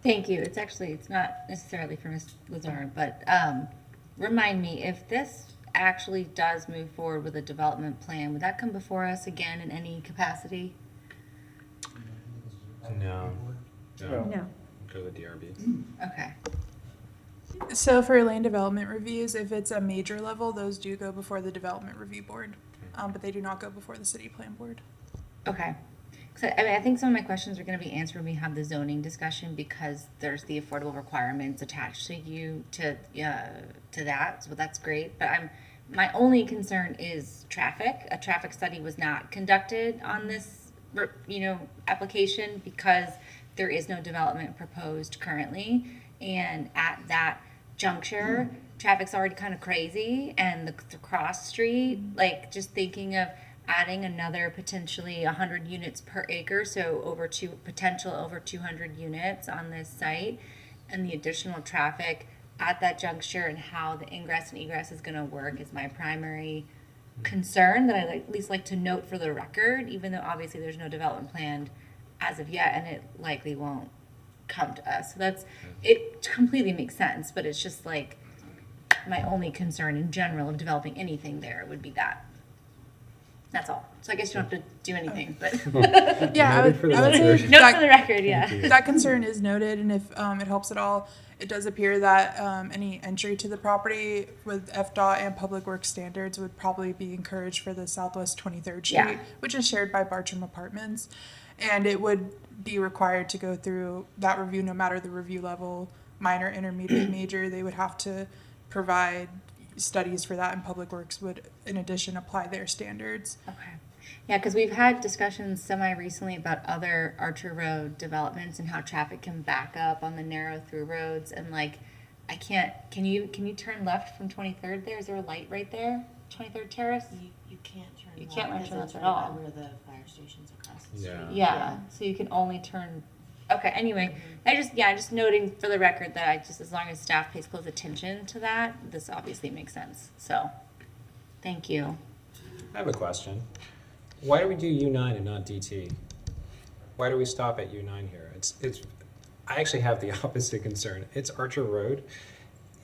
Thank you. It's not necessarily for Ms. Lazar, but remind me, if this actually does move forward with a development plan, would that come before us again in any capacity? No. No. Go to the DRB. Okay. So for land development reviews, if it's a major level, those do go before the development review board, but they do not go before the city plan board. Okay. So, I mean, I think some of my questions are going to be answered when we have the zoning discussion, because there's the affordable requirements attached to that. So that's great. But my only concern is traffic. A traffic study was not conducted on this, application, because there is no development proposed currently. And at that juncture, traffic's already kind of crazy, and the cross street, like just thinking of adding another potentially 100 units per acre, so over 200 units on this site, and the additional traffic at that juncture and how the ingress and egress is going to work is my primary concern that I at least like to note for the record, even though obviously there's no development planned as of yet, and it likely won't come to us. So it completely makes sense, but it's just like my only concern in general of developing anything there would be that. That's all. So I guess you don't have to do anything, but Yeah, I would say note for the record. Yeah, that concern is noted, and if it helps at all, it does appear that any entry to the property with FDOT and Public Works standards would probably be encouraged for the Southwest 23rd Street, which is shared by Bartram Apartments, and it would be required to go through that review no matter the review level, minor, intermediate, major. They would have to provide studies for that, and Public Works would in addition apply their standards. Okay. Yeah, because we've had discussions semi-recently about other Archer Road developments and how traffic can back up on the narrow through roads, and like I can't, can you turn left from 23rd there? Is there a light right there? 23rd Terrace? You can't turn left. You can't turn left at right all. by where the fire station's across the street. Yeah. So you can only turn Okay, anyway, just noting for the record that as long as staff pays close attention to that, this obviously makes sense. So, thank you. I have a question. Why do we do U9 and not DT? Why do we stop at U9 here? I actually have the opposite concern. It's Archer Road.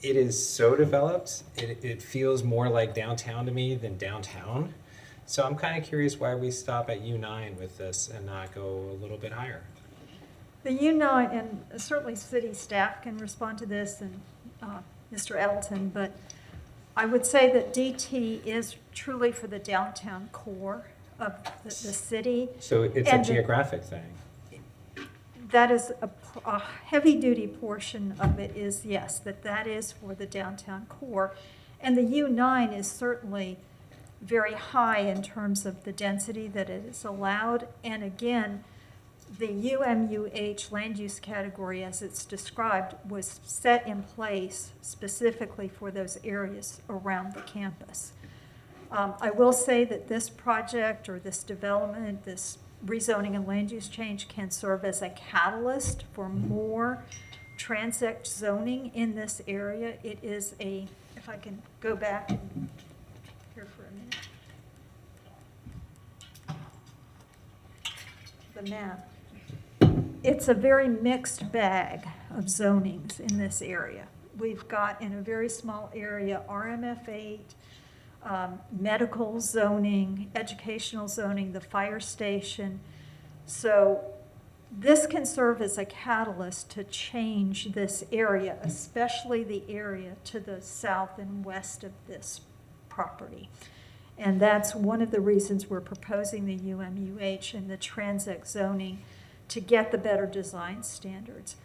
It is so developed. It feels more like downtown to me than downtown. So I'm kind of curious why we stop at U9 with this and not go a little bit higher. The U9, and certainly city staff can respond to this, and Mr. Edelton, but I would say that DT is truly for the downtown core of the city. So it's a geographic thing. That is a heavy-duty portion of it is, yes, that is for the downtown core. And the U9 is certainly very high in terms of the density that it is allowed. And again, the UMUH land use category, as it's described, was set in place specifically for those areas around the campus. I will say that this project or this development, this rezoning and land use change can serve as a catalyst for more transect zoning in this area. It is if I can go back here for a minute. The map. It's a very mixed bag of zonings in this area. We've got in a very small area RMF8, medical zoning, educational zoning, the fire station. So this can serve as a catalyst to change this area, especially the area to the south and west of this property. And that's one of the reasons we're proposing the UMUH and the transect zoning to get the better design standards.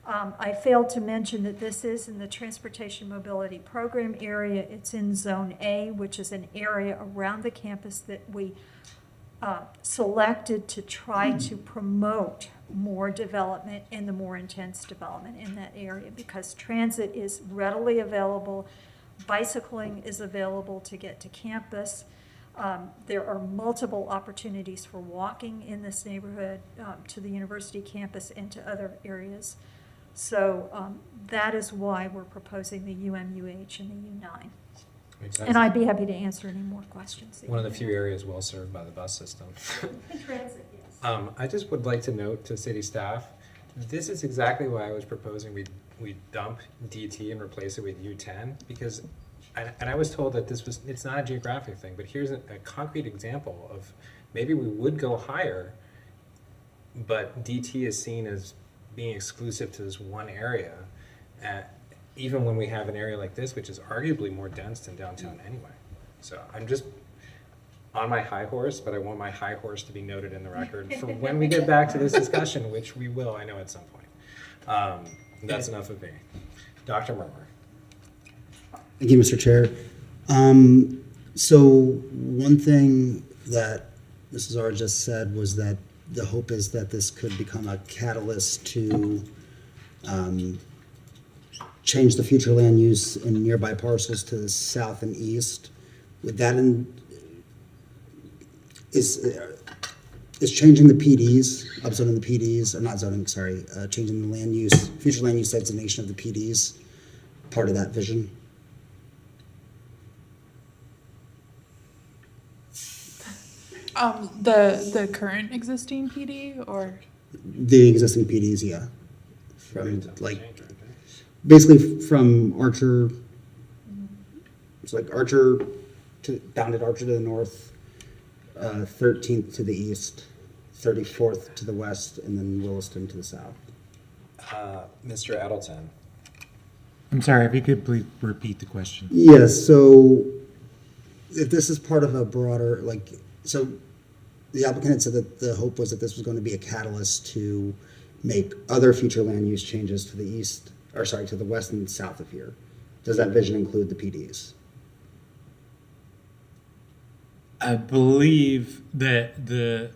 I failed to mention that this is in the Transportation Mobility Program area. It's in Zone A, which is an area around the campus that we selected to try to promote more development and the more intense development in that area, because transit is readily available, bicycling is available to get to campus. There are multiple opportunities for walking in this neighborhood to the university campus and to other areas. So that is why we're proposing the UMUH and the U9. Makes sense. And I'd be happy to answer any more questions. One of the few areas well served by the bus system. Transit, yes. I just would like to note to city staff, this is exactly why I was proposing we dump DT and replace it with U10, because and I was told that it's not a geographic thing, but here's a concrete example of maybe we would go higher, but DT is seen as being exclusive to this one area, even when we have an area like this, which is arguably more dense than downtown anyway. So I'm just on my high horse, but I want my high horse to be noted in the record for when we get back to this discussion, which we will, I know, at some point. That's enough of me. Dr. Murmur. Thank you, Mr. Chair. So one thing that Mrs. R just said was that the hope is that this could become a catalyst to change the future land use in nearby parcels to the south and east. With that, is changing the PDs, upzoning the PDs, or not zoning, sorry, changing the land use, future land use designation of the PDs, part of that vision? The current existing PD or? The existing PDs, yeah. From basically from Archer, it's like Archer bounded Archer to the north, 13th to the east, 34th to the west, and then Williston to the south. Mr. Edelton. I'm sorry, if you could please repeat the question. Yes, so if this is part of a broader, so the applicant had said that the hope was that this was going to be a catalyst to make other future land use changes to the east, or sorry, to the west and south of here. Does that vision include the PDs? I believe that the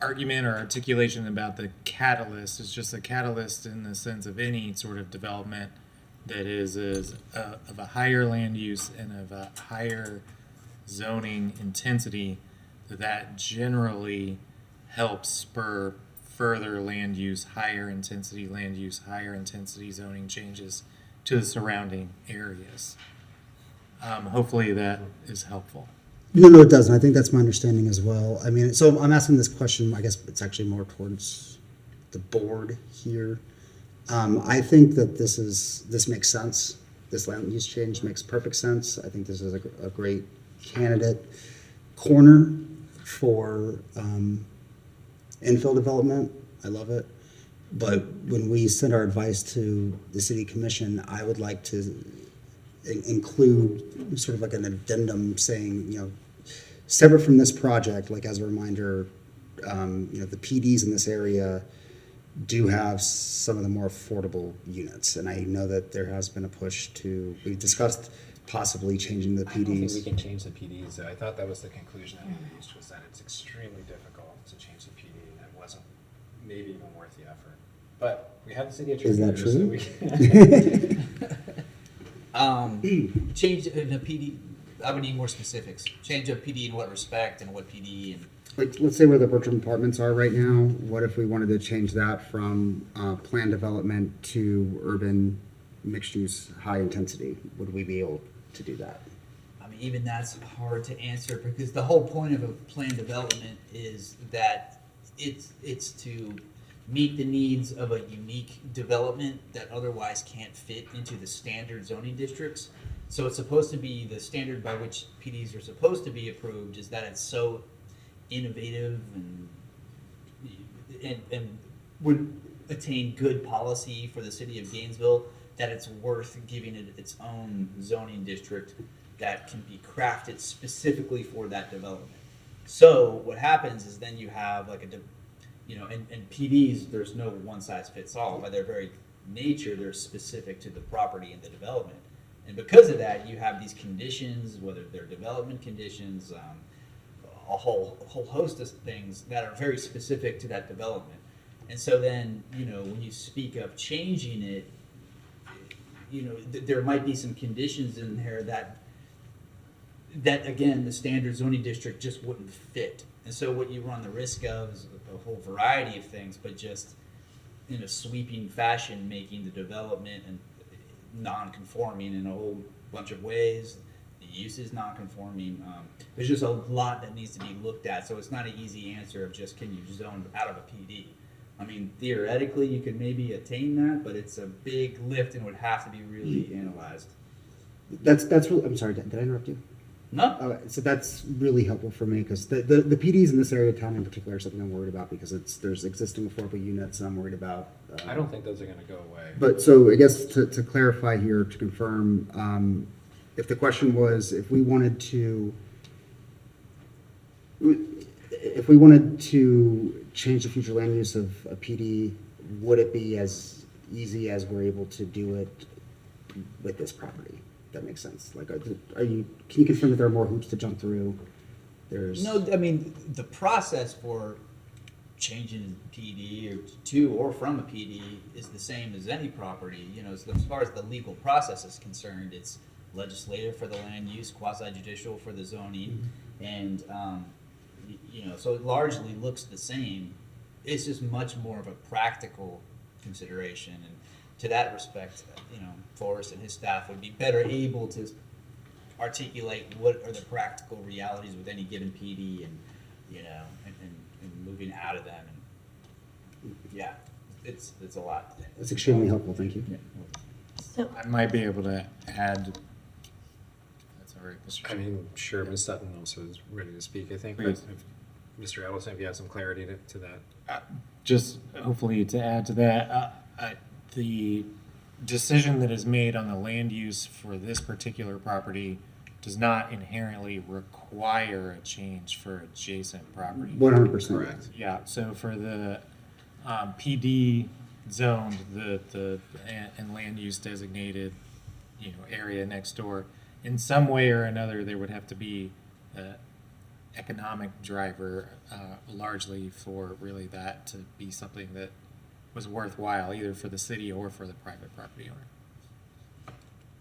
argument or articulation about the catalyst is just a catalyst in the sense of any sort of development that is of a higher land use and of a higher zoning intensity, that generally helps spur further land use, higher intensity land use, higher intensity zoning changes to the surrounding areas. Hopefully that is helpful. No, it doesn't. I think that's my understanding as well. I mean, so I'm asking this question, I guess it's actually more towards the board here. I think that this makes sense. This land use change makes perfect sense. I think this is a great candidate corner for infill development. I love it. But when we send our advice to the city commission, I would like to include sort of like an addendum saying, you know, separate from this project, like as a reminder, you know, the PDs in this area do have some of the more affordable units. And I know that there has been a push to, we discussed possibly changing the I don't think we PDs. can change the PDs. I thought that was the conclusion that we reached, was that it's extremely difficult to change the PD, and it wasn't maybe even worth the effort. But we have the city attorney. Is that here, so true? Change in a PD, I would need more specifics. Change of PD in what respect and what PD and. Like, let's say where the Bertram Apartments are right now, what if we wanted to change that from planned development to urban mixed use, high intensity? Would we be able to do that? I mean, even that's hard to answer because the whole point of a planned development is that it's to meet the needs of a unique development that otherwise can't fit into the standard zoning districts. So it's supposed to be, the standard by which PDs are supposed to be approved is that it's so innovative and would attain good policy for the city of Gainesville, that it's worth giving it its own zoning district that can be crafted specifically for that development. So what happens is then you have like and PDs, there's no one size fits all. By their very nature, they're specific to the property and the development. And because of that, you have these conditions, whether they're development conditions, a whole host of things that are very specific to that development. And so then, you know, when you speak of changing it, you know, there might be some conditions in there that again, the standard zoning district just wouldn't fit. And so what you run the risk of is a whole variety of things, but just in a sweeping fashion, making the development and non-conforming in a whole bunch of ways. The use is non-conforming. There's just a lot that needs to be looked at. So it's not an easy answer of just can you zone out of a PD. I mean, theoretically, you could maybe attain that, but it's a big lift and would have to be really analyzed. That's really, I'm sorry, did I interrupt you? No. Okay, so that's really helpful for me because the PDs in this area of town in particular are something I'm worried about because there's existing affordable units and I'm worried about. I don't think those are going to go away. But so I guess to clarify here, to confirm, if the question was if we wanted to change the future land use of a PD, would it be as easy as we're able to do it with this property? That makes sense. Like, can you confirm that there are more hoops to jump through? No, I mean, the process for changing PD or from a PD is the same as any property. You know, as far as the legal process is concerned, it's legislative for the land use, quasi-judicial for the zoning, and you know, so it largely looks the same. It's just much more of a practical consideration, and to that respect, you know, Forrest and his staff would be better able to articulate what are the practical realities with any given PD, and you know, and moving out of them, and yeah, it's a lot. That's extremely helpful. Thank you. So I might be able to add. That's all right, Mr. I mean, sure, Ms. Sutton also is ready to speak, I think. Please. But if, Mr. Ellison, if you have some clarity to that. Just hopefully to add to that, the decision that is made on the land use for this particular property does not inherently require a change for adjacent property. 100%. Correct. Yeah. So for the PD zoned, and land use designated, you know, area next door, in some way or another, there would have to be an economic driver, largely for really that to be something that was worthwhile, either for the city or for the private property owner.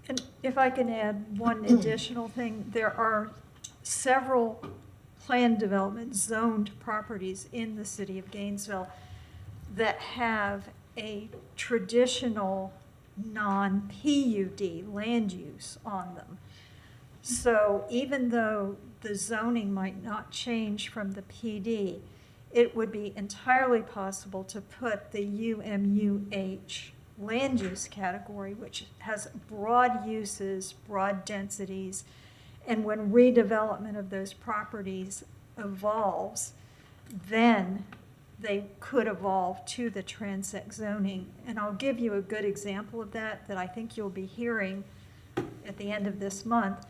And if I can add one additional thing, there are several planned development zoned properties in the city of Gainesville. that have a traditional non-PUD land use on them. So even though the zoning might not change from the PD, it would be entirely possible to put the UMUH land use category, which has broad uses, broad densities, and when redevelopment of those properties evolves, then they could evolve to the transect zoning. And I'll give you a good example of that I think you'll be hearing at the end of this month.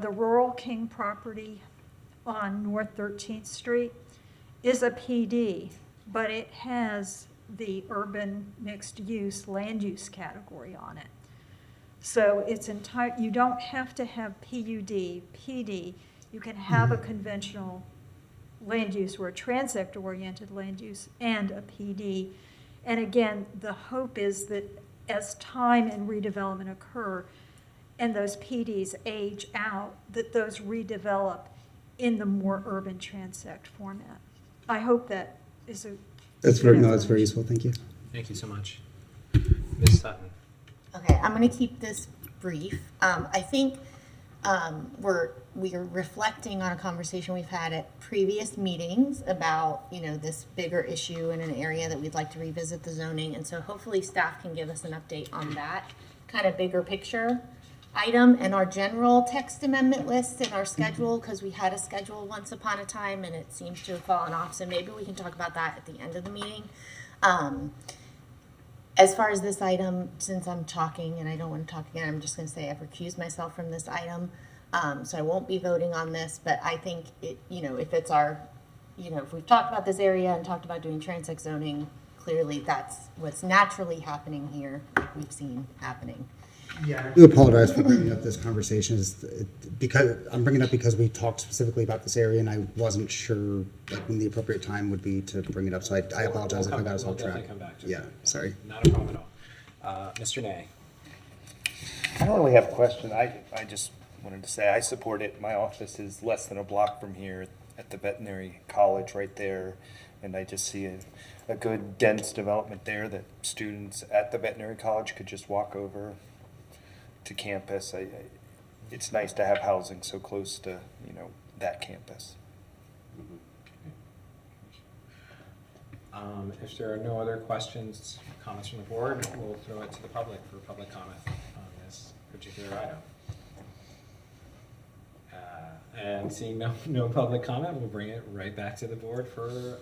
The Rural King property on North 13th Street is a PD, but it has the urban mixed use land use category on it. So it's you don't have to have PUD, PD. You can have a conventional land use or a transect-oriented land use and a PD. And again, the hope is that as time and redevelopment occur and those PDs age out, that those redevelop in the more urban transect format. I hope that is a... That's very useful. Thank you. Thank you so much. Ms. Sutton. Okay, I'm going to keep this brief. I think we are reflecting on a conversation we've had at previous meetings about, this bigger issue in an area that we'd like to revisit the zoning. And so hopefully staff can give us an update on that kind of bigger picture item and our general text amendment list and our schedule, because we had a schedule once upon a time and it seems to have fallen off. So maybe we can talk about that at the end of the meeting. As far as this item, since I'm talking and I don't want to talk again, I'm just going to say I've recused myself from this item. So I won't be voting on this, but I think if it's our, if we've talked about this area and talked about doing transect zoning, clearly that's what's naturally happening here, like we've seen happening. Yeah, I do apologize for bringing up this conversation. Because I'm bringing it up because we talked specifically about this area, and I wasn't sure when the appropriate time would be to bring it up. So I apologize if I got us off track. Come back to Yeah, sorry. Not a problem at all. Mr. Nay. I don't really have a question. I just wanted to say I support it. My office is less than a block from here at the veterinary college right there, and I just see a good dense development there that students at the veterinary college could just walk over to campus. It's nice to have housing so close to that campus. If there are no other questions, comments from the board, we'll throw it to the public for public comment on this particular item. And seeing no public comment, we'll bring it right back to the board for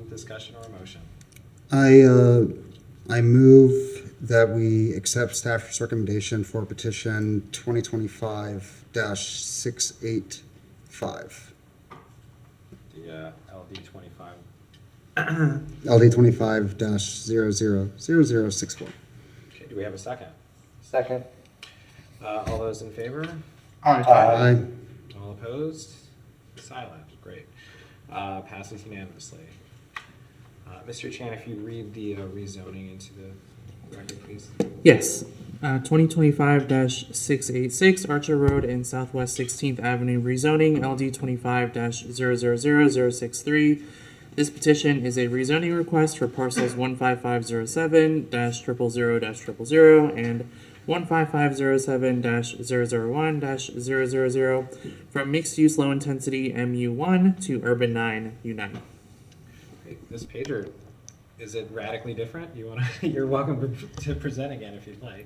discussion or motion. I move that we accept staff's recommendation for petition 2025-685. The LD 25. LD 25-000064. Okay, do we have a second? Second. All those in favor? Aye. All opposed? Silent. Great. Passes unanimously. Mr. Chan, if you read the rezoning into the record, please. Yes. 2025-686 Archer Road and Southwest 16th Avenue rezoning, LD 25-000063. This petition is a rezoning request for parcels 15507-000-000 and 15507-001-000 from mixed-use low-intensity MU1 to urban 9 U9. This pager, is it radically different? You're welcome to present again if you'd like.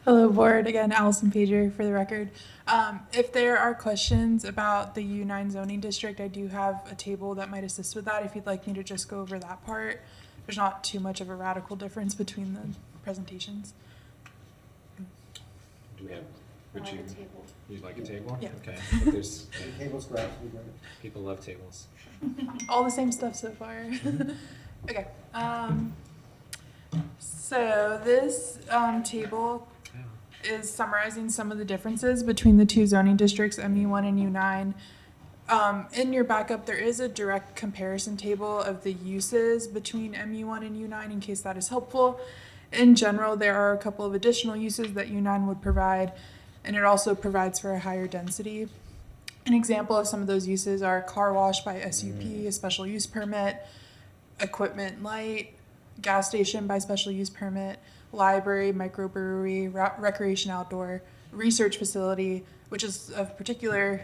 Hello, board. Again, Allison Pager for the record. If there are questions about the U9 zoning district, I do have a table that might assist with that if you'd like me to just go over that part. There's not too much of a radical difference between the presentations. Do we have, you'd like a table? Yeah. Okay. But there's Tables grab. people love tables. All the same stuff so far. Okay. So this table is summarizing some of the differences between the two zoning districts, MU1 and U9. In your backup, there is a direct comparison table of the uses between MU1 and U9 in case that is helpful. In general, there are a couple of additional uses that U9 would provide, and it also provides for a higher density. An example of some of those uses are car wash by SUP, a special use permit, equipment light, gas station by special use permit, library, microbrewery, recreation outdoor, research facility, which is of particular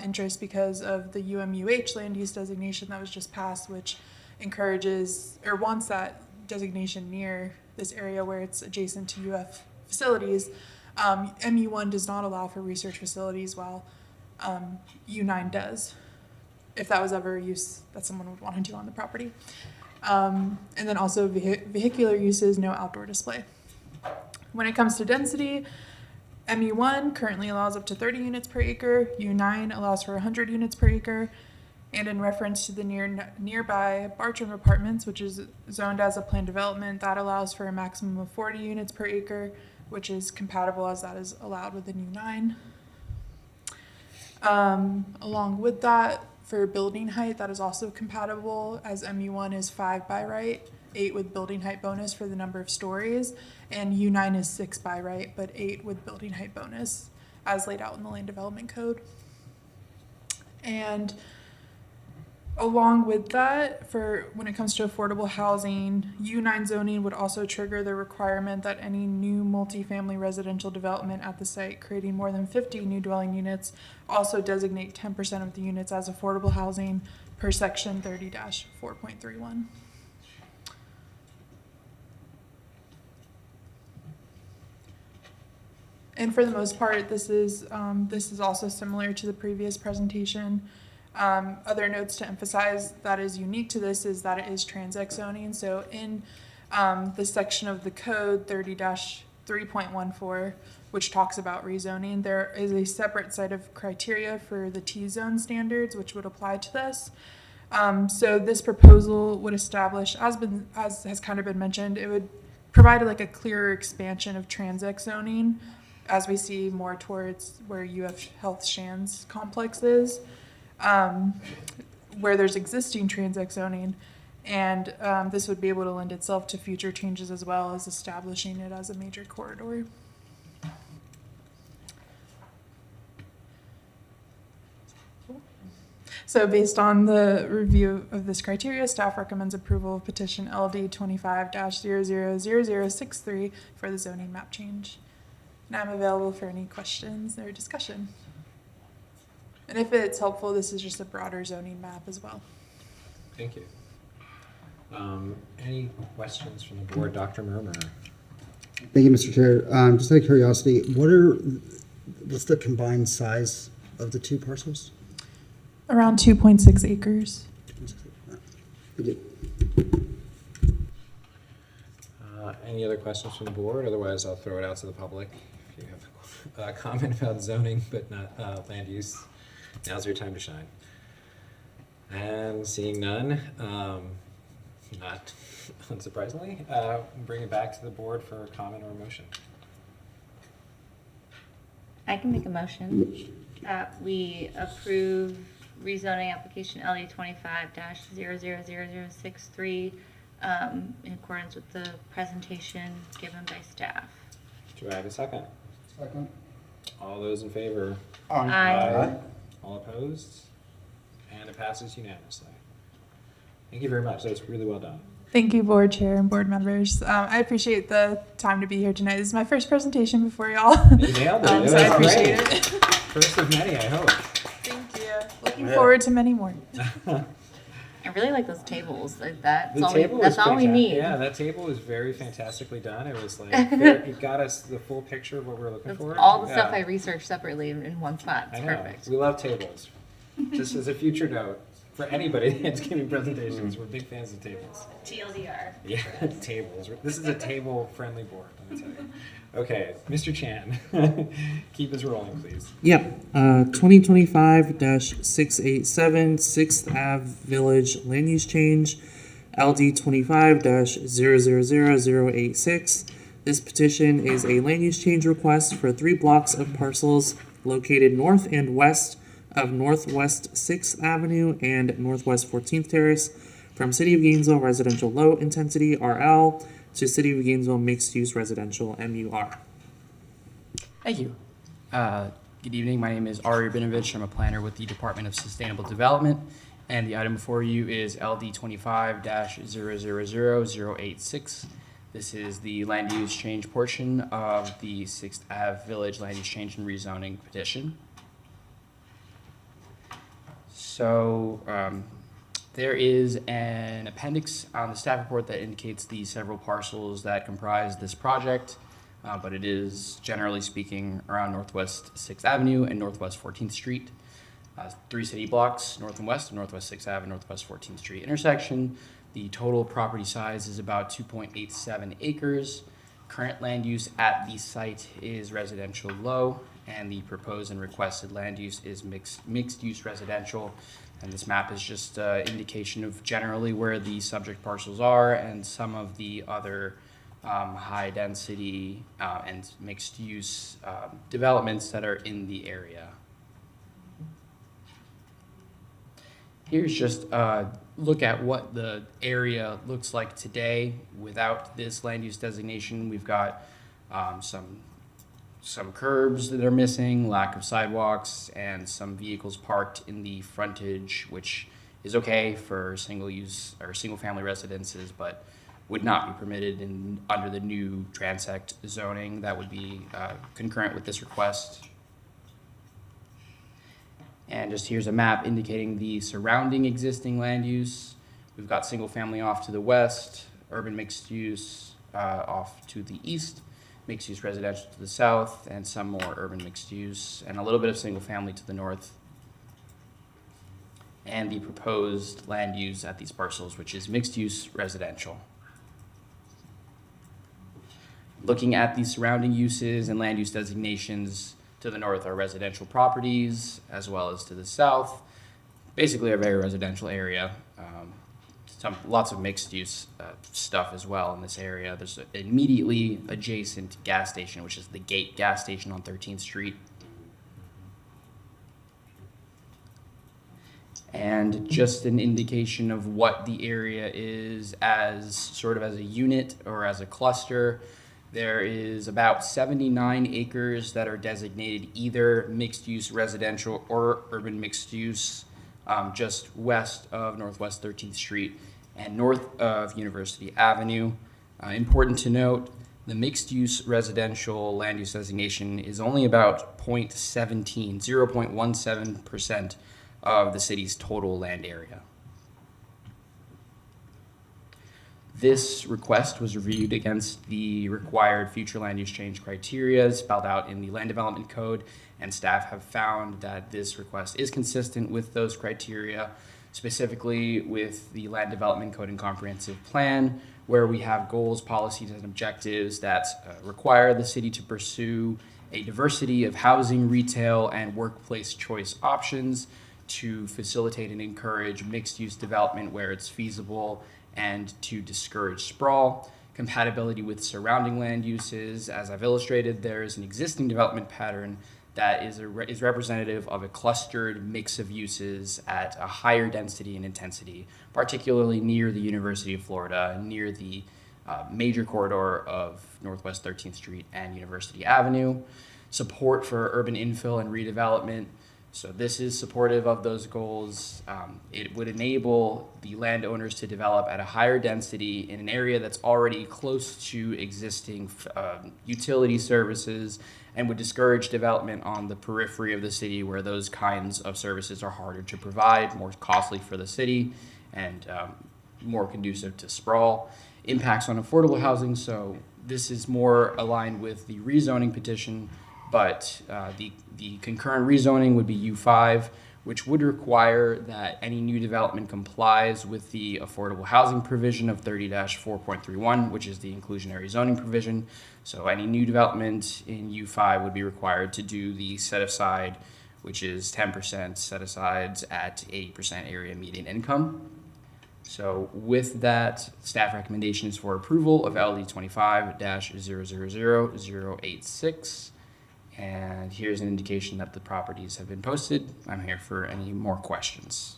interest because of the UMUH land use designation that was just passed, which encourages or wants that designation near this area where it's adjacent to UF facilities. MU1 does not allow for research facilities, while U9 does, if that was ever a use that someone would want to do on the property. And then also vehicular uses, no outdoor display. When it comes to density, MU1 currently allows up to 30 units per acre, U9 allows for 100 units per acre, and in reference to the nearby Bartram Apartments, which is zoned as a planned development, that allows for a maximum of 40 units per acre, which is compatible as that is allowed within U9. Along with that, for building height, that is also compatible, as MU1 is 5 by right, 8 with building height bonus for the number of stories, and U9 is 6 by right, but 8 with building height bonus, as laid out in the Land Development Code. And along with that, for when it comes to affordable housing, U9 zoning would also trigger the requirement that any new multifamily residential development at the site creating more than 50 new dwelling units also designate 10% of the units as affordable housing per section 30-4.31. And for the most part, this is also similar to the previous presentation. Other notes to emphasize that is unique to this is that it is transect zoning. So in the section of the code 30-3.14, which talks about rezoning, there is a separate set of criteria for the T-zone standards, which would apply to this. So this proposal would establish, as has kind of been mentioned, it would provide like a clearer expansion of transect zoning as we see more towards where UF Health Shands complex is. Where there's existing transect zoning, and this would be able to lend itself to future changes as well as establishing it as a major corridor. So based on the review of this criteria, staff recommends approval of petition LD 25-000063 for the zoning map change. And I'm available for any questions or discussion. And if it's helpful, this is just a broader zoning map as well. Thank you. Any questions from the board? Dr. Murmur. Thank you, Mr. Chair. Just out of curiosity, what's the combined size of the two parcels? Around 2.6 acres. Thank you. Any other questions from the board? Otherwise, I'll throw it out to the public. If you have a comment about zoning but not land use, now's your time to shine. And seeing none, not unsurprisingly, bring it back to the board for a comment or a motion. I can make a motion that we approve rezoning application LE 25-000063 in accordance with the presentation given by staff. Do I have a second? Second. All those in favor? Aye. All opposed? And it passes unanimously. Thank you very much. That was really well done. Thank you, board chair and board members. I appreciate the time to be here tonight. This is my first presentation before y'all. You nailed it. So I appreciate it. First of many, I hope. Thank you. Looking forward to many more. I really like those tables. Like that's The all table that's was all we fantastic. need. Yeah, that table was very fantastically done. It was like, it got us the full picture of what we were looking That's for. all the Yeah. stuff I researched separately in one spot. It's I know. perfect. We love tables. Just as a future note, for anybody that's giving presentations, we're big fans of tables. TLDR. Yeah, tables. This is a table-friendly board, let me tell you. Okay, Mr. Chan, keep us rolling, please. Yep, 2025-687 6th Ave Village Land Use Change, LD 25-000086. This petition is a land use change request for 3 blocks of parcels located north and west of Northwest 6th Avenue and Northwest 14th Terrace from City of Gainesville Residential Low Intensity RL to City of Gainesville Mixed Use Residential MUR. Thank you. Good evening. My name is Ari Rabinovich. I'm a planner with the Department of Sustainable Development, And the item before you is LD 25-000086. This is the land use change portion of the 6th Ave Village Land Use Change and Rezoning petition. So there is an appendix on the staff report that indicates the several parcels that comprise this project, but it is generally speaking around Northwest 6th Avenue and Northwest 14th Street. 3 city blocks, north and west of Northwest 6th Ave and Northwest 14th Street intersection. The total property size is about 2.87 acres. Current land use at the site is residential low, and the proposed and requested land use is mixed use residential. And this map is just an indication of generally where the subject parcels are and some of the other high density and mixed use developments that are in the area. Here's just a look at what the area looks like today without this land use designation. We've got some curbs that are missing, lack of sidewalks, and some vehicles parked in the frontage, which is okay for single use or single family residences, but would not be permitted under the new transect zoning that would be concurrent with this request. And just here's a map indicating the surrounding existing land use. We've got single family off to the west, urban mixed use off to the east, mixed use residential to the south, and some more urban mixed use, and a little bit of single family to the north. And the proposed land use at these parcels, which is mixed use residential. Looking at the surrounding uses and land use designations, to the north are residential properties, as well as to the south. Basically a very residential area. Lots of mixed use stuff as well in this area. There's an immediately adjacent gas station, which is the Gate gas station on 13th Street. And just an indication of what the area is as sort of as a unit or as a cluster. There is about 79 acres that are designated either mixed-use residential or urban mixed-use just west of Northwest 13th Street and north of University Avenue. Important to note, the mixed-use residential land use designation is only about 0.17% of the city's total land area. This request was reviewed against the required future land use change criteria spelled out in the Land Development Code, and staff have found that this request is consistent with those criteria, specifically with the Land Development Code and Comprehensive Plan, where we have goals, policies, and objectives that require the city to pursue a diversity of housing, retail, and workplace choice options to facilitate and encourage mixed-use development where it's feasible and to discourage sprawl. Compatibility with surrounding land uses. As I've illustrated, there is an existing development pattern that is representative of a clustered mix of uses at a higher density and intensity, particularly near the University of Florida, near the major corridor of Northwest 13th Street and University Avenue. Support for urban infill and redevelopment. So this is supportive of those goals. It would enable the landowners to develop at a higher density in an area that's already close to existing utility services and would discourage development on the periphery of the city where those kinds of services are harder to provide, more costly for the city, and more conducive to sprawl. Impacts on affordable housing. So this is more aligned with the rezoning petition, but the concurrent rezoning would be U5, which would require that any new development complies with the affordable housing provision of 30-4.31, which is the inclusionary zoning provision. So any new development in U5 would be required to do the set aside, which is 10% set asides at 80% area median income. So with that, staff recommendation is for approval of LD 25-000086. And here's an indication that the properties have been posted. I'm here for any more questions.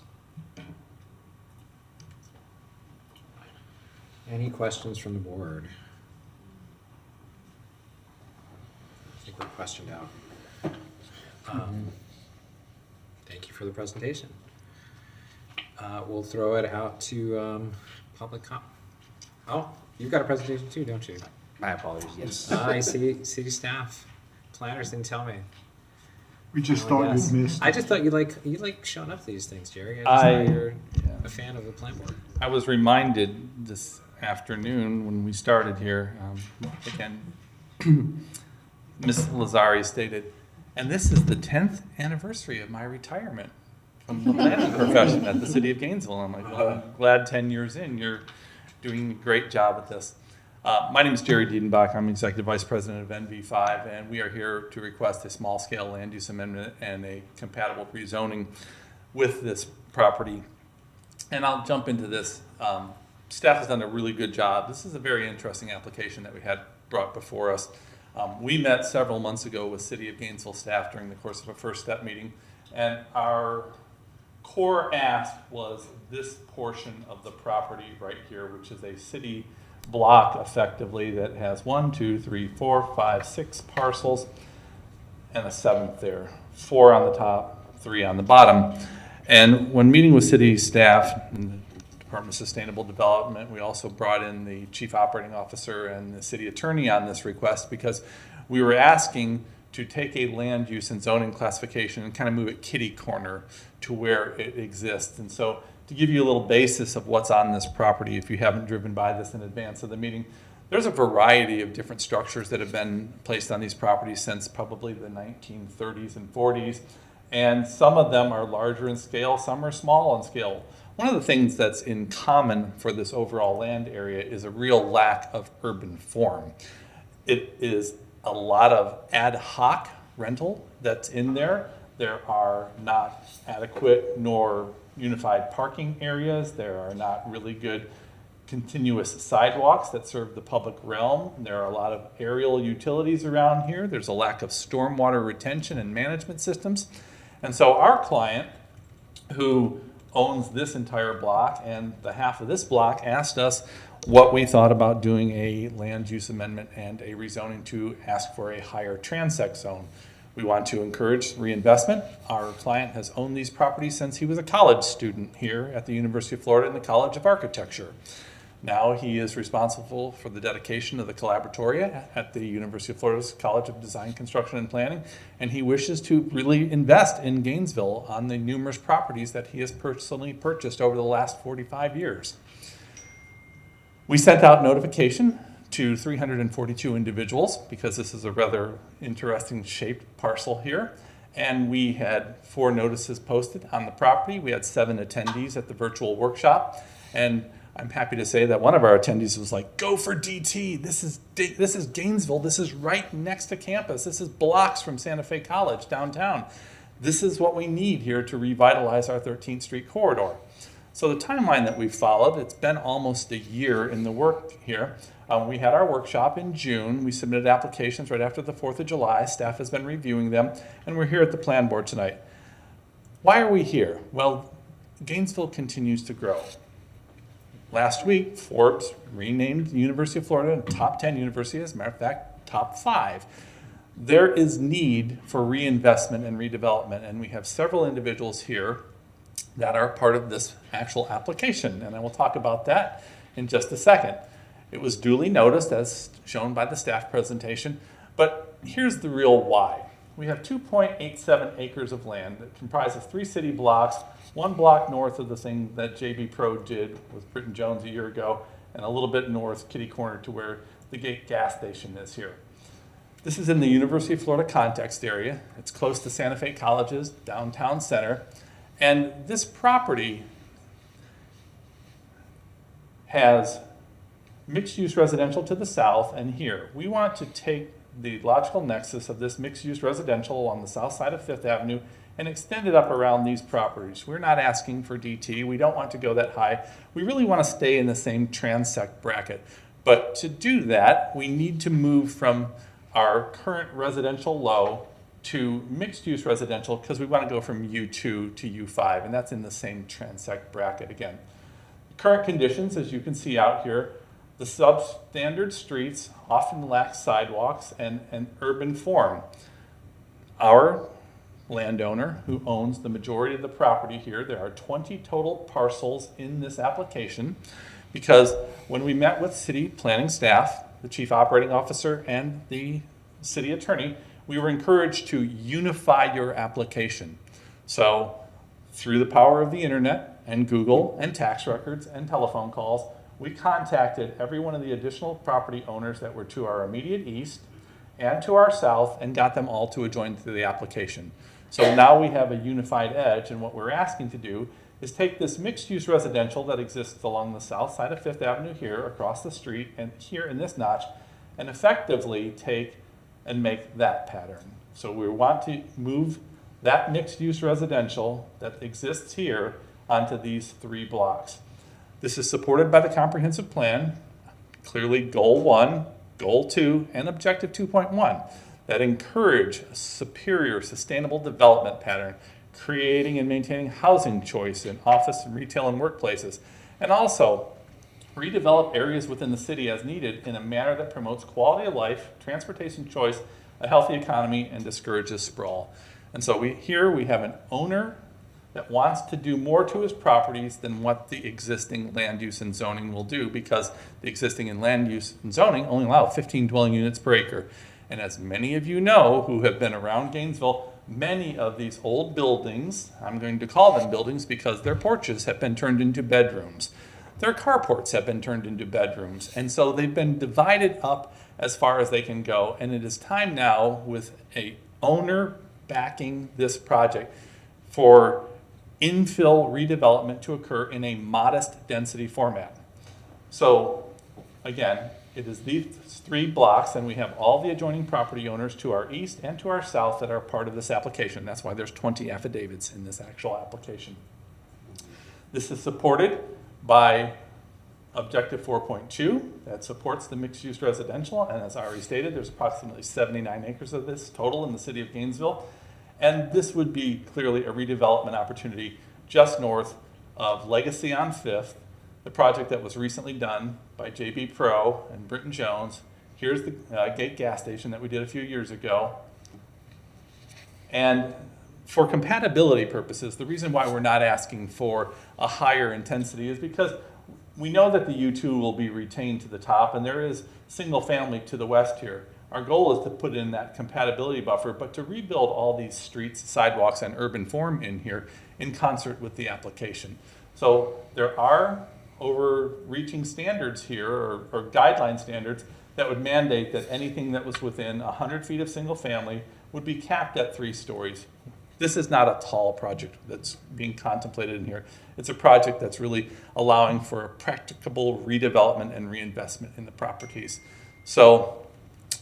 Any questions from the board? I think we're questioned out. Thank you for the presentation. We'll throw it out to public Oh, you've got a presentation too, don't you? My apologies, yes. I see. City staff, planners didn't tell me. We just Oh, thought yes. you'd missed I it. just thought you like showing up to these things, Jerry. I just thought you're a fan of the plan board. I was reminded this afternoon when we started here, again, Ms. Lazari stated, and this is the 10th anniversary of my retirement from the planning profession at the city of Gainesville. I'm like, well, I'm glad 10 years in, you're doing a great job at this. My name is Jerry Diedenbach. I'm Executive Vice President of NV5, and we are here to request a small-scale land use amendment and a compatible rezoning with this property. And I'll jump into this. Staff has done a really good job. This is a very interesting application that we had brought before us. We met several months ago with City of Gainesville staff during the course of a first step meeting, and our core ask was this portion of the property right here, which is a city block effectively that has 1, 2, 3, 4, 5, 6 parcels and a 7th there, 4 on the top, 3 on the bottom. And when meeting with city staff and the Department of Sustainable Development, we also brought in the chief operating officer and the city attorney on this request because we were asking to take a land use and zoning classification and kind of move it kitty corner to where it exists. And so to give you a little basis of what's on this property, if you haven't driven by this in advance of the meeting, there's a variety of different structures that have been placed on these properties since probably the 1930s and 40s. And some of them are larger in scale, some are small in scale. One of the things that's in common for this overall land area is a real lack of urban form. It is a lot of ad hoc rental that's in there. There are not adequate nor unified parking areas. There are not really good continuous sidewalks that serve the public realm. There are a lot of aerial utilities around here. There's a lack of stormwater retention and management systems. And so our client, who owns this entire block and the half of this block, asked us what we thought about doing a land use amendment and a rezoning to ask for a higher transect zone. We want to encourage reinvestment. Our client has owned these properties since he was a college student here at the University of Florida in the College of Architecture. Now he is responsible for the dedication of the Collaboratoria at the University of Florida's College of Design, Construction, and Planning, and he wishes to really invest in Gainesville on the numerous properties that he has personally purchased over the last 45 years. We sent out notification to 342 individuals because this is a rather interesting shaped parcel here. And we had 4 notices posted on the property. We had 7 attendees at the virtual workshop. And I'm happy to say that one of our attendees was like, go for DT. This is Gainesville. This is right next to campus. This is blocks from Santa Fe College downtown. This is what we need here to revitalize our 13th Street corridor. So the timeline that we've followed, it's been almost a year in the work here. We had our workshop in June. We submitted applications right after the 4th of July. Staff has been reviewing them, and we're here at the plan board tonight. Why are we here? Well, Gainesville continues to grow. Last week, Forbes renamed the University of Florida top 10 university, as a matter of fact, top 5. There is need for reinvestment and redevelopment, and we have several individuals here that are part of this actual application, and I will talk about that in just a second. It was duly noticed, as shown by the staff presentation, but here's the real why. We have 2.87 acres of land that comprises 3 city blocks, 1 block north of the thing that JB Pro did with Britton Jones a year ago, and a little bit north, kitty corner, to where the Gate gas station is here. This is in the University of Florida context area. It's close to Santa Fe College's downtown center. And this property has mixed-use residential to the south and here. We want to take the logical nexus of this mixed-use residential on the south side of 5th Avenue and extend it up around these properties. We're not asking for DT. We don't want to go that high. We really want to stay in the same transect bracket. But to do that, we need to move from our current residential low to mixed-use residential because we want to go from U2 to U5, and that's in the same transect bracket again. Current conditions, as you can see out here, the substandard streets often lack sidewalks and urban form. Our landowner who owns the majority of the property here. There are 20 total parcels in this application, because when we met with city planning staff, the chief operating officer and the city attorney, we were encouraged to unify your application. So through the power of the internet and Google and tax records and telephone calls, we contacted every one of the additional property owners that were to our immediate east and to our south and got them all to join through the application. So now we have a unified edge, and what we're asking to do is take this mixed-use residential that exists along the south side of Fifth Avenue here, across the street, and here in this notch, and effectively take and make that pattern. So we want to move that mixed-use residential that exists here onto these 3 blocks. This is supported by the comprehensive plan, clearly goal 1, goal 2, and objective 2.1 that encourage a superior sustainable development pattern, creating and maintaining housing choice in office and retail and workplaces, and also redevelop areas within the city as needed in a manner that promotes quality of life, transportation choice, a healthy economy, and discourages sprawl. And so here we have an owner that wants to do more to his properties than what the existing land use and zoning will do, because the existing land use and zoning only allow 15 dwelling units per acre. And as many of you know who have been around Gainesville, many of these old buildings, I'm going to call them buildings because their porches have been turned into bedrooms. Their carports have been turned into bedrooms. And so they've been divided up as far as they can go. And it is time now, with a owner backing this project, for infill redevelopment to occur in a modest density format. So again, it is these 3 blocks, and we have all the adjoining property owners to our east and to our south that are part of this application. That's why there's 20 affidavits in this actual application. This is supported by Objective 4.2 that supports the mixed-use residential, and as I already stated, there's approximately 79 acres of this total in the city of Gainesville. And this would be clearly a redevelopment opportunity just north of Legacy on 5th, the project that was recently done by JB Pro and Britton Jones. Here's the Gate gas station that we did a few years ago. And for compatibility purposes, the reason why we're not asking for a higher intensity is because we know that the U2 will be retained to the top, and there is single family to the west here. Our goal is to put in that compatibility buffer, but to rebuild all these streets, sidewalks, and urban form in here in concert with the application. So there are overreaching standards here, or guideline standards, that would mandate that anything that was within 100 feet of single family would be capped at 3 stories. This is not a tall project that's being contemplated in here. It's a project that's really allowing for a practicable redevelopment and reinvestment in the properties. So,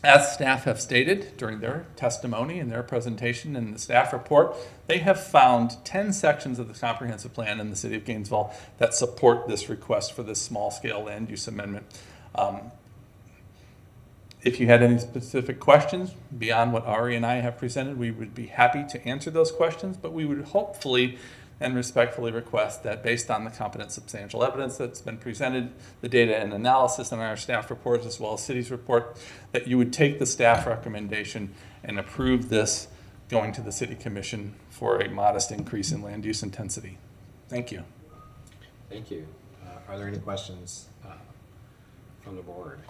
as staff have stated during their testimony and their presentation in the staff report, they have found 10 sections of the comprehensive plan in the city of Gainesville that support this request for this small-scale land use amendment. If you had any specific questions beyond what Ari and I have presented, we would be happy to answer those questions, but we would hopefully and respectfully request that, based on the competent substantial evidence that's been presented, the data and analysis in our staff reports as well as city's report, that you would take the staff recommendation and approve this going to the city commission for a modest increase in land use intensity. Thank you. Thank you. Are there any questions from the board?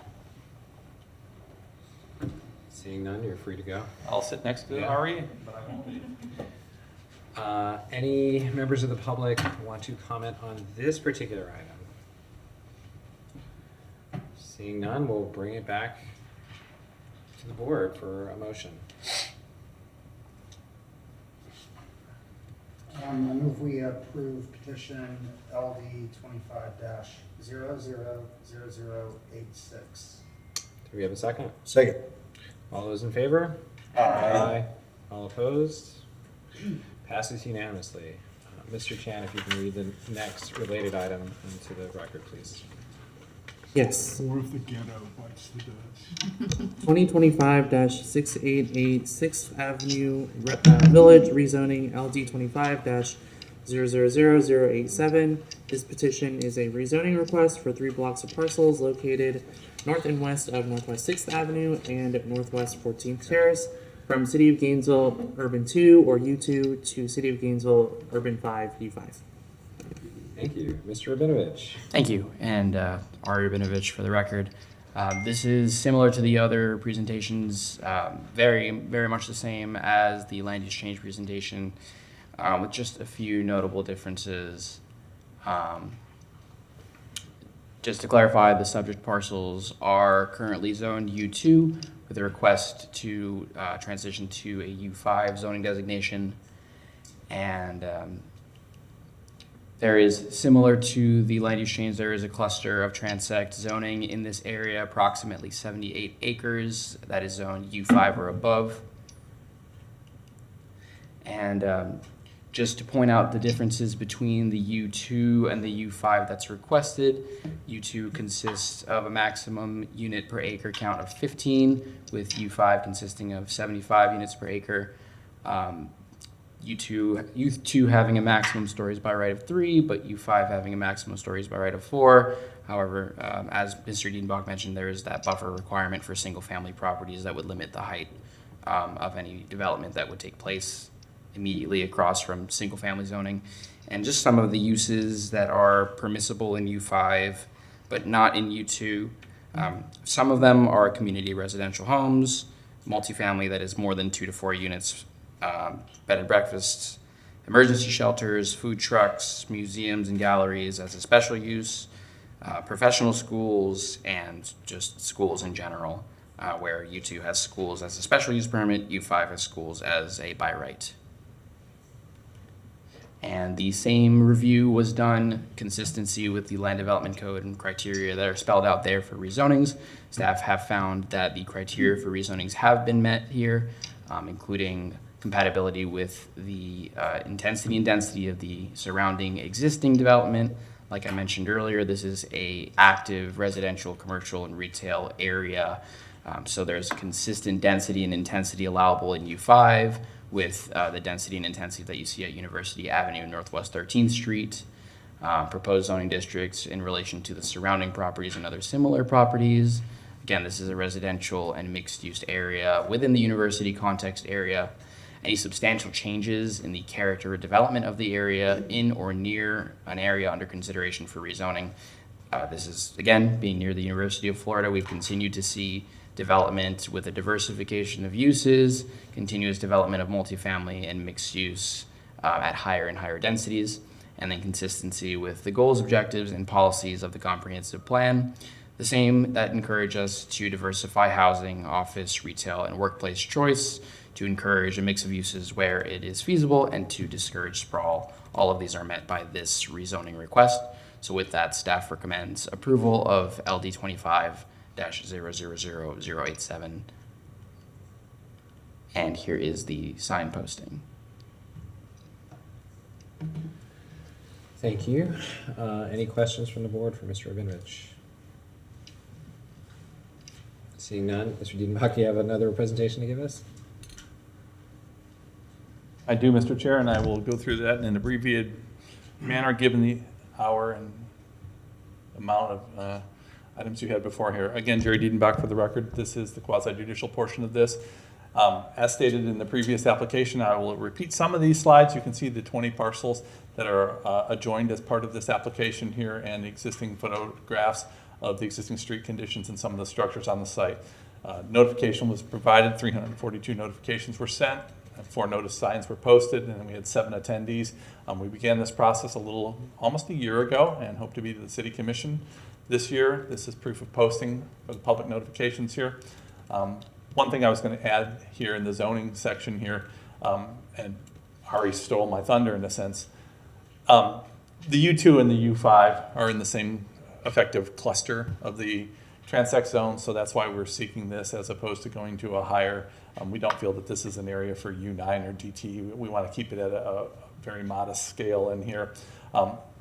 Seeing none, you're free to go. I'll sit next to Ari, but I won't be. Any members of the public want to comment on this particular item? Seeing none, we'll bring it back to the board for a motion. I move we approve petition LD 25-000086. Do we have a second? Second. All those in favor? Aye. All opposed? Passes unanimously. Mr. Chan, if you can read the next related item into the record, please. Yes. Or if the ghetto bites the dust. 2025-688 6th Avenue Village rezoning LD 25-000087. This petition is a rezoning request for 3 blocks of parcels located north and west of Northwest 6th Avenue and Northwest 14th Terrace. from City of Gainesville Urban 2 or U2 to City of Gainesville Urban 5 U5. Thank you. Mr. Rabinovich. Thank you, and Ari Rabinovich for the record. This is similar to the other presentations, very much the same as the land use change presentation, with just a few notable differences. Just to clarify, the subject parcels are currently zoned U2 with a request to transition to a U5 zoning designation. And there is, similar to the land use change, there is a cluster of transect zoning in this area, approximately 78 acres, that is zoned U5 or above. And just to point out the differences between the U2 and the U5 that's requested, U2 consists of a maximum unit per acre count of 15, with U5 consisting of 75 units per acre. U2 having a maximum stories by right of 3, but U5 having a maximum stories by right of 4. However, as Mr. Dienbach mentioned, there is that buffer requirement for single-family properties that would limit the height of any development that would take place immediately across from single-family zoning. And just some of the uses that are permissible in U5, but not in U2. Some of them are community residential homes, multifamily that is more than 2 to 4 units, bed and breakfasts, emergency shelters, food trucks, museums and galleries as a special use, professional schools, and just schools in general, where U2 has schools as a special use permit, U5 has schools as a by right. And the same review was done, consistency with the land development code and criteria that are spelled out there for rezonings. Staff have found that the criteria for rezonings have been met here, including compatibility with the intensity and density of the surrounding existing development. Like I mentioned earlier, this is a active residential, commercial, and retail area. So there's consistent density and intensity allowable in U5 with the density and intensity that you see at University Avenue and Northwest 13th Street. Proposed zoning districts in relation to the surrounding properties and other similar properties. Again, this is a residential and mixed-use area within the university context area. Any substantial changes in the character or development of the area in or near an area under consideration for rezoning. This is, again, being near the University of Florida, we've continued to see development with a diversification of uses, continuous development of multifamily and mixed use at higher and higher densities, and then consistency with the goals, objectives, and policies of the comprehensive plan. The same that encourage us to diversify housing, office, retail, and workplace choice, to encourage a mix of uses where it is feasible, and to discourage sprawl. All of these are met by this rezoning request. So with that, staff recommends approval of LD 25-000087. And here is the sign posting. Thank you. Any questions from the board for Mr. Rabinovich? Seeing none, Mr. Dienbach, you have another presentation to give us? I do, Mr. Chair, and I will go through that in an abbreviated manner given the hour and amount of items you had before here. Again, Jerry Diedenbach for the record. This is the quasi-judicial portion of this. As stated in the previous application, I will repeat some of these slides. You can see the 20 parcels that are adjoined as part of this application here and the existing photographs of the existing street conditions and some of the structures on the site. Notification was provided, 342 notifications were sent, 4 notice signs were posted, and we had 7 attendees. We began this process almost a year ago, and hope to be to the City Commission this year. This is proof of posting for the public notifications here. One thing I was going to add here in the zoning section here, and Ari stole my thunder in a sense, the U2 and the U5 are in the same effective cluster of the transect zone, so that's why we're seeking this as opposed to going to a higher. We don't feel that this is an area for U9 or DT. We want to keep it at a very modest scale in here.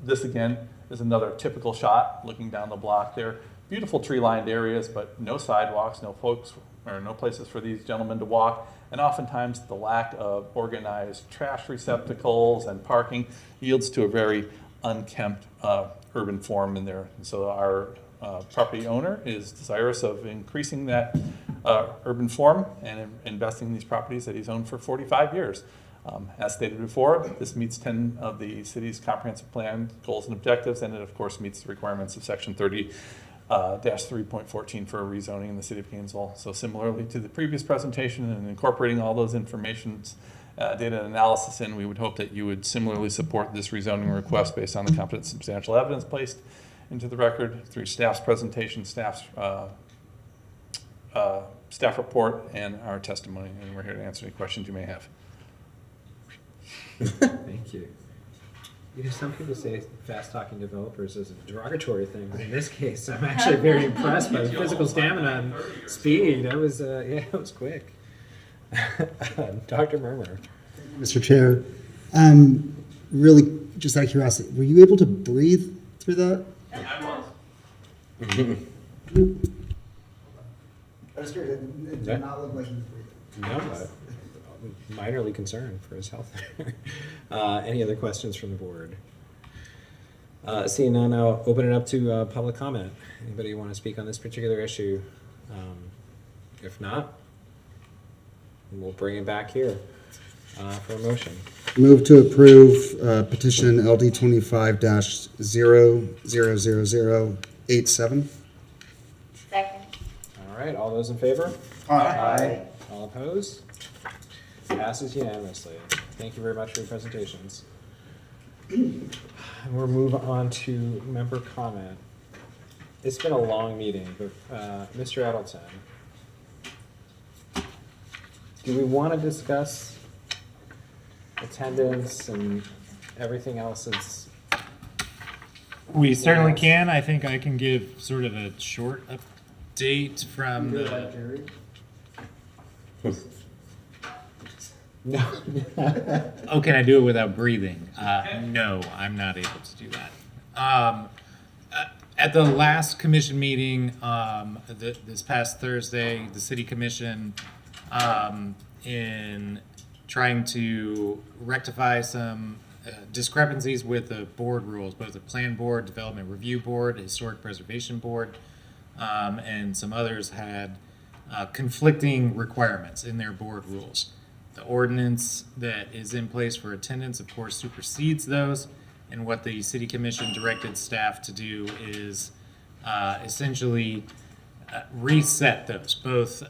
This again is another typical shot looking down the block there. Beautiful tree-lined areas, but no sidewalks, no folks, or no places for these gentlemen to walk. And oftentimes the lack of organized trash receptacles and parking yields to a very unkempt urban form in there. And so our property owner is desirous of increasing that urban form and investing in these properties that he's owned for 45 years. As stated before, this meets 10 of the city's comprehensive plan goals and objectives, and it of course meets the requirements of section 30-3.14 for rezoning in the city of Gainesville. So similarly to the previous presentation and incorporating all those informations, data analysis in, we would hope that you would similarly support this rezoning request based on the competent substantial evidence placed into the record through staff's presentation, staff report, and our testimony. And we're here to answer any questions you may have. Thank you. You know, some people say fast-talking developers is a derogatory thing, but in this case, I'm actually very impressed by the physical stamina and speed. That was, yeah, it was quick. Dr. Murmur. Mr. Chair, really, just out of curiosity, were you able to breathe through that? I was. That's great. It did not look like he was breathing. No, minorly concerned for his health. Any other questions from the board? Seeing none, I'll open it up to public comment. Anybody want to speak on this particular issue? If not, we'll bring it back here for a motion. Move to approve petition LD 25-0000087. Second. All right, all those in favor? Aye. All opposed? Passes unanimously. Thank you very much for your presentations. And we'll move on to member comment. It's been a long meeting, but Mr. Edelton, do we want to discuss attendance and everything else that's... We certainly can. I think I can give sort of a short update from the... No. Oh, can I do it without breathing? No, I'm not able to do that. At the last commission meeting, this past Thursday, the city commission, in trying to rectify some discrepancies with the board rules, both the plan board, development review board, historic preservation board, and some others had conflicting requirements in their board rules. The ordinance that is in place for attendance, of course, supersedes those, and what the city commission directed staff to do is essentially reset those, both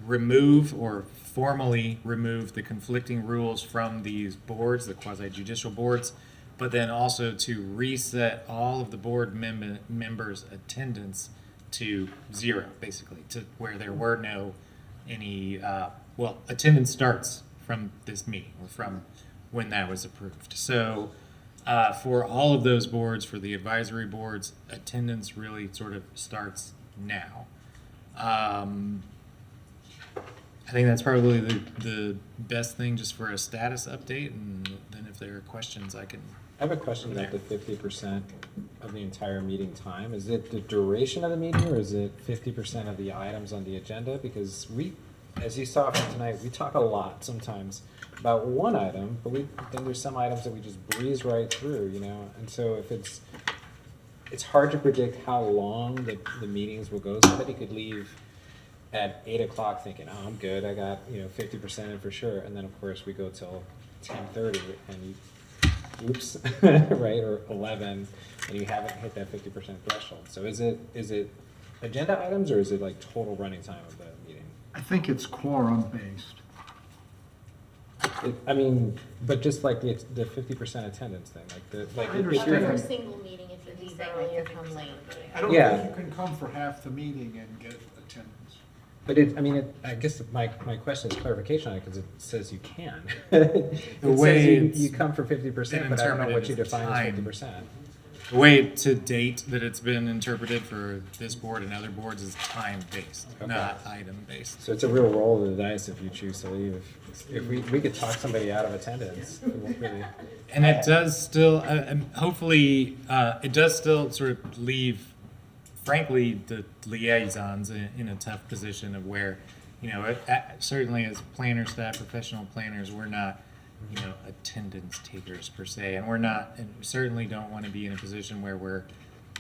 remove or formally remove the conflicting rules from these boards, the quasi-judicial boards, but then also to reset all of the board members' attendance to 0, basically, to where there were no any well, attendance starts from this meeting or from when that was approved. So for all of those boards, for the advisory boards, attendance really sort of starts now. I think that's probably the best thing just for a status update, and then if there are questions, I can... I have a question about the 50% of the entire meeting time. Is it the duration of the meeting, or is it 50% of the items on the agenda? Because we, as you saw from tonight, we talk a lot sometimes about one item, but then there's some items that we just breeze right through, you know? And so if it's hard to predict how long the meetings will go. Somebody could leave at 8 o'clock thinking, oh, I'm good, I got 50% in for sure. And then of course we go till 10:30 and oops, right, or 11, and you haven't hit that 50% threshold. So is it agenda items, or is it like total running time of the meeting? I think it's quorum based. I mean, but just like the 50% attendance thing, like I if understand. you're For a single meeting, if you leave early or come late. I don't Yeah. think you can come for half the meeting and get attendance. But I guess my question is clarification on it, because it says you can. It way says you come for 50%, but I don't know what you define as 50%. The way to date that it's been interpreted for this board and other boards is time-based, not item-based. So it's a real roll of the dice if you choose to leave. If we could talk somebody out of attendance, it won't really. And it does still, hopefully, it does still sort of leave, frankly, the liaisons in a tough position of where, certainly as planner staff, professional planners, we're not, attendance takers per se, and we certainly don't want to be in a position where we're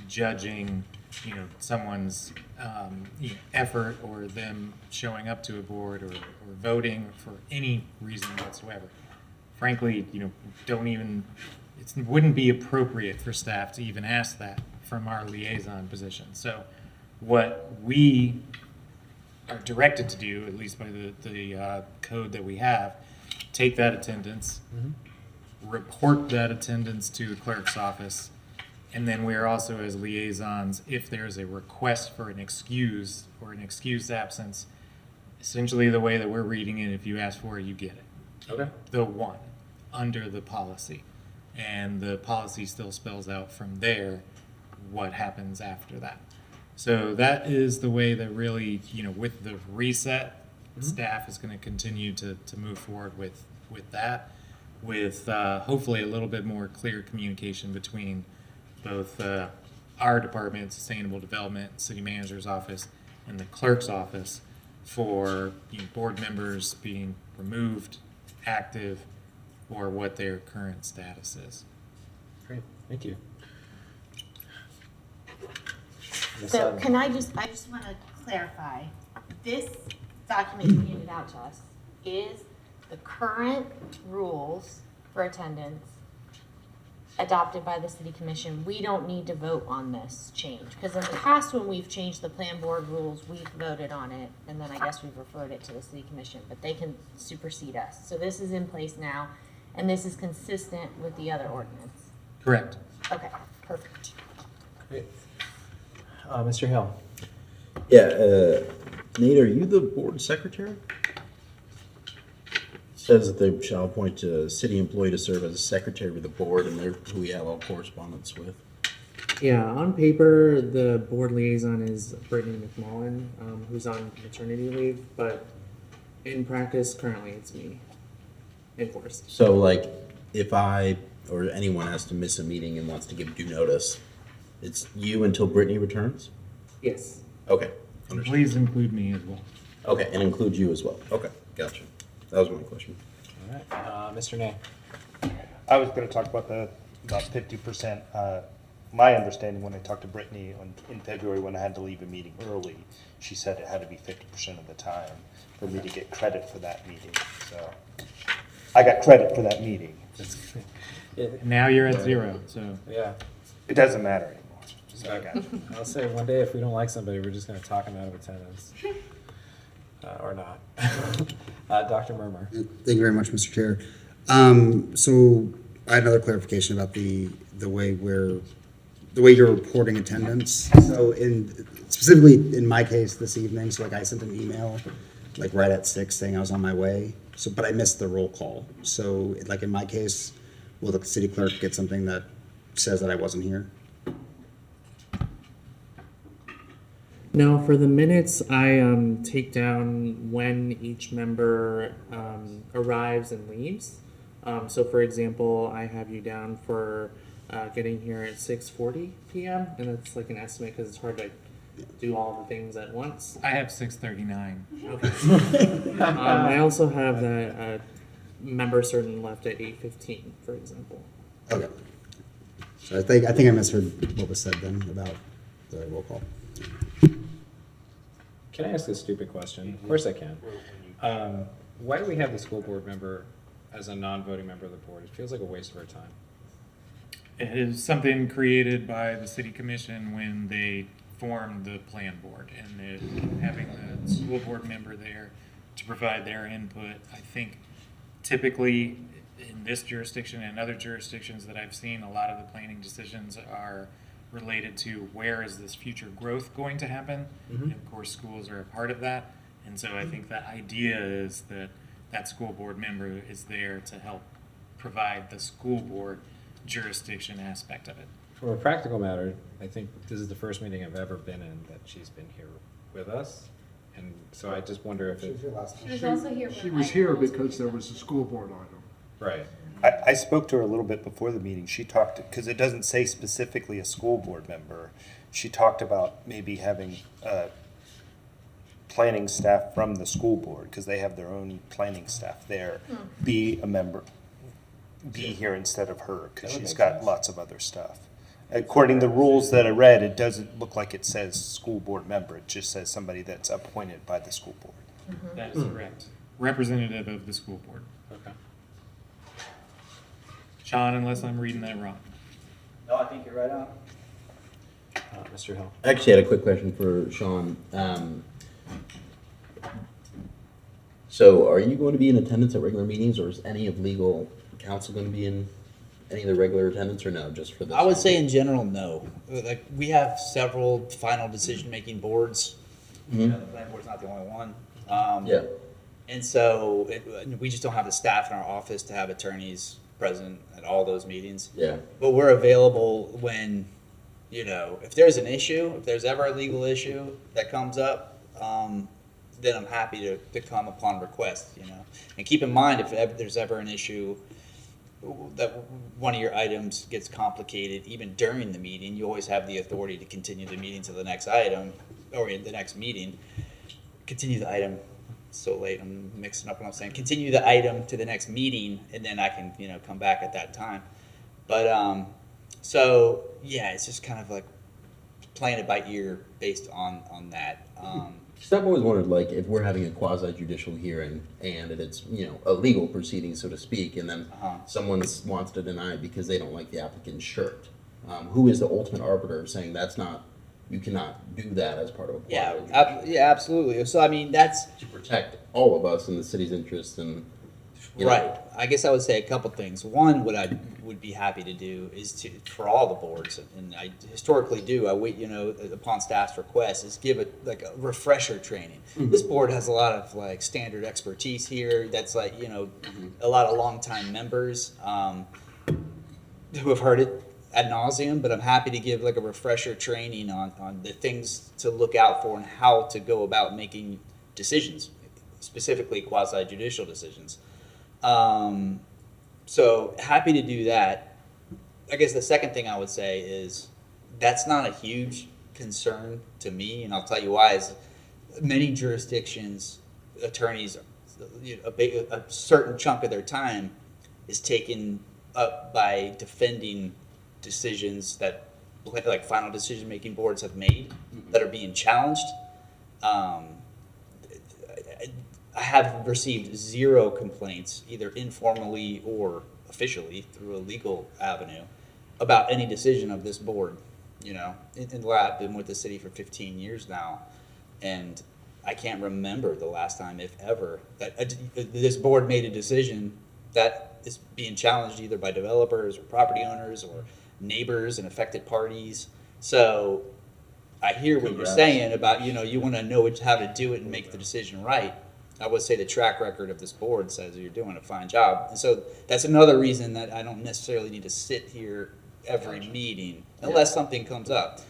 judging, someone's effort or them showing up to a board or voting for any reason whatsoever. Frankly, it wouldn't be appropriate for staff to even ask that from our liaison position. So what we are directed to do, at least by the code that we have, take that attendance, report that attendance to the clerk's office, and then we are also, as liaisons, if there's a request for an excuse or an excused absence, essentially the way that we're reading it, if you ask for it, you get it. Okay. The one under the policy. And the policy still spells out from there what happens after that. So that is the way that really, with the reset, staff is going to continue to move forward with that, with hopefully a little bit more clear communication between both our department, Sustainable Development, City Manager's Office, and the Clerk's Office for board members being removed, active, or what their current status is. Great, thank you. So can I just want to clarify, this document you handed out to us is the current rules for attendance adopted by the city commission. We don't need to vote on this change, because in the past when we've changed the plan board rules, we've voted on it, and then I guess we've referred it to the city commission, but they can supersede us. So this is in place now, and this is consistent with the other ordinance. Correct. Okay, perfect. Great. Mr. Hill. Yeah, Nate, are you the board secretary? Says that they shall appoint a city employee to serve as a secretary of the board, and they're who we have all correspondence with. Yeah, on paper, the board liaison is Brittany McMullen, who's on maternity leave, but in practice, currently it's me, enforced. So, like, if I or anyone has to miss a meeting and wants to give due notice, it's you until Brittany returns? Yes. Okay. And please include me as well. Okay, and include you as well. Okay, gotcha. That was my question. All right, Mr. Nay. I was going to talk about about 50%. My understanding when I talked to Brittany in February when I had to leave a meeting early, she said it had to be 50% of the time for me to get credit for that meeting. So I got credit for that meeting. Now you're at 0, so. Yeah. It doesn't matter anymore. So I'll say one day if we don't like somebody, we're just going to talk them out of attendance. Or not. Dr. Murmur. Thank you very much, Mr. Chair. So I had another clarification about the way you're reporting attendance. So specifically in my case this evening, so like I sent an email like right at 6 saying I was on my way. So but I missed the roll call. So like in my case, will the city clerk get something that says that I wasn't here? No, for the minutes, I take down when each member arrives and leaves. So, for example, I have you down for getting here at 6:40 p.m., and that's like an estimate because it's hard to do all the things at once. I have 6:39. Okay. I also have that member certain left at 8:15, for example. Okay. So I think I misheard what was said then about the roll call. Can I ask a stupid question? Of course I can. Why do we have the school board member as a non-voting member of the board? It feels like a waste of our time. It is something created by the city commission when they formed the plan board, and having the school board member there to provide their input. I think typically in this jurisdiction and other jurisdictions that I've seen, a lot of the planning decisions are related to where is this future growth going to happen. And of course, schools are a part of that. And so I think the idea is that that school board member is there to help provide the school board jurisdiction aspect of it. From a practical matter, I think this is the first meeting I've ever been in that she's been here with us. And so I just wonder if it... She was also here. She was here because there was a school board item. Right. I spoke to her a little bit before the meeting. She talked, because it doesn't say specifically a school board member. She talked about maybe having planning staff from the school board, because they have their own planning staff there, be a member, be here instead of her, because she's got lots of other stuff. According to the rules that I read, it doesn't look like it says school board member. It just says somebody that's appointed by the school board. That is correct. Representative of the school board. Okay. Sean, unless I'm reading that wrong. No, I think you're right on. Mr. Hill. I actually had a quick question for Sean. So are you going to be in attendance at regular meetings, or is any of legal counsel going to be in any of the regular attendance, or no, just for this? I would say in general, no. Like, we have several final decision-making boards. You know, the planning board's not the only one. Yeah. And so we just don't have the staff in our office to have attorneys present at all those meetings. Yeah. But we're available when, you know, if there's an issue, if there's ever a legal issue that comes up, then I'm happy to come upon request, you know. And keep in mind, if there's ever an issue that one of your items gets complicated, even during the meeting, you always have the authority to continue the meeting to the next item, or in the next meeting, continue the item. So late, I'm mixing up what I'm saying. Continue the item to the next meeting, and then I can, you know, come back at that time. But so yeah, it's just kind of like playing it by ear based on that. Because I've always wondered, like, if we're having a quasi-judicial hearing and it's, you know, a legal proceeding, so to speak, and then someone wants to deny because they don't like the applicant's shirt, who is the ultimate arbiter of saying that's not, you cannot do that as part of a quasi-judicial? Yeah, absolutely. So I mean, that's to protect all of us in the city's interest, and right. I guess I would say a couple things. One, what I would be happy to do is to, for all the boards, and I historically do, I wait, you know, upon staff's request, is give it like a refresher training. This board has a lot of like standard expertise here. That's like, you know, a lot of longtime members who have heard it ad nauseum, but I'm happy to give like a refresher training on the things to look out for and how to go about making decisions, specifically quasi-judicial decisions. So happy to do that. I guess the second thing I would say is that's not a huge concern to me, and I'll tell you why. Is many jurisdictions, attorneys, a certain chunk of their time is taken up by defending decisions that like final decision-making boards have made that are being challenged. I have received 0 complaints, either informally or officially through a legal avenue, about any decision of this board. You know, I've been with the city for 15 years now, and I can't remember the last time, if ever, that this board made a decision that is being challenged either by developers or property owners or neighbors and affected parties. So I hear what you're saying about, you know, you want to know how to do it and make the decision right. I would say the track record of this board says you're doing a fine job. And so that's another reason that I don't necessarily need to sit here every meeting unless something comes up.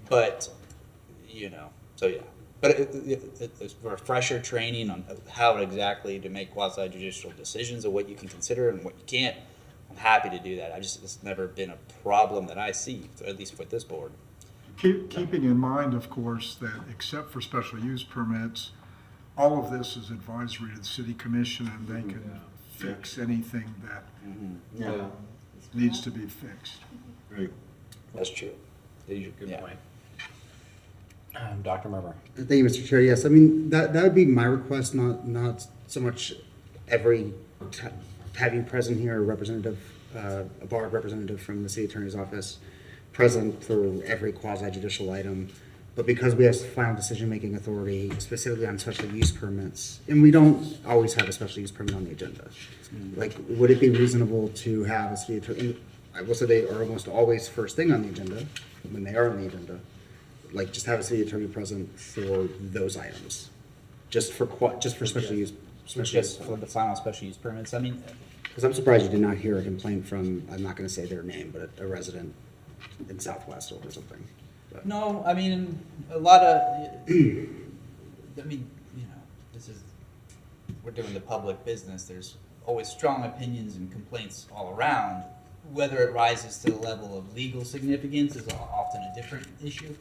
But, you know, so yeah. But it's refresher training on how exactly to make quasi-judicial decisions of what you can consider and what you can't. I'm happy to do that. It's never been a problem that I see, at least with this board. Keeping in mind, of course, that except for special use permits, all of this is advisory to the city commission, and they can fix anything that needs to be fixed. Right. That's true. Good point. Dr. Merber. Thank you, Mr. Chair. Yes, I mean, that would be my request, not so much having present here a representative, a bar representative from the city attorney's office present for every quasi-judicial item, but because we have final decision-making authority specifically on special use permits, and we don't always have a special use permit on the agenda. Like, would it be reasonable to have a city attorney, I will say they are almost always first thing on the agenda, when they are on the agenda, like just have a city attorney present for those items, just for special use. Just for the final special use permits. I mean, because I'm surprised you did not hear a complaint from, I'm not going to say their name, but a resident in Southwest or something. But. No, I mean, a lot of, I mean, you know, we're doing the public business. There's always strong opinions and complaints all around. Whether it rises to the level of legal significance is often a different issue.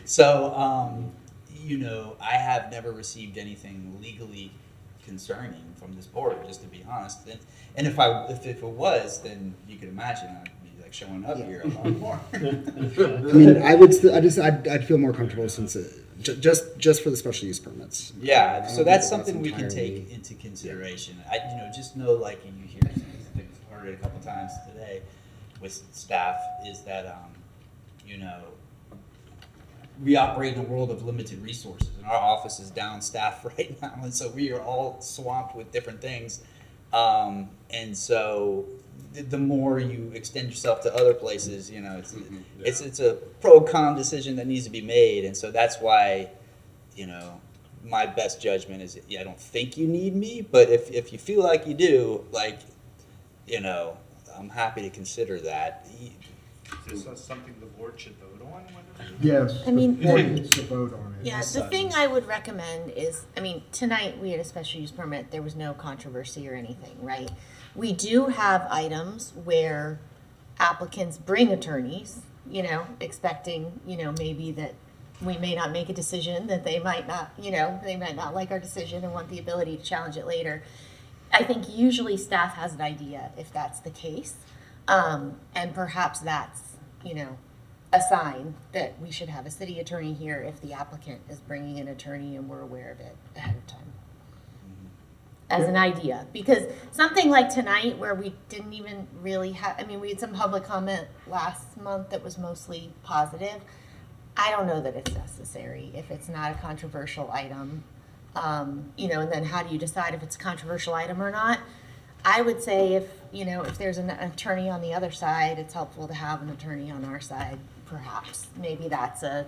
So, you know, I have never received anything legally concerning from this board, just to be honest. And if it was, then you could imagine I'd be like like showing up here a lot more. I mean, I'd feel more comfortable since just for the special use permits. Yeah, I so don't that's think something we can entirely- take into consideration. Just know, like, and you hear, I've heard it a couple times today with staff, is that, we operate in a world of limited resources, and our office is down staff right now, and so we are all swamped with different things. And so the more you extend yourself to other places, it's a pro-con decision that needs to be made, and so that's why, my best judgment is, I don't think you need me, but if you feel like you do, like, I'm happy to consider that. Is this something the board should vote on? Yes. I mean, the board needs to vote on it. Yeah, the thing I would recommend is, tonight we had a special use permit, there was no controversy or anything, right? We do have items where applicants bring attorneys, expecting, maybe that we may not make a decision, that they might not, they might not like our decision and want the ability to challenge it later. I think usually staff has an idea if that's the case. And perhaps that's, a sign that we should have a city attorney here if the applicant is bringing an attorney and we're aware of it ahead of time. As an idea, because something like tonight where we didn't even really have, we had some public comment last month that was mostly positive. I don't know that it's necessary if it's not a controversial item. And then how do you decide if it's a controversial item or not? I would say if there's an attorney on the other side, it's helpful to have an attorney on our side, perhaps. Maybe that's a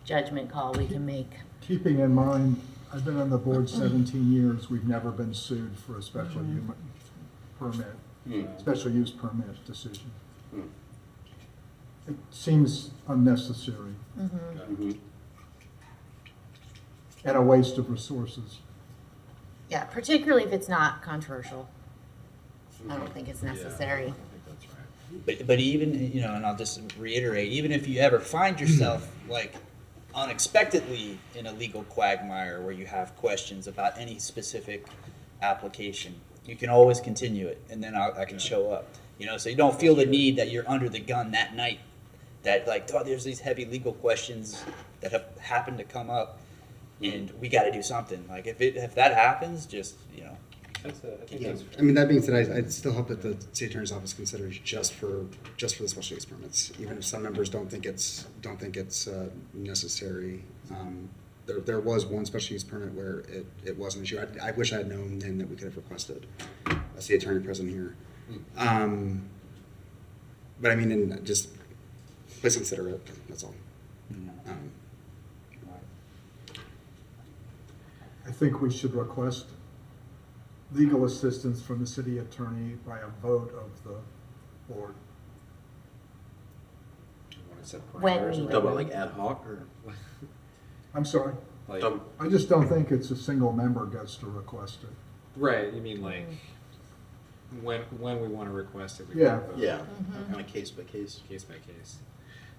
judgment call we can make. Keeping in mind, I've been on the board 17 years, we've never been sued for a special special use permit decision. It seems unnecessary. And a waste of resources. Yeah, particularly if it's not controversial. I don't think it's necessary. But even, and I'll just reiterate, even if you ever find yourself like unexpectedly in a legal quagmire where you have questions about any specific application, you can always continue it, and then I can show up. So you don't feel the need that you're under the gun that night, that there's these heavy legal questions that have happened to come up, and we got to do something. Like if that happens, just that being said, I'd still hope that the city attorney's office considers just for the special use permits, even if some members don't think it's necessary. There was one special use permit where it was an issue. I wish I had known then that we could have requested a city attorney present here. But and just please consider it. That's all. I think we should request legal assistance from the city attorney by a vote of the board. When needed. Talk about like ad hoc or? I'm sorry? I just don't think it's a single member gets to request it. Right, you mean like when we want to request it? Yeah. Yeah, kind of case by case. Case by case.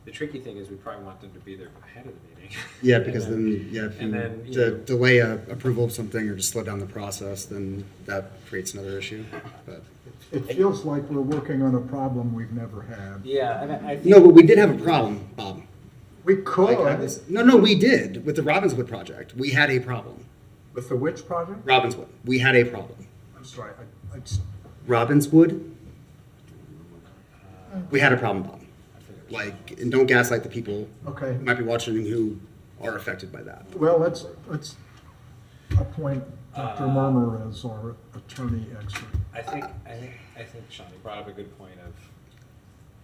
The tricky thing is we probably want them to be there ahead of the meeting. Yeah, because if you delay approval of something or just slow down the process, then that creates another issue. But it feels like we're working on a problem we've never had. Yeah, I think no, but we did have a problem, Bob. We could. No, we did with the Robbinswood project. We had a problem. With the which project? Robbinswood. We had a problem. I'm sorry. Robbinswood. We had a problem, Bob. And don't gaslight the people who might be watching who are affected by that. Well, let's appoint Dr. Murmur as our attorney expert. I think Sean, you brought up a good point of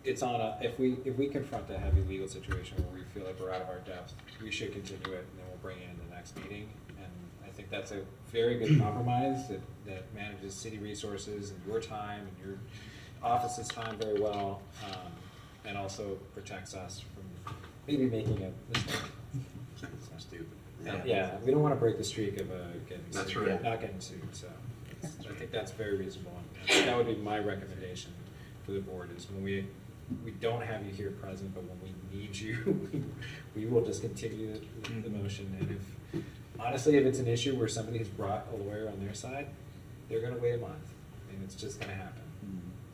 it's on if we confront a heavy legal situation where we feel like we're out of our depth, we should continue it, and then we'll bring it in the next meeting. And I think that's a very good compromise that manages city resources and your time and your office's time very well. And also protects us from maybe making a mistake. That's stupid. Yeah, we don't want to break the streak of not getting sued. So I think that's very reasonable. And that would be my recommendation for the board is when we don't have you here present, but when we need you, we will just continue the motion. And if it's an issue where somebody has brought a lawyer on their side, they're going to wait a month, and it's just going to happen.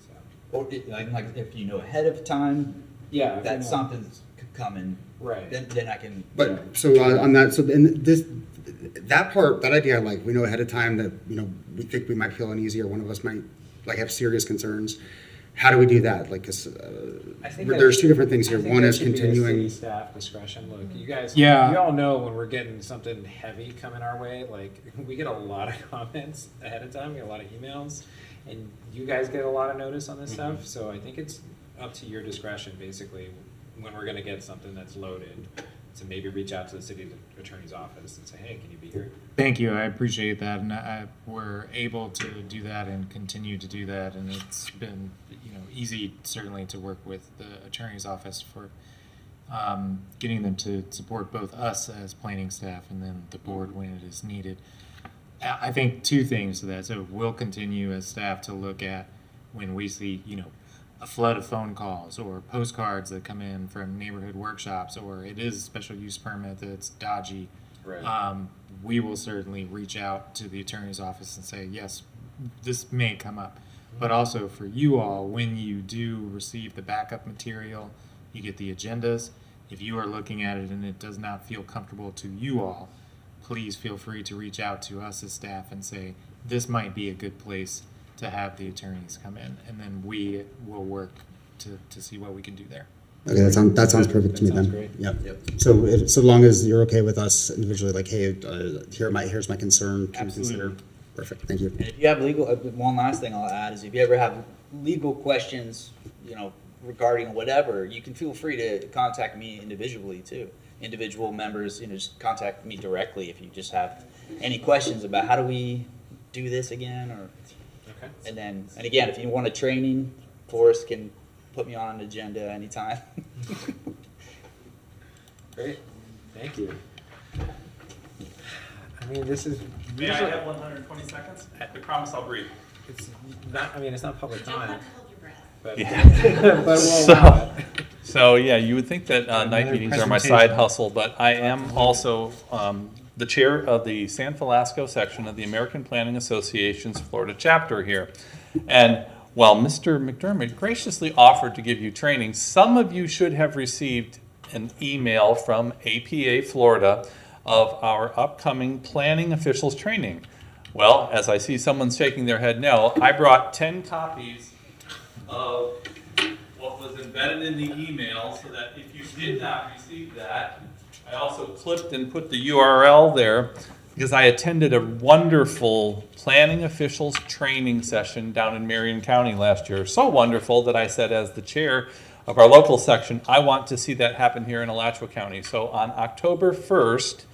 So. Or like if you know ahead of time, Yeah. if that you know. something's coming, Right. then I can. But, so on that, so then this, that part, that idea, like, we know ahead of time that, we think we might feel uneasy or one of us might, like, have serious concerns. How do we do that? Like, 'cause, I think there's two different things I here. think One that is should be a continuing. city staff discretion. Look, you guys, Yeah. you all know when we're getting something heavy coming our way, like, we get a lot of comments ahead of time, we get a lot of emails, and you guys get a lot of notice on this stuff, so I think it's up to your discretion, basically, when we're gonna get something that's loaded, to maybe reach out to the city attorney's office and say, hey, can you be here? Thank you, I appreciate that, and we're able to do that and continue to do that, and it's been, easy certainly to work with the attorney's office for getting them to support both us as planning staff and then the board when it is needed. I think two things to that. So we'll continue as staff to look at when we see, a flood of phone calls or postcards that come in from neighborhood workshops, or it is a special use permit that's dodgy. Right. We will certainly reach out to the attorney's office and say, yes, this may come up. But also for you all, when you do receive the backup material, you get the agendas. If you are looking at it and it does not feel comfortable to you all, please feel free to reach out to us as staff and say, this might be a good place to have the attorneys come in. And then we will work to see what we can do there. Okay, that sounds perfect to me then. Great. Yep. So so long as you're okay with us individually, like, hey, here's my concern. Can you consider? Perfect. Thank you. And if you have legal, one last thing I'll add is if you ever have legal questions, regarding whatever, you can feel free to contact me individually too. Individual members, just contact me directly if you just have any questions about how do we do this again, or. Okay. And again, if you want a training, Forrest can put me on an agenda anytime. Great, thank you. I mean, this is. May I have 120 seconds? I promise I'll breathe. It's not, it's not public comment. But, Yeah. but we'll allow it. So yeah, you would think that night Another meetings are my presentation. side hustle, but I am also the chair of the San Falasco section of the American Planning Association's Florida chapter here. And while Mr. McDermott graciously offered to give you training, some of you should have received an email from APA Florida of our upcoming planning officials training. Well, as I see someone shaking their head no, I brought 10 copies of what was embedded in the email so that if you did not receive that, I also clipped and put the URL there because I attended a wonderful planning officials training session down in Marion County last year. So wonderful that I said, as the chair of our local section, I want to see that happen here in Alachua County. So on October 1st,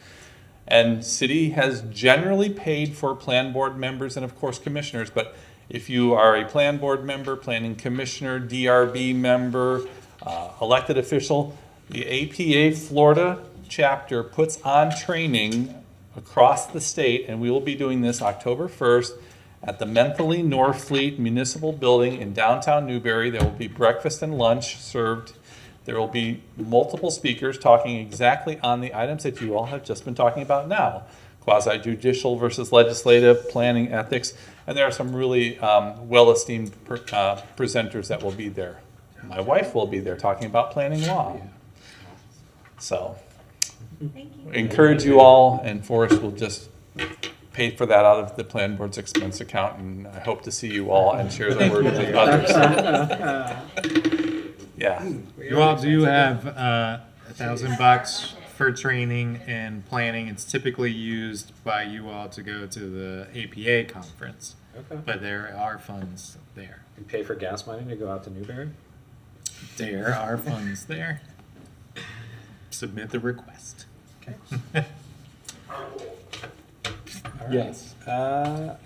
and city has generally paid for plan board members and of course commissioners, but if you are a plan board member, planning commissioner, DRB member, elected official, the APA Florida chapter puts on training across the state, and we will be doing this October 1st at the Mentally Norfleet Municipal Building in downtown Newberry. There will be breakfast and lunch served. There will be multiple speakers talking exactly on the items that you all have just been talking about now. Quasi-judicial versus legislative, planning, ethics, and there are some really well-esteemed presenters that will be there. My wife will be there talking about planning law. So, encourage you all, and Forrest will just pay for that out of the plan board's expense account, and I hope to see you all and share the word with others. Yeah. You all do have $1,000 for training and planning. It's typically used by you all to go to the APA conference, Okay. but there are funds there. You pay for gas money to go out to Newberry? There are funds there. Submit the request. Okay. All right. Yes. I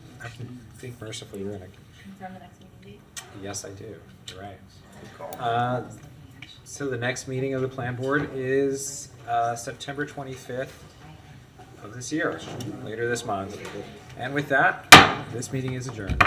think mercifully you're gonna. Confirm the next meeting date? Yes, I do. You're right. So the next meeting of the plan board is September 25th of this year, later this month. And with that, this meeting is adjourned.